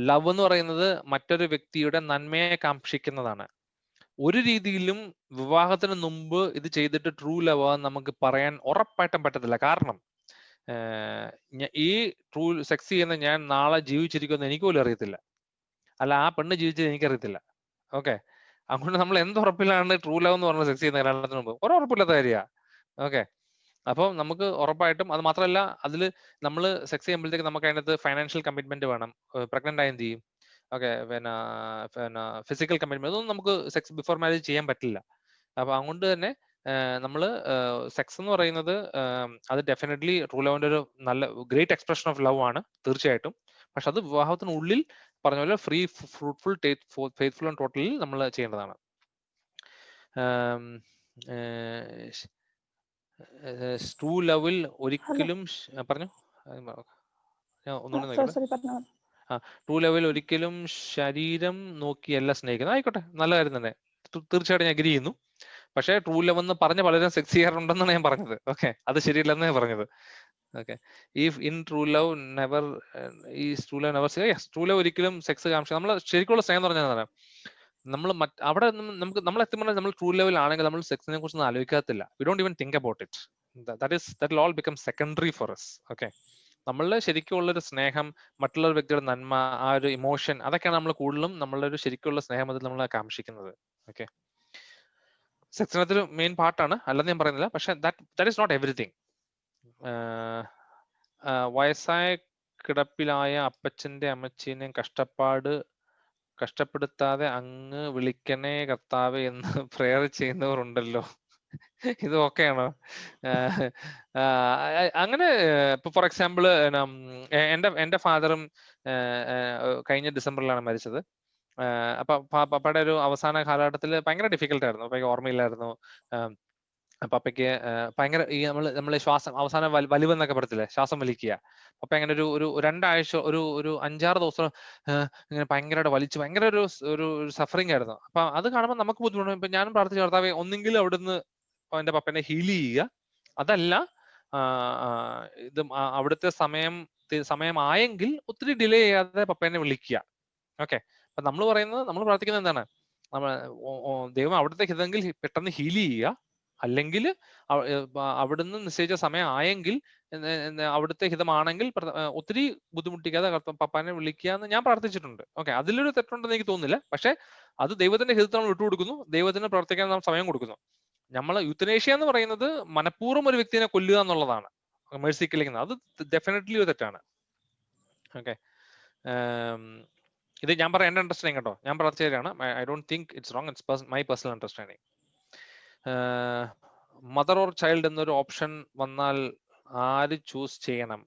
ലവ് എന്ന് പറയുന്നത് മറ്റൊരു വ്യക്തിയുടെ നന്മയെ കാക്ഷിക്കുന്നതാണ്. ഒരു രീതിയിലും വിവാഹത്തിന് മുമ്പ് ഇത് ചെയ്തിട്ട് ട്രൂ ലവ് നമുക്ക് പറയാൻ ഉറപ്പായിട്ടും പറ്റത്തില്ല. കാരണം ഈ ട്രൂ സെക്സ് ചെയ്യുന്ന ഞാൻ നാളെ ജീവിച്ചിരിക്കുമെന്ന് എനിക്ക് പോലും അറിയത്തില്ല, അല്ല ആ പെണ്ണ് ജീവിച്ചത് എനിക്കറിയത്തില്ല. ഓക്കെ, അതുകൊണ്ട് നമ്മൾ എന്ത് ഉറപ്പിലാണ് ട്രൂ ലവ് എന്ന് പറഞ്ഞ സെക്സ് ചെയ്യുന്ന കല്യാണത്തിന് മുമ്പ്? ഉറപ്പില്ലാത്ത കാര്യമാണ്. ഓക്കെ, അപ്പോൾ നമുക്ക് ഉറപ്പായിട്ടും, അത് മാത്രമല്ല അതിൽ നമ്മൾ സെക്സ് ചെയ്യുമ്പോഴത്തേക്ക് നമുക്ക് അതിനകത്ത് ഫൈനാൻഷ്യൽ കമ്മിറ്റ്മെന്റ് വേണം. പ്രഗ്നന്റ് ആയി എന്ത് ചെയ്യും? ഓക്കെ, പിന്നെ ഫിസിക്കൽ കമ്മിറ്റ്മെന്റ്, അതൊന്നും നമുക്ക് സെക്സ് ബിഫോർ മാരേജ് ചെയ്യാൻ പറ്റില്ല. അപ്പൊ അതുകൊണ്ട് തന്നെ നമ്മൾ സെക്സ് എന്ന് പറയുന്നത് അത് ഡെഫിനറ്റ്ലി ട്രൂ ലവിന്റെ ഒരു നല്ല ഗ്രേറ്റ് എക്സ്പ്രഷൻ ഓഫ് ലവ് ആണ്, തീർച്ചയായിട്ടും. പക്ഷെ അത് വിവാഹത്തിനുള്ളിൽ പറഞ്ഞ പോലെ free, fruitful, faithful and totally നമ്മൾ ചെയ്യേണ്ടതാണ്. ട്രൂ ലവിൽ ഒരിക്കലും പറഞ്ഞു ഞാൻ ഒന്നുകൂടി നോക്കട്ടെ. സോറി പറഞ്ഞോ. ട്രൂ ലെവൽ ഒരിക്കലും ശരീരം നോക്കിയല്ല സ്നേഹിക്കുന്നത്. ആയിക്കോട്ടെ, നല്ല കാര്യം തന്നെ, തീർച്ചയായിട്ടും ഞാൻ അഗ്രി ചെയ്യുന്നു. പക്ഷേ ട്രൂ ലവ് എന്ന് പറഞ്ഞ പലരും സെക്സ് ചെയ്യാറുണ്ടെന്നാണ് ഞാൻ പറഞ്ഞത്. ഓക്കെ, അത് ശരിയല്ലെന്ന് ഞാൻ പറഞ്ഞത്. Okay, if in true love never true love never yes, true love ഒരിക്കലും സെക്സ് കാണിച്ചു. നമ്മൾ ശരിക്കുള്ള സ്നേഹം എന്ന് പറഞ്ഞാൽ നമ്മൾ അവിടെ നമുക്ക് നമ്മൾ എത്തുമ്പോൾ നമ്മൾ ട്രൂ ലെവൽ ആണെങ്കിൽ നമ്മൾ സെക്സിനെ കുറിച്ചൊന്നും ആലോചിക്കാത്തില്ല. We don't even think about it. That will all become secondary for us. Okay, നമ്മളുടെ ശരിക്കുള്ളൊരു സ്നേഹം, മറ്റുള്ള വ്യക്തിയുടെ നന്മ, ആ ഒരു ഇമോഷൻ, അതൊക്കെയാണ് നമ്മൾ കൂടുതലും നമ്മളുടെ ഒരു ശരിക്കുള്ള സ്നേഹം അതിൽ നമ്മൾ കാംക്ഷിക്കുന്നത്. ഓക്കെ, സെക്സിനകത്തൊരു മെയിൻ പാർട്ടാണ്, അല്ലെന്ന് ഞാൻ പറയുന്നില്ല. പക്ഷെ ദാറ്റ് ഈസ് നോട്ട് എവറിഥിങ്. വയസ്സായ കിടപ്പിലായ അപ്പച്ചന്റെ അമ്മച്ചീനെയും കഷ്ടപ്പെടുത്താതെ അങ്ങ് വിളിക്കണേ കർത്താവേ എന്ന് പ്രേയർ ചെയ്യുന്നവർ ഉണ്ടല്ലോ. ഇത് ഓക്കെയാണോ? അങ്ങനെ ഇപ്പൊ ഫോർ എക്സാമ്പിൾ എന്റെ ഫാദറും കഴിഞ്ഞ ഡിസംബറിലാണ് മരിച്ചത്. അപ്പൊ പപ്പയുടെ ഒരു അവസാന കാലഘട്ടത്തിൽ ഭയങ്കര ഡിഫിക്കൽട്ട് ആയിരുന്നു. അപ്പൊ ഓർമ്മയില്ലായിരുന്നു. പപ്പയ്ക്ക് ഭയങ്കര ഈ നമ്മള് ശ്വാസം അവസാനം വലിവെന്നൊക്കെ പറയത്തില്ലേ, ശ്വാസം വലിക്കുക. അപ്പൊ അങ്ങനെ ഒരു 2 ആഴ്ച ഒരു 5-6 ദിവസം ഇങ്ങനെ ഭയങ്കരമായിട്ട് വലിച്ചു ഭയങ്കര ഒരു സഫറിങ് ആയിരുന്നു. അപ്പൊ അത് കാണുമ്പോൾ നമുക്ക് ബുദ്ധിമുട്ട്. ഇപ്പൊ ഞാനും പ്രാർത്ഥിച്ച കർത്താവേ, ഒന്നെങ്കിലും അവിടുന്ന് എന്റെ പപ്പനെ ഹീൽ ചെയ്യുക, അതല്ല ഇത് അവിടുത്തെ സമയമായെങ്കിൽ ഒത്തിരി ഡിലേ ചെയ്യാതെ പപ്പേനെ വിളിക്കുക. ഓക്കെ, അപ്പൊ നമ്മൾ പ്രാർത്ഥിക്കുന്നത് എന്താണ്? ദൈവം അവിടുത്തെ ഹിതമെങ്കിൽ പെട്ടെന്ന് ഹീൽ ചെയ്യുക, അല്ലെങ്കിൽ അവിടുന്ന് നിശ്ചയിച്ച സമയം ആയെങ്കിൽ അവിടുത്തെ ഹിതമാണെങ്കിൽ ഒത്തിരി ബുദ്ധിമുട്ടിക്കാതെ പപ്പാനെ വിളിക്കുക എന്ന് ഞാൻ പ്രാർത്ഥിച്ചിട്ടുണ്ട്. ഓക്കെ, അതിലൊരു തെറ്റുണ്ടെന്ന് എനിക്ക് തോന്നുന്നില്ല. പക്ഷെ അത് ദൈവത്തിന്റെ ഹിതത്തിൽ നമ്മൾ വിട്ടുകൊടുക്കുന്നു, ദൈവത്തിന് പ്രവർത്തിക്കാൻ നാം സമയം കൊടുക്കുന്നു. നമ്മൾ യൂത്തനേഷ്യ എന്ന് പറയുന്നത് മനഃപൂർവ്വം ഒരു വ്യക്തിനെ കൊല്ലുക എന്നുള്ളതാണ്, മേഴ്സി കില്ലിങ്. അത് ഡെഫിനറ്റ്ലി ഒരു തെറ്റാണ്. ഓക്കെ, ഇത് ഞാൻ പറയാം എന്റെ അണ്ടർസ്റ്റാൻഡിങ് കേട്ടോ, ഞാൻ പ്രാർത്ഥിച്ചതാണ്. I don't think it's wrong, it's my personal understanding. Mother or child എന്നൊരു ഓപ്ഷൻ വന്നാൽ ആര് ചൂസ് ചെയ്യണം?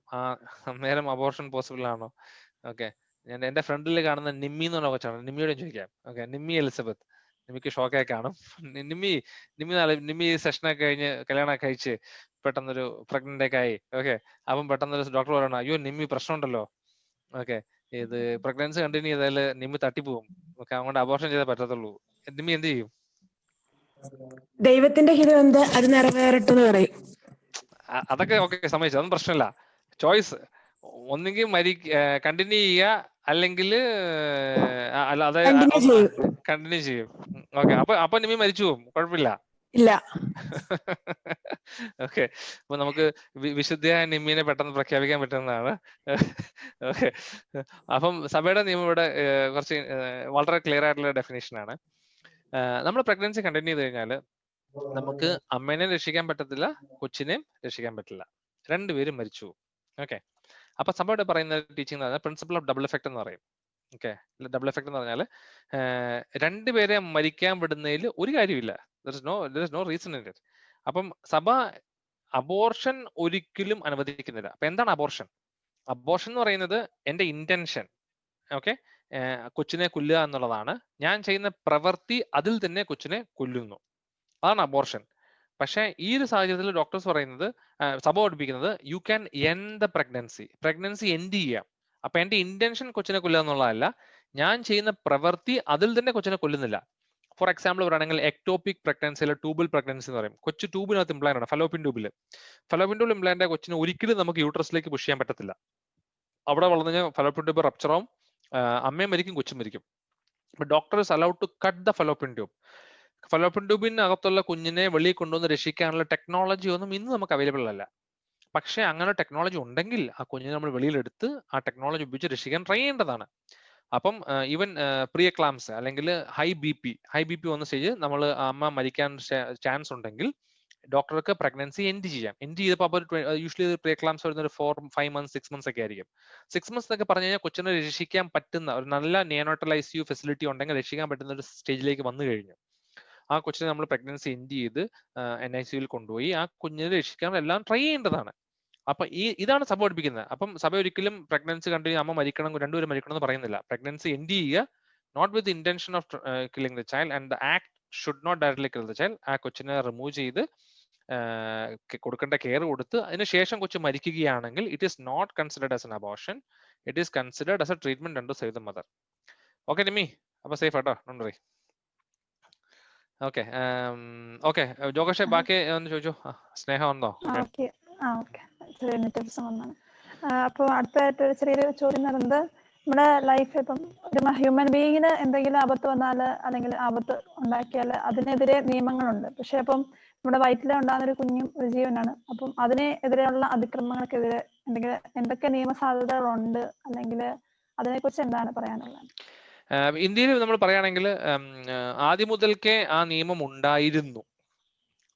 അന്നേരം അബോർഷൻ പോസിബിൾ ആണോ? ഓക്കെ, ഞാൻ എന്റെ ഫ്രണ്ടിൽ കാണുന്ന നിമ്മി എന്ന് പറഞ്ഞ കൊച്ചാണ്, നിമ്മിയോട് ചോദിക്കാം. ഓക്കെ, നിമ്മി എലിസബത്ത്, നിമ്മിക്ക് ഷോക്കായി കാണും. നിമ്മി സെഷനൊക്കെ കഴിഞ്ഞ് കല്യാണമൊക്കെ കഴിച്ച് പെട്ടെന്നൊരു പ്രഗ്നന്റ് ഒക്കെ ആയി. ഓക്കെ, അപ്പം പെട്ടെന്നൊരു ഡോക്ടർ പറയണം, അയ്യോ നിമ്മി പ്രശ്നമുണ്ടല്ലോ. ഓക്കെ, ഇത് പ്രഗ്നൻസി കണ്ടിന്യൂ ചെയ്താൽ നിമ്മി തട്ടിപ്പോവും. ഓക്കെ, അതുകൊണ്ട് അബോർഷൻ ചെയ്താൽ പറ്റത്തുള്ളൂ. നിമ്മി എന്ത് ചെയ്യും? ദൈവത്തിന്റെ ഹിതം എന്ത്, അത് നിറവേറട്ടെന്ന് പറയും. അതൊക്കെ ഓക്കെ, സമ്മതിച്ചു, അതൊന്നും പ്രശ്നമില്ല. ചോയ്സ് ഒന്നെങ്കിൽ കണ്ടിന്യൂ ചെയ്യുക, അല്ലെങ്കിൽ അല്ലാതെ കണ്ടിന്യൂ ചെയ്യും. ഓക്കെ, അപ്പൊ നിമ്മി മരിച്ചു പോകും, കുഴപ്പമില്ല. ഇല്ല. ഓക്കെ, അപ്പൊ നമുക്ക് വിശുദ്ധയായ നിമ്മീനെ പെട്ടെന്ന് പ്രഖ്യാപിക്കാൻ പറ്റുന്നതാണ്. ഓക്കെ, അപ്പം സഭയുടെ നിയമം ഇവിടെ കുറച്ച് വളരെ ക്ലിയർ ആയിട്ടുള്ള ഡെഫിനേഷൻ ആണ്. നമ്മൾ പ്രഗ്നൻസി കണ്ടിന്യൂ ചെയ്ത് കഴിഞ്ഞാൽ നമുക്ക് അമ്മേനെ രക്ഷിക്കാൻ പറ്റത്തില്ല, കൊച്ചിനെയും രക്ഷിക്കാൻ പറ്റില്ല, രണ്ടുപേരും മരിച്ചു. ഓക്കെ, അപ്പൊ സഭയുടെ പറയുന്ന ടീച്ചിങ് എന്ന് പറഞ്ഞാൽ പ്രിൻസിപ്പിൾ ഓഫ് ഡബിൾ എഫക്ട് എന്ന് പറയും. ഓക്കെ, ഡബിൾ എഫക്ട് എന്ന് പറഞ്ഞാൽ രണ്ടുപേരെ മരിക്കാൻ വിടുന്നതിൽ ഒരു കാര്യമില്ല. there is no reason in it. അപ്പം സഭ അബോർഷൻ ഒരിക്കലും അനുവദിക്കുന്നില്ല. അപ്പൊ എന്താണ് അബോർഷൻ? അബോർഷൻ എന്ന് പറയുന്നത് എന്റെ ഇന്റൻഷൻ, ഓക്കെ, കൊച്ചിനെ കൊല്ലുക എന്നുള്ളതാണ്. ഞാൻ ചെയ്യുന്ന പ്രവൃത്തി അതിൽ തന്നെ കൊച്ചിനെ കൊല്ലുന്നു, അതാണ് അബോർഷൻ. പക്ഷെ ഈ ഒരു സാഹചര്യത്തിൽ ഡോക്ടേഴ്സ് പറയുന്നത്, സഭ പഠിപ്പിക്കുന്നത്, you can end the pregnancy end ചെയ്യാം. അപ്പൊ എന്റെ ഇന്റൻഷൻ കൊച്ചിനെ കൊല്ലുക എന്നുള്ളതല്ല, ഞാൻ ചെയ്യുന്ന പ്രവൃത്തി അതിൽ തന്നെ കൊച്ചിനെ കൊല്ലുന്നില്ല. ഫോർ എക്സാമ്പിൾ പറയുകയാണെങ്കിൽ എക്ടോപിക് പ്രഗ്നൻസി അല്ലെങ്കിൽ ട്യൂബൽ പ്രഗ്നൻസി എന്ന് പറയും. കൊച്ചു ട്യൂബിനകത്ത് ഇംപ്ലാന്റ് ആണ്, ഫലോപ്പിൻ ട്യൂബിൽ ഇംപ്ലാന്റ് ആയ കൊച്ചിനെ ഒരിക്കലും നമുക്ക് യൂട്രസിലേക്ക് പുഷ് ചെയ്യാൻ പറ്റത്തില്ല. അവിടെ വളർന്നു കഴിഞ്ഞാൽ ഫലോപ്പിൻ ട്യൂബ് റപ്ചറാവും, അമ്മയും മരിക്കും, കൊച്ചും മരിക്കും. Doctor is allowed to cut the fallopian tube. Fallopian ട്യൂബിനകത്തുള്ള കുഞ്ഞിനെ വെളിയിൽ കൊണ്ടുവന്ന് രക്ഷിക്കാനുള്ള ടെക്നോളജി ഒന്നും ഇന്ന് നമുക്ക് അവൈലബിൾ അല്ല. പക്ഷെ അങ്ങനെ ടെക്നോളജി ഉണ്ടെങ്കിൽ ആ കുഞ്ഞിനെ നമ്മൾ വെളിയിലെടുത്ത് ആ ടെക്നോളജി ഉപയോഗിച്ച് രക്ഷിക്കാൻ ട്രൈ ചെയ്യേണ്ടതാണ്. അപ്പം ഈവൻ പ്രീ എക്ലാംസ് അല്ലെങ്കിൽ ഹൈ ബി പി വന്ന സ്റ്റേജ് നമ്മൾ അമ്മ മരിക്കാൻ ചാൻസ് ഉണ്ടെങ്കിൽ ഡോക്ടർക്ക് പ്രഗ്നൻസി എൻഡ് ചെയ്യാം. എൻഡ് ചെയ്തപ്പോൾ യൂഷ്വലി പ്രീ എക്ലാംസ് വരുന്ന ഒരു 4-5 months 6 months ഒക്കെ ആയിരിക്കും. 6 months എന്നൊക്കെ പറഞ്ഞു കഴിഞ്ഞാൽ കൊച്ചിനെ രക്ഷിക്കാൻ പറ്റുന്ന ഒരു നല്ല നിയോനാറ്റൽ ICU ഫെസിലിറ്റി ഉണ്ടെങ്കിൽ രക്ഷിക്കാൻ പറ്റുന്ന ഒരു സ്റ്റേജിലേക്ക് വന്നു കഴിഞ്ഞു. ആ കൊച്ചിനെ നമ്മൾ പ്രഗ്നൻസി എൻഡ് ചെയ്ത് NICUവിൽ കൊണ്ടുപോയി ആ കുഞ്ഞിനെ രക്ഷിക്കാൻ എല്ലാം ട്രൈ ചെയ്യേണ്ടതാണ്. അപ്പൊ ഇതാണ് സഭ പഠിപ്പിക്കുന്നത്. അപ്പം സഭ ഒരിക്കലും പ്രഗ്നൻസി കണ്ടിന്യൂ അമ്മ മരിക്കണം, രണ്ടുപേരും മരിക്കണം എന്ന് പറയുന്നില്ല. പ്രഗ്നൻസി എൻഡ് ചെയ്യുക, not with intention of killing the child, and the act should not directly kill the child. ആ കൊച്ചിനെ റിമൂവ് ചെയ്ത് കൊടുക്കേണ്ട കെയർ കൊടുത്ത് അതിനുശേഷം കൊച്ചു മരിക്കുകയാണെങ്കിൽ it is not considered as an abortion, it is considered as a treatment to save the mother. Okay Nimmi, അപ്പൊ safe ആട്ടോ, don't worry. Okay okay Jokesh, ബാക്കി ഒന്ന് ചോദിച്ചു. സ്നേഹം ഉണ്ടോ? അപ്പോൾ അടുത്തായിട്ട് ചെറിയൊരു ചോദ്യം നടന്നത്, നമ്മുടെ ലൈഫ് ഇപ്പം ഒരു ഹ്യൂമൻ ബീയിങ്ങിന് എന്തെങ്കിലും ആപത്ത് വന്നാൽ അല്ലെങ്കിൽ ആപത്ത് ഉണ്ടാക്കിയാൽ അതിനെതിരെ നിയമങ്ങളുണ്ട്. പക്ഷെ അപ്പം നമ്മുടെ വയറ്റിൽ ഉണ്ടാകുന്ന ഒരു കുഞ്ഞും ഒരു ജീവനാണ്. അപ്പം അതിനെതിരെയുള്ള അതിക്രമങ്ങൾക്കെതിരെ എന്തൊക്കെ നിയമ സാധ്യതകളുണ്ട്, അല്ലെങ്കിൽ അതിനെക്കുറിച്ച് എന്താണ് പറയാനുള്ളത്? ഇന്ത്യയിൽ നമ്മൾ പറയുകയാണെങ്കിൽ ആദ്യം മുതൽക്കേ ആ നിയമം ഉണ്ടായിരുന്നു.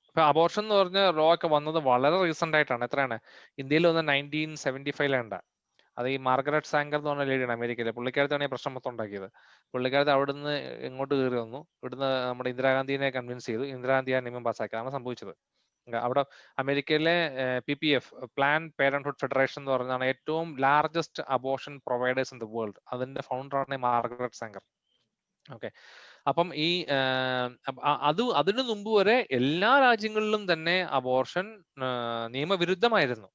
ഇപ്പൊ അബോർഷൻ എന്ന് പറഞ്ഞ ലോ ഒക്കെ വന്നത് വളരെ റീസെന്റ് ആയിട്ടാണ്. എത്രയാണ് ഇന്ത്യയിൽ വന്ന് 1975 അത് ഈ മാർഗരറ്റ് സാങ്കർ എന്ന് പറഞ്ഞ ലേഡിയാണ് അമേരിക്കയിലെ. പുള്ളിക്കാരത്താണ് ഈ പ്രശ്നം മൊത്തം ഉണ്ടാക്കിയത്. പുള്ളിക്കാരത്ത് അവിടുന്ന് ഇങ്ങോട്ട് കയറി വന്നു, ഇവിടുന്ന് നമ്മുടെ ഇന്ദിരാഗാന്ധിനെ കൺവിൻസ് ചെയ്തു, ഇന്ദിരാഗാന്ധി ആ നിയമം പാസ്സാക്കി. അതാണ് സംഭവിച്ചത്. അവിടെ അമേരിക്കയിലെ PPF, പ്ലാൻ പേരന്റ്ഹുഡ് ഫെഡറേഷൻ എന്ന് പറഞ്ഞാണ് ഏറ്റവും largest abortion providers in the world. അതിന്റെ ഫൗണ്ടറാണ് മാർഗരറ്റ് സാങ്കർ. ഓക്കെ, അപ്പം ഈ അതിനു മുമ്പ് വരെ എല്ലാ രാജ്യങ്ങളിലും തന്നെ അബോർഷൻ നിയമവിരുദ്ധമായിരുന്നു.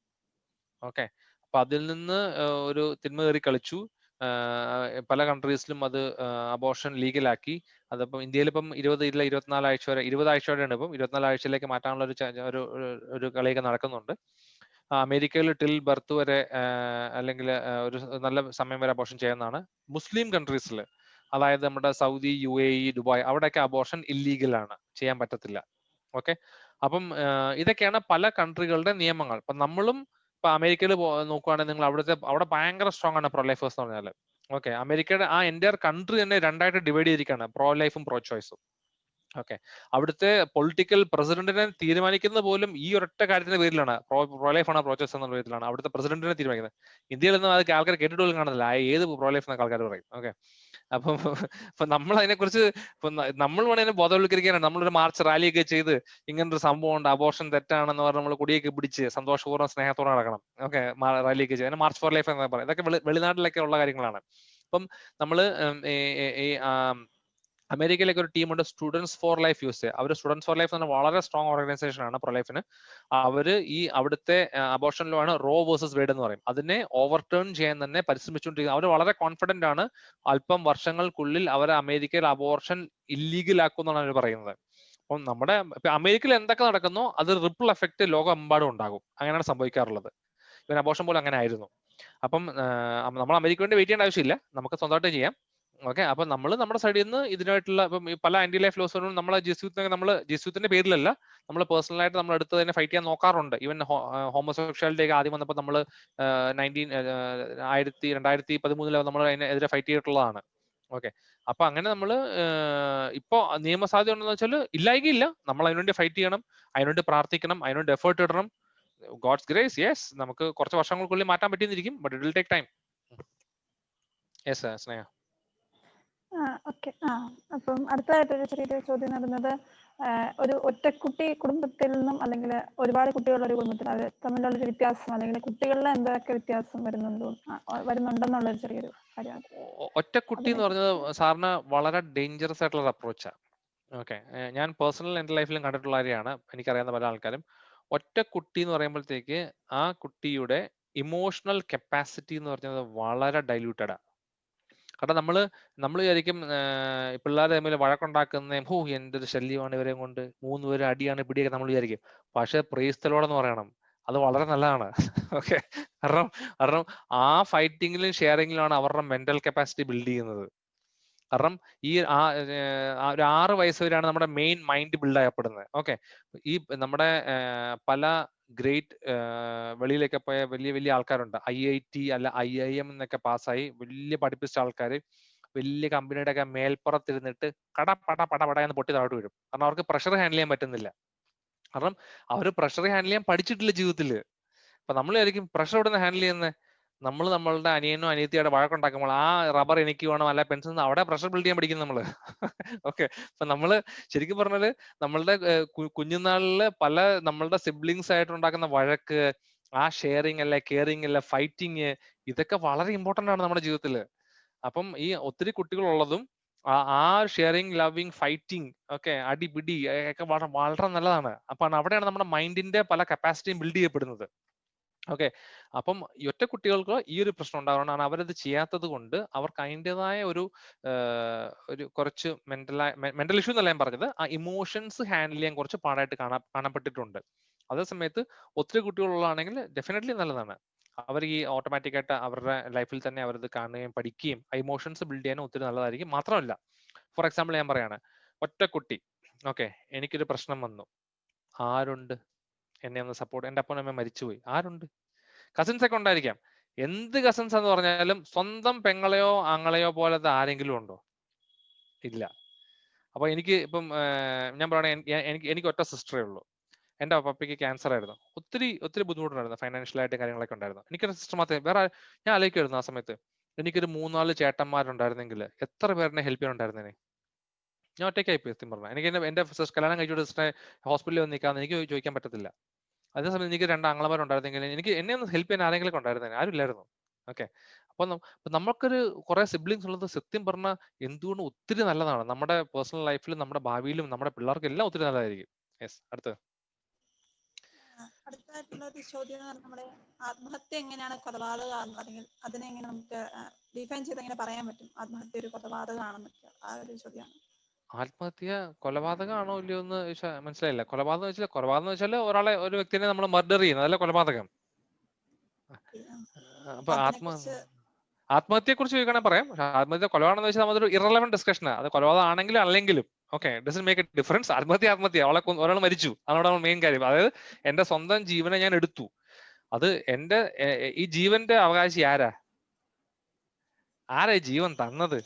ഓക്കെ, അപ്പൊ അതിൽ നിന്ന് ഒരു തിന്മ കയറി കളിച്ചു. പല കൺട്രീസിലും അത് അബോർഷൻ ലീഗലാക്കി. അതിപ്പം ഇന്ത്യയിൽ ഇപ്പം 24 ആഴ്ച വരെ, 20 ആഴ്ച വരെയാണ്. ഇപ്പം 24 ആഴ്ചയിലേക്ക് മാറ്റാനുള്ള ഒരു കളിയൊക്കെ നടക്കുന്നുണ്ട്. അമേരിക്കയിൽ ടിൽ ബർത്ത് വരെ അല്ലെങ്കിൽ ഒരു നല്ല സമയം വരെ അബോർഷൻ ചെയ്യുന്നതാണ്. മുസ്ലിം കൺട്രീസിൽ, അതായത് നമ്മുടെ സൗദി, UAE, ദുബായ്, അവിടെയൊക്കെ അബോർഷൻ ഇല്ലീഗലാണ്, ചെയ്യാൻ പറ്റത്തില്ല. ഓക്കെ, അപ്പം ഇതൊക്കെയാണ് പല കൺട്രികളുടെ നിയമങ്ങൾ. അപ്പൊ നമ്മളും ഇപ്പൊ അമേരിക്കയിൽ നോക്കുവാണെങ്കിൽ നിങ്ങൾ അവിടെ ഭയങ്കര സ്ട്രോങ് ആണ് പ്രോ ലൈഫേഴ്സ് എന്ന് പറഞ്ഞാൽ. ഓക്കെ, അമേരിക്കയുടെ ആ എൻ്റയർ കൺട്രി തന്നെ രണ്ടായിട്ട് ഡിവൈഡ് ചെയ്തിരിക്കുകയാണ്, പ്രോ ലൈഫും പ്രോ ചോയ്സും. ഓക്കെ, അവിടുത്തെ പൊളിറ്റിക്കൽ പ്രസിഡന്റിനെ തീരുമാനിക്കുന്നത് പോലും ഈ ഒരൊറ്റ കാര്യത്തിന്റെ പേരിലാണ്, പ്രോ ലൈഫ് ആണോ പ്രോ ചോയ്സ് എന്നുള്ള പേരിലാണ് അവിടുത്തെ പ്രസിഡന്റിനെ തീരുമാനിക്കുന്നത്. ഇന്ത്യയിൽ ഒന്നും അത് ആൾക്കാർ കേട്ടിട്ട് പോലും കാണുന്നില്ല, ഏത് പ്രോ ലൈഫ് എന്നൊക്കെ ആൾക്കാർ പറയും. ഓക്കെ, അപ്പൊ നമ്മൾ അതിനെക്കുറിച്ച് നമ്മൾ വേണേലും ബോധവൽക്കരിക്കാനാണ്. നമ്മളൊരു മാർച്ച് റാലിയൊക്കെ ചെയ്ത് ഇങ്ങനൊരു സംഭവം ഉണ്ട്, അബോർഷൻ തെറ്റാണെന്ന് പറഞ്ഞ് നമ്മൾ കൊടിയൊക്കെ പിടിച്ച് സന്തോഷപൂർവ്വം സ്നേഹത്തോടെ നടക്കണം. ഓക്കെ, റാലിയൊക്കെ ചെയ്ത് അതിന് മാർച്ച് ഫോർ ലൈഫ് എന്ന് പറയും. ഇതൊക്കെ വെളിനാട്ടിലൊക്കെ ഉള്ള കാര്യങ്ങളാണ്. അപ്പം നമ്മള് അമേരിക്കയിലേക്ക് ഒരു ടീമുണ്ട്, സ്റ്റുഡൻസ് ഫോർ ലൈഫ് USA. അവർ സ്റ്റുഡൻസ് ഫോർ ലൈഫ് എന്ന വളരെ സ്ട്രോങ് ഓർഗനൈസേഷൻ ആണ് പ്രോ ലൈഫിന്. അവര് ഈ അവിടുത്തെ അബോർഷൻ ലോ ആണ് റോ വേഴ്സസ് വേഡ് എന്ന് പറയും, അതിനെ ഓവർടേൺ ചെയ്യാൻ തന്നെ പരിശ്രമിച്ചുകൊണ്ടിരിക്കുന്നത്. അവർ വളരെ കോൺഫിഡന്റ് ആണ്, അല്പം വർഷങ്ങൾക്കുള്ളിൽ അവർ അമേരിക്കയിൽ അബോർഷൻ ഇല്ലീഗൽ ആക്കുമെന്നാണ് അവർ പറയുന്നത്. അപ്പം നമ്മുടെ അമേരിക്കയിൽ എന്തൊക്കെ നടക്കുന്നോ അത് റിപ്പിൾ എഫക്ട് ലോകമെമ്പാടും ഉണ്ടാകും. അങ്ങനെയാണ് സംഭവിക്കാറുള്ളത്. ഇവൻ അബോർഷൻ പോലും അങ്ങനെ ആയിരുന്നു. അപ്പം നമ്മൾ അമേരിക്ക വേണ്ടി വെയിറ്റ് ചെയ്യേണ്ട ആവശ്യമില്ല, നമുക്ക് സ്വന്തമായിട്ട് ചെയ്യാം. ഓക്കെ, അപ്പൊ നമ്മൾ നമ്മുടെ സൈഡിൽ നിന്ന് ഇതിനായിട്ടുള്ള ഇപ്പം പല ആന്റി ലൈഫ് ലോസുകളും നമ്മളെ ജിസ്യൂത്തിന്റെ പേരിലല്ല, നമ്മൾ പേഴ്സണലായിട്ട് നമ്മൾ എടുത്ത് തന്നെ ഫൈറ്റ് ചെയ്യാൻ നോക്കാറുണ്ട്. ഈവൻ ഹോമോസെക്ഷാലിറ്റി ഒക്കെ ആദ്യം വന്നപ്പോൾ നമ്മൾ 2013 നമ്മൾ അതിനെതിരെ ഫൈറ്റ് ചെയ്തിട്ടുള്ളതാണ്. ഓക്കെ, അപ്പൊ അങ്ങനെ നമ്മൾ ഇപ്പോ നിയമസാധ്യത ഉണ്ടെന്ന് വെച്ചാൽ ഇല്ലായികയില്ല, നമ്മൾ അതിനുവേണ്ടി ഫൈറ്റ് ചെയ്യണം, അതിനുവേണ്ടി പ്രാർത്ഥിക്കണം, അതിനുവേണ്ടി എഫേർട്ട് ഇടണം. ഗോഡ്സ് ഗ്രേസ്, യെസ്, നമുക്ക് കുറച്ച് വർഷങ്ങൾക്കുള്ളിൽ മാറ്റാൻ പറ്റിയിരിക്കും, but it will take time. Yes Sneha. Okay, അപ്പം അടുത്തതായിട്ടൊരു ചെറിയൊരു ചോദ്യം നടന്നത്, ഒരു ഒറ്റക്കുട്ടി കുടുംബത്തിൽ നിന്നും അല്ലെങ്കിൽ ഒരുപാട് കുട്ടികളുള്ള ഒരു കുടുംബത്തിൽ അവർ തമ്മിലുള്ളൊരു വ്യത്യാസം, അല്ലെങ്കിൽ കുട്ടികളിൽ എന്തൊക്കെ വ്യത്യാസം വരുന്നുണ്ടെന്നുള്ളൊരു ചെറിയൊരു കാര്യമാണ്. ഒറ്റക്കുട്ടി എന്ന് പറഞ്ഞത് സാറിന് വളരെ ഡേഞ്ചറസ് ആയിട്ടുള്ള അപ്രോച്ചാണ്. ഓക്കെ, ഞാൻ പേഴ്സണൽ എൻ്റെ ലൈഫിലും കണ്ടിട്ടുള്ള കാര്യമാണ്, എനിക്കറിയാവുന്ന പല ആൾക്കാരും. ഒറ്റക്കുട്ടി എന്ന് പറയുമ്പോഴത്തേക്ക് ആ കുട്ടിയുടെ ഇമോഷണൽ കപ്പാസിറ്റി എന്ന് പറഞ്ഞത് വളരെ ഡൈല്യൂട്ടഡാണ്. കാരണം നമ്മൾ വിചാരിക്കും പിള്ളേരെ തമ്മിൽ വഴക്കുണ്ടാക്കുന്നതും എൻ്റെ ഒരു ശല്യമാണ് ഇവരെ കൊണ്ട്, 3 പേര് അടിയാണ് പിടിയൊക്കെ നമ്മൾ വിചാരിക്കും. പക്ഷെ പ്രേസ്തലോടെന്ന് പറയണം, അത് വളരെ നല്ലതാണ്. ഓക്കെ, കാരണം ആ ഫൈറ്റിങ്ങിലും ഷെയറിങ്ങിലാണ് അവരുടെ മെന്റൽ കപ്പാസിറ്റി ബിൽഡ് ചെയ്യുന്നത്. കാരണം ഈ ഒരു 6 വയസ്സ് വരെയാണ് നമ്മുടെ മെയിൻ മൈൻഡ് ബിൽഡ് ചെയ്യപ്പെടുന്നത്. ഓക്കെ, ഈ നമ്മുടെ പല ഗ്രേറ്റ് വെളിയിലൊക്കെ പോയ വലിയ വലിയ ആൾക്കാരുണ്ട്, IIT അല്ല IIM എന്നൊക്കെ പാസ്സായി വലിയ പഠിപ്പിച്ച ആൾക്കാർ വലിയ കമ്പനിയുടെ ഒക്കെ മേൽപ്പുറത്തിരുന്നിട്ട് പട എന്ന് പൊട്ടി താഴോട്ട് വരും. കാരണം അവർക്ക് പ്രഷർ ഹാൻഡിൽ ചെയ്യാൻ പറ്റുന്നില്ല. കാരണം അവർ പ്രഷർ ഹാൻഡിൽ ചെയ്യാൻ പഠിച്ചിട്ടില്ല ജീവിതത്തിൽ. അപ്പൊ നമ്മൾ ആയിരിക്കും പ്രഷർ ഇവിടെ നിന്ന് ഹാൻഡിൽ ചെയ്യുന്നത്. നമ്മൾ നമ്മളുടെ അനിയനോ അനിയത്തിയുടെ വഴക്കുണ്ടാക്കുമ്പോൾ ആ റബ്ബർ എനിക്ക് വേണം അല്ല പെൻസിൽ, അവിടെ പ്രഷർ ബിൽഡ് ചെയ്യാൻ പഠിക്കും നമ്മള്. ഓക്കെ, അപ്പൊ നമ്മള് ശരിക്കും പറഞ്ഞാല് നമ്മളുടെ കുഞ്ഞുനാളില് പല നമ്മളുടെ സിബ്ലിങ്സ് ആയിട്ട് ഉണ്ടാക്കുന്ന വഴക്ക്, ആ ഷെയറിങ് അല്ല, കെയറിങ് അല്ല, ഫൈറ്റിങ്, ഇതൊക്കെ വളരെ ഇമ്പോർട്ടന്റ് ആണ് നമ്മുടെ ജീവിതത്തിൽ. അപ്പം ഈ ഒത്തിരി കുട്ടികളുള്ളതും ആ ഷെയറിങ്, ലവിങ്, ഫൈറ്റിംഗ് ഒക്കെ അടിപിടി ഒക്കെ വളരെ വളരെ നല്ലതാണ്. അപ്പൊ അവിടെയാണ് നമ്മുടെ മൈൻഡിന്റെ പല കപ്പാസിറ്റിയും ബിൽഡ് ചെയ്യപ്പെടുന്നത്. ഓക്കെ, അപ്പം ഈ ഒറ്റ കുട്ടികൾക്ക് ഈ ഒരു പ്രശ്നം ഉണ്ടാവുന്നതാണ് അവരത് ചെയ്യാത്തത് കൊണ്ട് അവർക്ക് അതിൻ്റെതായ ഒരു കുറച്ച് മെന്റൽ ഇഷ്യൂ എന്നല്ല ഞാൻ പറഞ്ഞത്, ആ ഇമോഷൻസ് ഹാൻഡിൽ ചെയ്യാൻ കുറച്ച് പാടായിട്ട് കാണപ്പെട്ടിട്ടുണ്ട്. അതേ സമയത്ത് ഒത്തിരി കുട്ടികളുള്ളതാണെങ്കിൽ ഡെഫിനറ്റ്ലി നല്ലതാണ്. അവർ ഈ ഓട്ടോമാറ്റിക് ആയിട്ട് അവരുടെ ലൈഫിൽ തന്നെ അവരത് കാണുകയും പഠിക്കുകയും ഇമോഷൻസ് ബിൽഡ് ചെയ്യാനും ഒത്തിരി നല്ലതായിരിക്കും. മാത്രമല്ല, ഫോർ എക്സാമ്പിൾ ഞാൻ പറയാണ്, ഒറ്റ കുട്ടി, ഓക്കെ, എനിക്കൊരു പ്രശ്നം വന്നു, ആരുണ്ട് എന്നെ ഒന്ന് സപ്പോർട്ട്? എൻ്റെ അപ്പനും അമ്മ മരിച്ചുപോയി, ആരുണ്ട്? കസിൻസ് ഒക്കെ ഉണ്ടായിരിക്കാം. എന്ത് കസിൻസ് എന്ന് പറഞ്ഞാലും സ്വന്തം പെങ്ങളെയോ ആങ്ങളെയോ പോലത്തെ ആരെങ്കിലും ഉണ്ടോ? ഇല്ല. അപ്പൊ എനിക്ക് ഇപ്പം ഞാൻ പറയണേ, എനിക്ക് ഒറ്റ സിസ്റ്ററേ ഉള്ളൂ. എൻ്റെ പപ്പയ്ക്ക് ക്യാൻസർ ആയിരുന്നു, ഒത്തിരി ബുദ്ധിമുട്ടുണ്ടായിരുന്നു, ഫൈനാൻഷ്യലായിട്ട് കാര്യങ്ങളൊക്കെ ഉണ്ടായിരുന്നു. എനിക്കൊരു സിസ്റ്റർ മാത്രമേ വേറെ. ഞാൻ ആലോചിക്കുമായിരുന്നു ആ സമയത്ത്, എനിക്കൊരു 3-4 ചേട്ടന്മാരുണ്ടായിരുന്നെങ്കിൽ എത്ര പേരിനെ ഹെൽപ്പ് ചെയ്യാനുണ്ടായിരുന്നേനെ. ഞാൻ ഒറ്റയ്ക്കായി പോയി സത്യം പറഞ്ഞാൽ. എനിക്ക് എൻ്റെ കല്യാണം കഴിച്ചു സിസ്റ്ററെ ഹോസ്പിറ്റലിൽ വന്ന് നിൽക്കാമെന്ന് എനിക്ക് ചോദിക്കാൻ പറ്റത്തില്ല. അതേസമയം എനിക്ക് 2 ആങ്ങളമാരുണ്ടായിരുന്നെങ്കിൽ എനിക്ക് എന്നെ ഒന്ന് ഹെൽപ്പ് ചെയ്യാൻ ആരെങ്കിലും ഉണ്ടായിരുന്നേ, ആരും ഇല്ലായിരുന്നു. ഓക്കെ, അപ്പൊ നമുക്കൊരു കുറെ സിബ്ലിങ്സ് ഉള്ളത് സത്യം പറഞ്ഞാൽ എന്തുകൊണ്ട് ഒത്തിരി നല്ലതാണ്. നമ്മുടെ പേഴ്സണൽ ലൈഫിലും നമ്മുടെ ഭാവിയിലും നമ്മുടെ പിള്ളേർക്കും എല്ലാം ഒത്തിരി നല്ലതായിരിക്കും. യെസ്, അടുത്തായിട്ടുള്ള ഒരു ചോദ്യം എന്ന് പറഞ്ഞാൽ നമ്മുടെ ആത്മഹത്യ എങ്ങനെയാണ് കൊലപാതകമാണ്, അല്ലെങ്കിൽ അതിനെ എങ്ങനെ നമുക്ക് ഡിഫൈൻ ചെയ്ത് എങ്ങനെ പറയാൻ പറ്റും ആത്മഹത്യ ഒരു കൊലപാതകമാണെന്നൊക്കെ? ആ ഒരു ചോദ്യമാണ്. ആത്മഹത്യ കൊലപാതകമാണോ ഇല്ലയോ എന്ന് മനസ്സിലായില്ല. കൊലപാതകം എന്ന് വെച്ചാൽ ഒരു വ്യക്തിനെ നമ്മൾ മർഡർ ചെയ്യുന്നത്, അതല്ല കൊലപാതകം. അപ്പൊ ആത്മഹത്യയെ കുറിച്ച് ചോദിക്കണമെങ്കിൽ പറയാം. ആത്മഹത്യ കൊലപാതകം വെച്ചാൽ നമ്മളൊരു ഇറലവന്റ് ഡിസ്കഷനാണ്. അത് കൊലപാതകം ആണെങ്കിലും അല്ലെങ്കിലും okay, doesn't make A difference. ആത്മഹത്യ ഒരാൾ മരിച്ചു, അതാണ് മെയിൻ കാര്യം. അതായത് എന്റെ സ്വന്തം ജീവനെ ഞാൻ എടുത്തു. അത് എന്റെ ഈ ജീവന്റെ അവകാശി ആരാ ഈ ജീവൻ തന്നത്?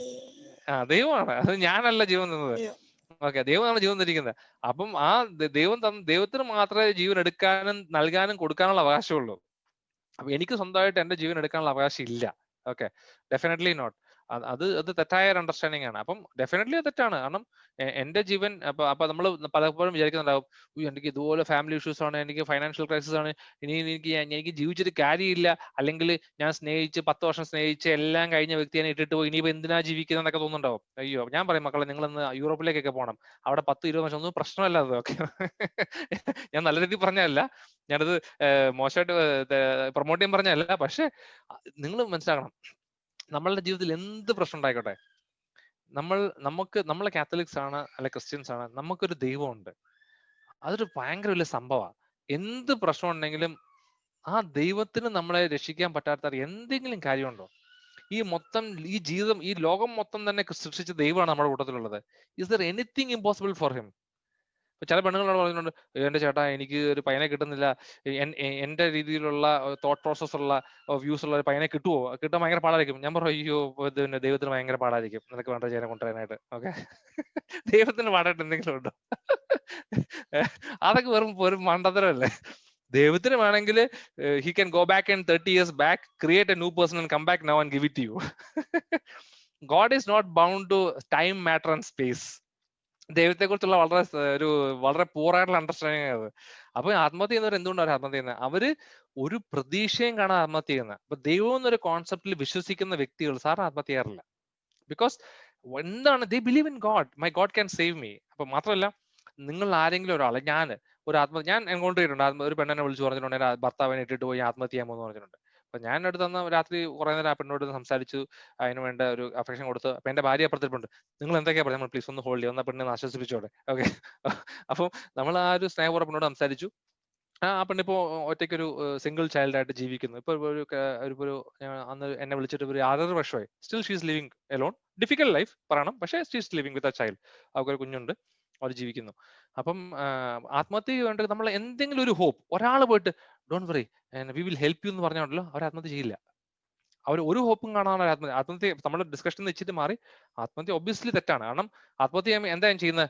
ദൈവമാണ്. അത് ഞാനല്ല ജീവൻ തന്നത്. ഓക്കെ, ദൈവമാണ് ജീവൻ തന്നിരിക്കുന്നത്. അപ്പം ആ ദൈവത്തിന് മാത്രമേ ജീവൻ എടുക്കാനും നൽകാനും കൊടുക്കാനുള്ള അവകാശമുള്ളൂ. അപ്പൊ എനിക്ക് സ്വന്തമായിട്ട് എന്റെ ജീവൻ എടുക്കാനുള്ള അവകാശം ഇല്ല. Okay, definitely not. അത് തെറ്റായ ഒരു അണ്ടർസ്റ്റാൻഡിങ് ആണ്. അപ്പം ഡെഫിനറ്റ്ലി അത് തെറ്റാണ്. കാരണം എന്റെ ജീവൻ അപ്പൊ നമ്മൾ പലപ്പോഴും വിചാരിക്കുന്നുണ്ടാവും, എനിക്ക് ഇതുപോലെ ഫാമിലി ഇഷ്യൂസ് ആണ്, എനിക്ക് ഫൈനാൻഷ്യൽ ക്രൈസിസ് ആണ്, എനിക്ക് ജീവിച്ചിട്ട് കാര്യമില്ല, അല്ലെങ്കിൽ ഞാൻ 10 വർഷം സ്നേഹിച്ച് എല്ലാം കഴിഞ്ഞ വ്യക്തിയെ ഇട്ടിട്ട് പോയി ഇനിയിപ്പോ എന്തിനാ ജീവിക്കുന്നതൊക്കെ തോന്നുന്നുണ്ടാവും. അയ്യോ, ഞാൻ പറയും മക്കളെ, നിങ്ങളൊന്ന് യൂറോപ്പിലേക്കൊക്കെ പോകണം, അവിടെ 10-20 വർഷം ഒന്നും പ്രശ്നമല്ല അത്. ഓക്കെ, ഞാൻ നല്ല രീതിയിൽ പറഞ്ഞതല്ല, ഞാനത് മോശമായിട്ട് പ്രൊമോട്ട് ചെയ്യാൻ പറഞ്ഞതല്ല. പക്ഷെ നിങ്ങൾ മനസ്സിലാക്കണം, നമ്മളുടെ ജീവിതത്തിൽ എന്ത് പ്രശ്നം ഉണ്ടായിക്കോട്ടെ, നമ്മളെ കാത്തലിക്സ് ആണ് അല്ലെ ക്രിസ്ത്യൻസ് ആണ്, നമുക്കൊരു ദൈവമുണ്ട്. അതൊരു ഭയങ്കര വലിയ സംഭവമാണ്. എന്ത് പ്രശ്നം ഉണ്ടെങ്കിലും ആ ദൈവത്തിന് നമ്മളെ രക്ഷിക്കാൻ പറ്റാത്ത എന്തെങ്കിലും കാര്യമുണ്ടോ? ഈ ജീവിതം, ഈ ലോകം മൊത്തം തന്നെ സൃഷ്ടിച്ച ദൈവമാണ് നമ്മുടെ കൂട്ടത്തിലുള്ളത്. Is there anything impossible for him? ചില പെണ്ണുങ്ങളോട് പറയുന്നുണ്ട്, എന്റെ ചേട്ടാ എനിക്ക് ഒരു പയ്യനെ കിട്ടുന്നില്ല, എന്റെ രീതിയിലുള്ള തോട്ട് പ്രോസസ് ഉള്ള വ്യൂസ് ഉള്ള ഒരു പയ്യനെ കിട്ടാൻ ഭയങ്കര പാടായിരിക്കും. ഞാൻ പറഞ്ഞു, അയ്യോ, ദൈവത്തിന് ഭയങ്കര പാടായിരിക്കും നിനക്ക് വേണ്ട ചേനെ കൊണ്ടുവരാനായിട്ട്. ഓക്കെ, ദൈവത്തിന് പാടായിട്ട് എന്തെങ്കിലും ഉണ്ടോ? അതൊക്കെ വെറും മണ്ടത്തരമല്ലേ? ദൈവത്തിന് വേണമെങ്കിൽ he can go back in 30 years back, create a new person and come back now and give it to you. God is not bound to time, matter and space. ദൈവത്തെ കുറിച്ചുള്ള വളരെ പൂറായിട്ടുള്ള അണ്ടർസ്റ്റാൻഡിങ് അത്. അപ്പൊ ആത്മഹത്യ ചെയ്യുന്നവർ എന്തുകൊണ്ടാണ് അവർ ആത്മഹത്യ ചെയ്യുന്നത്? അവര് ഒരു പ്രതീക്ഷയും കാണാൻ ആത്മഹത്യ ചെയ്യുന്നത്. അപ്പൊ ദൈവം എന്നൊരു കോൺസെപ്റ്റിൽ വിശ്വസിക്കുന്ന വ്യക്തികൾ സാറിന് ആത്മഹത്യ ചെയ്യാറില്ല. ബിക്കോസ് എന്താണ്, ദേ believe in God, my God can save me. അപ്പൊ മാത്രമല്ല, നിങ്ങൾ ആരെങ്കിലും ഒരാളെ, ഞാൻ എൻകൗണ്ടർ ചെയ്തിട്ടുണ്ട്. ഒരു പെണ്ണെന്നെ വിളിച്ചു പറഞ്ഞിട്ടുണ്ടെങ്കിൽ ഭർത്താവിനെ ഇട്ടിട്ട് പോയി ആത്മഹത്യ ചെയ്യാമെന്ന് പറഞ്ഞിട്ടുണ്ട്. അപ്പൊ ഞാൻ അടുത്ത് തന്ന രാത്രി കുറെ നേരം ആ പെണ്ണോട് സംസാരിച്ചു, അതിന് വേണ്ട ഒരു അഫെക്ഷൻ കൊടുത്ത്. അപ്പൊ എന്റെ ഭാര്യ അപ്പുറത്തിട്ടുണ്ട്. നിങ്ങൾ എന്തൊക്കെയാ പറയുക, നമ്മൾ പ്ലീസ് ഒന്ന് ഹോൾഡ് ചെയ്യാം, പെണ്ണിനെ ആശ്വസിപ്പിച്ചോടെ. ഓക്കെ, അപ്പം നമ്മൾ ആ ഒരു സ്നേഹപൂർവ്വം പെണ്ണോട് സംസാരിച്ചു. ആ പെണ്ണിപ്പോ ഒറ്റയ്ക്കൊരു സിംഗിൾ ചൈൽഡ് ആയിട്ട് ജീവിക്കുന്നു. ഇപ്പൊ അന്ന് എന്നെ വിളിച്ചിട്ട് ഒരു 6 വർഷമായി. Still she's living alone. Difficult life പറയണം, പക്ഷേ she's living with a child. അവർക്കൊരു കുഞ്ഞുണ്ട്, അവർ ജീവിക്കുന്നു. അപ്പം ആത്മഹത്യ വേണ്ടത് നമ്മൾ എന്തെങ്കിലും ഒരു ഹോപ്പ്. ഒരാൾ പോയിട്ട് don't worry we will help you എന്ന് പറഞ്ഞാണല്ലോ, അവർ ആത്മഹത്യ ചെയ്യില്ല. അവർ ഒരു ഹോപ്പും കാണാൻ ആത്മഹത്യ നമ്മുടെ ഡിസ്കഷൻ വെച്ചിട്ട് മാറി. ആത്മഹത്യ ഒബ്വിയസ്ലി തെറ്റാണ്. കാരണം ആത്മഹത്യ ചെയ്യുമ്പോൾ എന്താ ചെയ്യുന്നത്?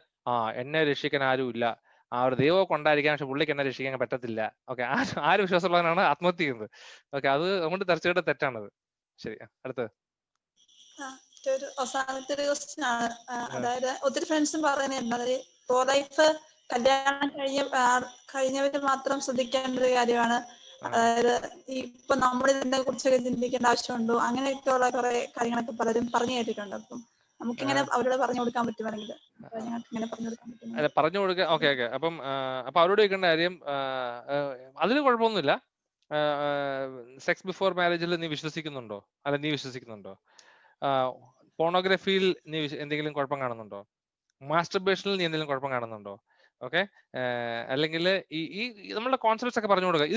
എന്നെ രക്ഷിക്കാൻ ആരുമില്ല, ഒരു ദൈവമൊക്കെ ഉണ്ടായിരിക്കാൻ, പക്ഷെ പുള്ളിക്ക് എന്നെ രക്ഷിക്കാൻ പറ്റത്തില്ല. ഓക്കെ, ആ ഒരു വിശ്വാസമുള്ളവനാണ് ആത്മഹത്യ ചെയ്യുന്നത്. ഓക്കെ, അതുകൊണ്ട് തീർച്ചയായിട്ടും തെറ്റാണത്. ശരി, അടുത്തത്. ഒരു അവസാനത്തെ ഒരു ക്വസ്റ്റ്യൻ ആണ്. അതായത് ഒത്തിരി ഫ്രണ്ട്സും പറയുന്നുണ്ട്, പ്രോ ലൈഫ് കല്യാണം കഴിഞ്ഞവര് മാത്രം ശ്രദ്ധിക്കേണ്ട ഒരു കാര്യമാണ്. അതായത് ഇപ്പൊ നമ്മൾ ഇതിനെ കുറിച്ചൊക്കെ ചിന്തിക്കേണ്ട ആവശ്യമുണ്ടോ, അങ്ങനെയൊക്കെയുള്ള കുറെ കാര്യങ്ങളൊക്കെ പലരും പറഞ്ഞു കേട്ടിട്ടുണ്ട്. അപ്പം നമുക്കിങ്ങനെ അവരോട് പറഞ്ഞു കൊടുക്കാൻ പറ്റുമാണെങ്കിൽ ഞങ്ങൾക്ക് ഇങ്ങനെ പറഞ്ഞു കൊടുക്കാൻ പറ്റും. അല്ല പറഞ്ഞു കൊടുക്കുക. Okay okay. അപ്പം അവരോട് ചോദിക്കേണ്ട കാര്യം അതിന് കുഴപ്പമൊന്നുമില്ല. സെക്സ് ബിഫോർ മാരേജിൽ നീ വിശ്വസിക്കുന്നുണ്ടോ? അല്ല നീ വിശ്വസിക്കുന്നുണ്ടോ? പോണോഗ്രഫിയിൽ നീ എന്തെങ്കിലും കുഴപ്പം കാണുന്നുണ്ടോ? മാസ്റ്റർബേഷനിൽ നീ എന്തെങ്കിലും കുഴപ്പം കാണുന്നുണ്ടോ? ഓക്കെ. അല്ലെങ്കിൽ ഈ നമ്മളുടെ കോൺസെപ്റ്റ്സ് ഒക്കെ പറഞ്ഞു കൊടുക്കുക.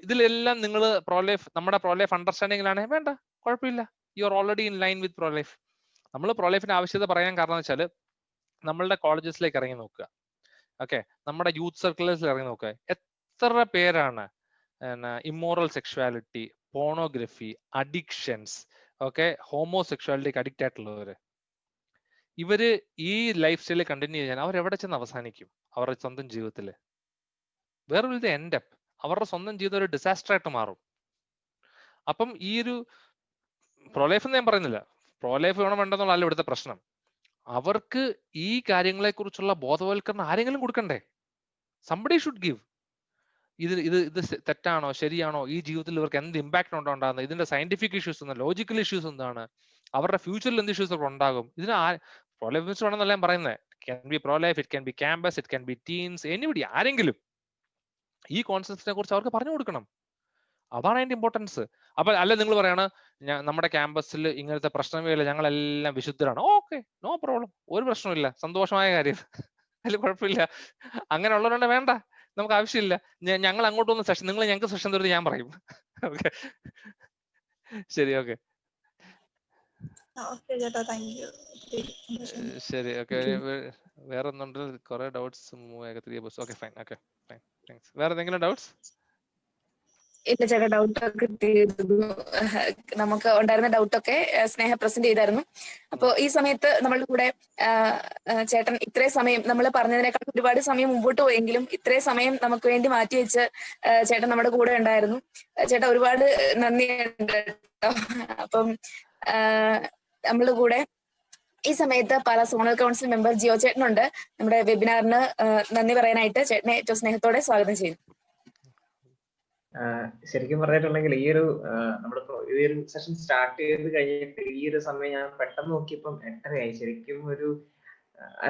ഇതിലെല്ലാം നിങ്ങൾ നമ്മുടെ പ്രോലൈഫ് അണ്ടർസ്റ്റാൻഡിങ്ങിലാണ്. വേണ്ട, കുഴപ്പമില്ല. You are already in line with prolife. നമ്മൾ പ്രോലൈഫിന്റെ ആവശ്യകത പറയാൻ കാരണം എന്ന് വെച്ചാൽ നമ്മളുടെ കോളേജസിലേക്ക് ഇറങ്ങി നോക്കുക. ഓക്കെ, നമ്മുടെ യൂത്ത് സർക്കിൾസിൽ ഇറങ്ങി നോക്കുക. എത്ര പേരാണ് immoral sexuality, pornography, addictions, okay, ഹോമോസെക്ഷുവാലിറ്റിക്ക് അഡിക്റ്റ് ആയിട്ടുള്ളവര്. ഇവര് ഈ ലൈഫ് സ്റ്റൈലിൽ കണ്ടിന്യൂ ചെയ്യാൻ അവരെവിടെ ചെന്ന് അവസാനിക്കും? അവരുടെ സ്വന്തം ജീവിതത്തിൽ where will they end up? അവരുടെ സ്വന്തം ജീവിതം ഒരു ഡിസാസ്റ്റർ ആയിട്ട് മാറും. അപ്പം ഈ ഒരു പ്രോലൈഫ് എന്ന് ഞാൻ പറയുന്നില്ല, പ്രോലൈഫ് വേണം വേണ്ടെന്നുള്ളതല്ല ഇവിടുത്തെ പ്രശ്നം. അവർക്ക് ഈ കാര്യങ്ങളെ കുറിച്ചുള്ള ബോധവൽക്കരണം ആരെങ്കിലും കൊടുക്കണ്ടേ? Somebody should give. ഇത് തെറ്റാണോ ശരിയാണോ, ഈ ജീവിതത്തിൽ ഇവർക്ക് എന്ത് ഇമ്പാക്ട് ഉണ്ടാകുന്നത്, ഇതിന്റെ സയന്റിഫിക് ഇഷ്യൂസ് എന്താണ്, ലോജിക്കൽ ഇഷ്യൂസ് എന്താണ്, അവരുടെ ഫ്യൂച്ചറിൽ എന്ത് ഇഷ്യൂസ് ഒക്കെ ഉണ്ടാകും. ഇതിന് പ്രോലൈഫ് വേണമെന്നല്ല ഞാൻ പറയുന്നത്. Can be prolife, it can be campus, it can be teens, anybody, ആരെങ്കിലും ഈ കോൺസെപ്റ്റിനെ കുറിച്ച് അവർക്ക് പറഞ്ഞു കൊടുക്കണം. അതാണ് അതിന്റെ ഇമ്പോർട്ടൻസ്. അപ്പൊ അല്ല നിങ്ങൾ പറയാണ് നമ്മുടെ ക്യാമ്പസിൽ ഇങ്ങനത്തെ പ്രശ്നമേ ഇല്ല, ഞങ്ങളെല്ലാം വിശുദ്ധരാണ്. ഓക്കെ, നോ പ്രോബ്ലം, ഒരു പ്രശ്നമില്ല, സന്തോഷമായ കാര്യം, അതിൽ കുഴപ്പമില്ല. അങ്ങനെ ഉള്ളവരുണ്ട്, വേണ്ട, നമുക്ക് ആവശ്യമില്ല. ഞങ്ങൾ അങ്ങോട്ട് വന്ന സെഷൻ, നിങ്ങൾ ഞങ്ങൾക്ക് സെഷൻ തരുന്നത് ഞാൻ പറയും. ഓക്കെ, ശരി, ഓക്കെ, ശരി, ഓക്കെ. വേറെ ഒന്നുണ്ട്, കുറെ ഡൗട്ട്സ് മൂവ് ആകത്തില്ല. Okay, fine, okay, fine, thanks. വേറെ എന്തെങ്കിലും ഡൗട്ട്സ്? ഇല്ല ചേട്ടാ, ഡൗട്ടൊക്കെ തീർന്നു. നമുക്ക് ഉണ്ടായിരുന്ന ഡൗട്ടൊക്കെ സ്നേഹ പ്രസന്റ് ചെയ്തായിരുന്നു. അപ്പോൾ ഈ സമയത്ത് നമ്മളുടെ കൂടെ ചേട്ടൻ ഇത്രയും സമയം നമ്മൾ പറഞ്ഞതിനേക്കാൾ ഒരുപാട് സമയം മുമ്പോട്ട് പോയെങ്കിലും ഇത്രയും സമയം നമുക്ക് വേണ്ടി മാറ്റിവെച്ച് ചേട്ടൻ നമ്മുടെ കൂടെ ഉണ്ടായിരുന്നു. ചേട്ടാ ഒരുപാട് നന്ദിയുണ്ട് കേട്ടോ. അപ്പം നമ്മളുടെ കൂടെ ഈ സമയത്ത് Pala zonal council member Geo ചേട്ടനുണ്ട്. നമ്മുടെ വെബിനാറിന് നന്ദി പറയാനായിട്ട് ചേട്ടനെ ഏറ്റവും സ്നേഹത്തോടെ സ്വാഗതം ചെയ്യുന്നു. ശരിക്കും പറഞ്ഞിട്ടുണ്ടെങ്കിൽ ഈ ഒരു സെഷൻ സ്റ്റാർട്ട് ചെയ്ത് കഴിഞ്ഞിട്ട് ഈ ഒരു സമയം ഞാൻ പെട്ടെന്ന് നോക്കിയപ്പം 8:30 ശരിക്കും ഒരു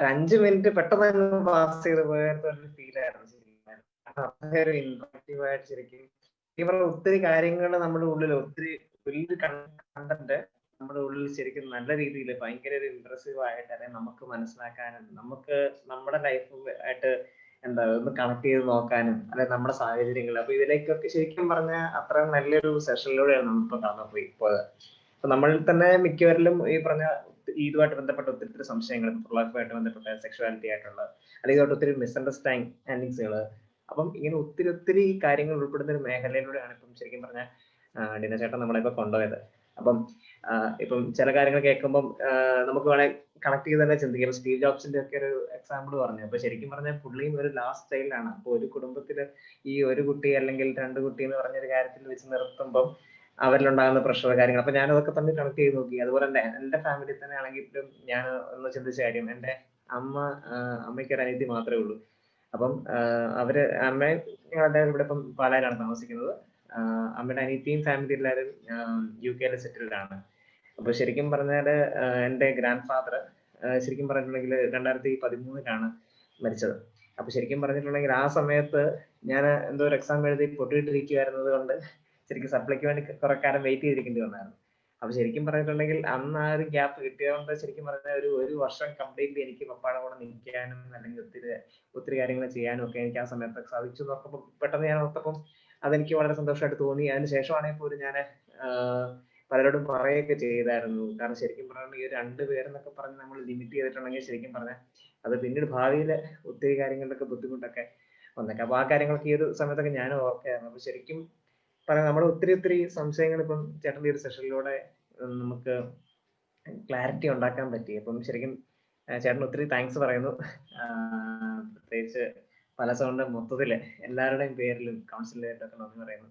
5 മിനിറ്റ് പെട്ടെന്ന് പാസ് ചെയ്ത് പോയതൊരു ഫീൽ ആയിരുന്നു. അതൊരു ഇൻട്രാക്റ്റീവ് ആയിട്ട് ശരിക്കും ഈ പറഞ്ഞ ഒത്തിരി കാര്യങ്ങൾ നമ്മുടെ ഉള്ളിൽ, ഒത്തിരി വലിയൊരു കണ്ടന്റ് നമ്മുടെ ഉള്ളിൽ ശരിക്കും നല്ല രീതിയിൽ ഭയങ്കര ഒരു ഇംപ്രസീവ് ആയിട്ട് അല്ലെങ്കിൽ നമുക്ക് മനസ്സിലാക്കാനും നമുക്ക് നമ്മുടെ ലൈഫ് ആയിട്ട് ഒന്ന് കണക്ട് ചെയ്ത് നോക്കാനും അല്ലെ നമ്മുടെ സാഹചര്യങ്ങൾ. അപ്പൊ ഇതിലേക്കൊക്കെ ശരിക്കും പറഞ്ഞ അത്ര നല്ലൊരു സെഷനിലൂടെയാണ് നമ്മളിപ്പോ കടന്നു പോയത്. അപ്പൊ നമ്മളിൽ തന്നെ മിക്കവരിലും ഈ പറഞ്ഞ ഇതുമായിട്ട് ബന്ധപ്പെട്ട ഒത്തിരി സംശയങ്ങൾ, പ്രൊലൈഫുമായിട്ട് ബന്ധപ്പെട്ട സെക്ഷുവാലിറ്റി ആയിട്ടുള്ള അല്ലെങ്കിൽ ഇതുമായിട്ട് ഒത്തിരി മിസ്അണ്ടർസ്റ്റാൻഡിങ്സുകൾ, അപ്പം ഇങ്ങനെ ഒത്തിരി കാര്യങ്ങൾ ഉൾപ്പെടുന്ന ഒരു മേഖലയിലൂടെയാണ് ഇപ്പം ശരിക്കും പറഞ്ഞ ഡിന ചേട്ടൻ നമ്മളിപ്പോ കൊണ്ടുപോയത്. അപ്പം ഇപ്പം ചില കാര്യങ്ങൾ കേൾക്കുമ്പം നമുക്ക് വേണേൽ കണക്ട് ചെയ്ത് തന്നെ ചിന്തിക്കാം. സ്റ്റീവ് ജോബ്സിന്റെ ഒക്കെ ഒരു എക്സാമ്പിൾ പറഞ്ഞു. അപ്പൊ ശരിക്കും പറഞ്ഞാൽ പുള്ളിയും ഒരു ലാസ്റ്റ് സ്റ്റൈലാണ്. അപ്പൊ ഒരു കുടുംബത്തില് ഈ ഒരു കുട്ടി അല്ലെങ്കിൽ 2 കുട്ടി എന്ന് പറഞ്ഞൊരു കാര്യത്തിൽ വെച്ച് നിർത്തുമ്പം അവരിലുണ്ടാകുന്ന പ്രഷർ കാര്യങ്ങൾ. അപ്പൊ ഞാനതൊക്കെ തന്നെ കണക്ട് ചെയ്ത് നോക്കി. അതുപോലെ തന്നെ എന്റെ ഫാമിലി തന്നെ ആണെങ്കിലും ഞാൻ ഒന്ന് ചിന്തിച്ച കാര്യം, എന്റെ അമ്മയ്ക്ക് ഒരു അനിയത്തി മാത്രമേ ഉള്ളൂ. അപ്പം അമ്മയും ഞങ്ങളുടെ ഇവിടെ ഇപ്പം പാലായിലാണ് താമസിക്കുന്നത്. അമ്മയുടെ അനിയത്തിയും ഫാമിലി എല്ലാവരും UK സെറ്റിൽഡ് ആണ്. അപ്പൊ ശരിക്കും പറഞ്ഞാല് എന്റെ ഗ്രാൻഡ് ഫാദർ ശരിക്കും പറഞ്ഞിട്ടുണ്ടെങ്കിൽ 2013 മരിച്ചത്. അപ്പൊ ശരിക്കും പറഞ്ഞിട്ടുണ്ടെങ്കിൽ ആ സമയത്ത് ഞാൻ എന്തോ ഒരു എക്സാം എഴുതി പൊട്ടിയിട്ടിരിക്കുവായിരുന്നത് കൊണ്ട് ശരിക്കും സപ്ലിക്ക് വേണ്ടി കുറെ കാലം വെയിറ്റ് ചെയ്തിരിക്കേണ്ടി വന്നായിരുന്നു. അപ്പൊ ശരിക്കും പറഞ്ഞിട്ടുണ്ടെങ്കിൽ അന്ന് ആ ഒരു ഗ്യാപ്പ് കിട്ടിയതുകൊണ്ട് ശരിക്കും പറഞ്ഞാൽ ഒരു വർഷം കംപ്ലീറ്റ്ലി എനിക്ക് പപ്പാടെ കൂടെ നിൽക്കാനും അല്ലെങ്കിൽ ഒത്തിരി കാര്യങ്ങൾ ചെയ്യാനും ഒക്കെ എനിക്ക് ആ സമയത്ത് സാധിച്ചു. നോക്കുമ്പോൾ പെട്ടെന്ന് ഞാൻ ഓർത്തപ്പം അതെനിക്ക് വളരെ സന്തോഷമായിട്ട് തോന്നി. അതിന് ശേഷമാണെങ്കിൽ പോലും ഞാൻ പലരോടും പറയുകയൊക്കെ ചെയ്തായിരുന്നു. കാരണം ശരിക്കും പറഞ്ഞാൽ ഈ 2 പേരെന്നൊക്കെ പറഞ്ഞ് നമ്മൾ ലിമിറ്റ് ചെയ്തിട്ടുണ്ടെങ്കിൽ ശരിക്കും പറഞ്ഞാൽ അത് പിന്നീട് ഭാവിയിൽ ഒത്തിരി കാര്യങ്ങളിലൊക്കെ ബുദ്ധിമുട്ടൊക്കെ വന്നേക്കാം. അപ്പൊ ആ കാര്യങ്ങളൊക്കെ ഈ ഒരു സമയത്തൊക്കെ ഞാൻ ഓർക്കായിരുന്നു. അപ്പൊ ശരിക്കും പറയാം നമ്മുടെ ഒത്തിരി സംശയങ്ങൾ ഇപ്പം ചേട്ടൻ്റെ ഒരു സെഷനിലൂടെ നമുക്ക് ക്ലാരിറ്റി ഉണ്ടാക്കാൻ പറ്റി. അപ്പം ശരിക്കും ചേട്ടന് ഒത്തിരി താങ്ക്സ് പറയുന്നു. പ്രത്യേകിച്ച് പല സൗണ്ട് മൊത്തത്തില് എല്ലാവരുടെയും പേരിലും കൗൺസിലായിട്ടൊക്കെ നന്ദി പറയുന്നു.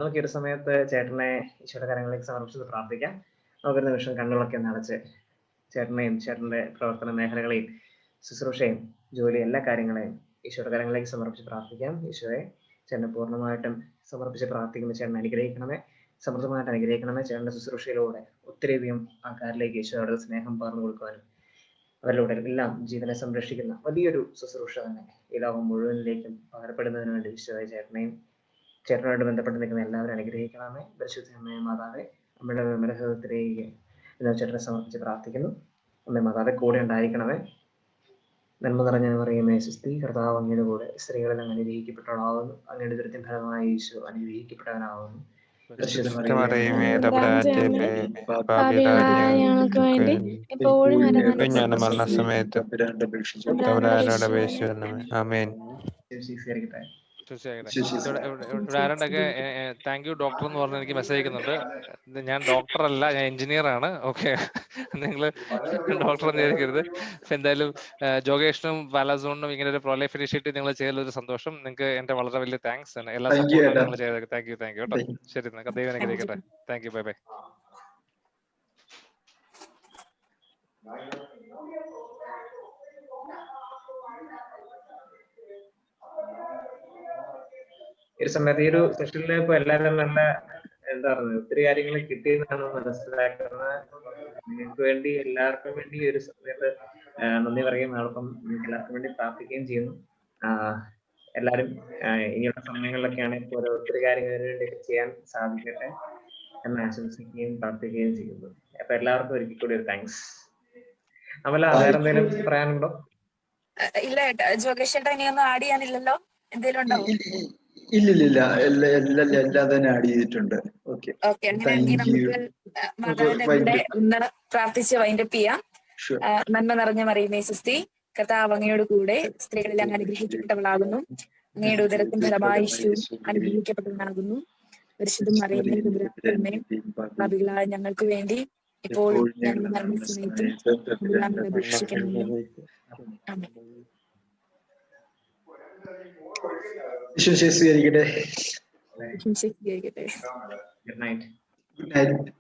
നമുക്ക് ഒരു സമയത്ത് ചേട്ടനെ ഈശോയുടെ കരങ്ങളിലേക്ക് സമർപ്പിച്ചത് പ്രാർത്ഥിക്കാം. നമുക്കൊരു നിമിഷം കണ്ണുകളൊക്കെ ഒന്ന് അടച്ച് ചേട്ടനെയും ചേട്ടന്റെ പ്രവർത്തന മേഖലകളെയും ശുശ്രൂഷയും ജോലിയും എല്ലാ കാര്യങ്ങളെയും ഈശോയുടെ കരങ്ങളിലേക്ക് സമർപ്പിച്ച് പ്രാർത്ഥിക്കാം. ഈശോയെ ചേട്ടനെ പൂർണ്ണമായിട്ടും സമർപ്പിച്ച് പ്രാർത്ഥിക്കുന്ന ചേട്ടനെ അനുഗ്രഹിക്കണമേ. സമൃദ്ധമായിട്ട് അനുഗ്രഹിക്കണമേ. ചേട്ടന്റെ ശുശ്രൂഷയിലൂടെ ഒത്തിരിയധികം ആൾക്കാരിലേക്ക് ഈശോയുടെ സ്നേഹം പകർന്നു കൊടുക്കുവാനും അവരിലൂടെ എല്ലാം ജീവനെ സംരക്ഷിക്കുന്ന വലിയൊരു ശുശ്രൂഷ തന്നെ ഈ ലോകം മുഴുവനിലേക്കും പകരപ്പെടുന്നതിന് വേണ്ടി ഈശോയെ ചേട്ടനോട് ബന്ധപ്പെട്ട് നിൽക്കുന്ന എല്ലാവരും അനുഗ്രഹിക്കണമേ. പരിശുദ്ധ അമ്മയെ മാതാവെ, അമ്മയുടെ വിമലഹൃദയത്തിലേക്ക് ചേട്ടനെ സമർപ്പിച്ച് പ്രാർത്ഥിക്കുന്നു. അമ്മ മാതാവെ കൂടെ ഉണ്ടായിരിക്കണമേ. നന്മ നിറഞ്ഞ മറിയമേ സുസ്തി, കർത്താവ് അങ്ങയുടെ കൂടെ സ്ത്രീകളെല്ലാം അനുഗ്രഹിക്കപ്പെട്ടവളാവുന്നു. അങ്ങയുടെ ദുരിതം ഫലമായി ഈശോ അനുഗ്രഹിക്കപ്പെട്ടവനാവുന്നു. പരിശുദ്ധ മറിയമേ ഞങ്ങൾക്ക് വേണ്ടി എപ്പോഴും ഞാൻ മരണസമയത്ത് ആമേൻ. ഇവിടെ ആരണ്ടൊക്കെ താങ്ക് യു ഡോക്ടർ എന്ന് പറഞ്ഞ് എനിക്ക് മെസ്സേജ് അയക്കുന്നുണ്ട്. ഞാൻ ഡോക്ടർ അല്ല, ഞാൻ എഞ്ചിനീയർ ആണ്. ഓക്കെ, നിങ്ങൾ ഡോക്ടർ എന്ന് വിചാരിക്കരുത്. എന്തായാലും ജോഗേഷിനും പാലാസോണിനും ഇങ്ങനെ ഒരു പ്രൊലൈഫ് ഇനിഷ്യേറ്റീവ് നിങ്ങൾ ചെയ്തതിലൊരു സന്തോഷം. നിങ്ങൾക്ക് എന്റെ വളരെ വലിയ താങ്ക്സ്. എല്ലാ സപ്പോർട്ടും നിങ്ങൾ ചെയ്തേക്ക്. താങ്ക് യു കേട്ടോ. ശരി, ദൈവം അനുഗ്രഹിക്കട്ടെ. Thank you, bye bye. ഈ സമയത്ത് ഈ ഒരു സെഷനിൽ ഇപ്പൊ എല്ലാവരും നല്ല എന്താ പറയുന്നത് ഒത്തിരി കാര്യങ്ങൾ കിട്ടിയെന്നാണ് മനസ്സിലാക്കുന്നത്. നിങ്ങൾക്ക് വേണ്ടി എല്ലാവർക്കും വേണ്ടി ഒരു സമയത്ത് നന്ദി പറയുകയും അതോടൊപ്പം നിങ്ങൾക്ക് എല്ലാവർക്കും വേണ്ടി പ്രാർത്ഥിക്കുകയും ചെയ്യുന്നു. എല്ലാവരും ഇനിയുള്ള സമയങ്ങളിലൊക്കെ ആണെങ്കിൽ ഒത്തിരി കാര്യങ്ങൾക്ക് വേണ്ടി ചെയ്യാൻ സാധിക്കട്ടെ എന്ന് ആശംസിക്കുകയും പ്രാർത്ഥിക്കുകയും ചെയ്യുന്നു. അപ്പൊ എല്ലാവർക്കും ഒരിക്കൽ കൂടി ഒരു താങ്ക്സ്. അമല, വേറെ എന്തെങ്കിലും പറയാനുണ്ടോ? ഇല്ല ജോഗേഷ് ചേട്ടാ, ഇനിയൊന്നും ആഡ് ചെയ്യാനില്ലല്ലോ? എന്തെങ്കിലും ഉണ്ടോ? ഇല്ലില്ല, എല്ലാം തന്നെ ആഡ് ചെയ്തിട്ടുണ്ട്. ഓക്കെ, അങ്ങനെയാണെങ്കിൽ നമുക്ക് മാതാവിന്റെ കൂടെ ഒന്ന് പ്രാർത്ഥിച്ച് വൈൻഡപ്പ് ചെയ്യാം. നന്മ നിറഞ്ഞ മറിയമേ സുസ്തി, കർത്താവ് അങ്ങയോട് കൂടെ സ്ത്രീകളെല്ലാം അനുഗ്രഹിക്കപ്പെട്ടവളാകുന്നു. അങ്ങയുടെ ഉദരത്തിൻ ഫലമായി ഈശോ അനുഗ്രഹിക്കപ്പെട്ടവനാകുന്നു. പരിശുദ്ധ മറിയമേ തമ്പുരാന്റെ പാപികളായ ഞങ്ങൾക്ക് വേണ്ടി ഇപ്പോൾ ഞങ്ങളുടെ മരണസമയത്തും തമ്പുരാനോട് അപേക്ഷിക്കണമേ. ആമേൻ. സ്വീകരിക്കട്ടെ. സ്വീകരിക്കട്ടെ. Good night. Good night.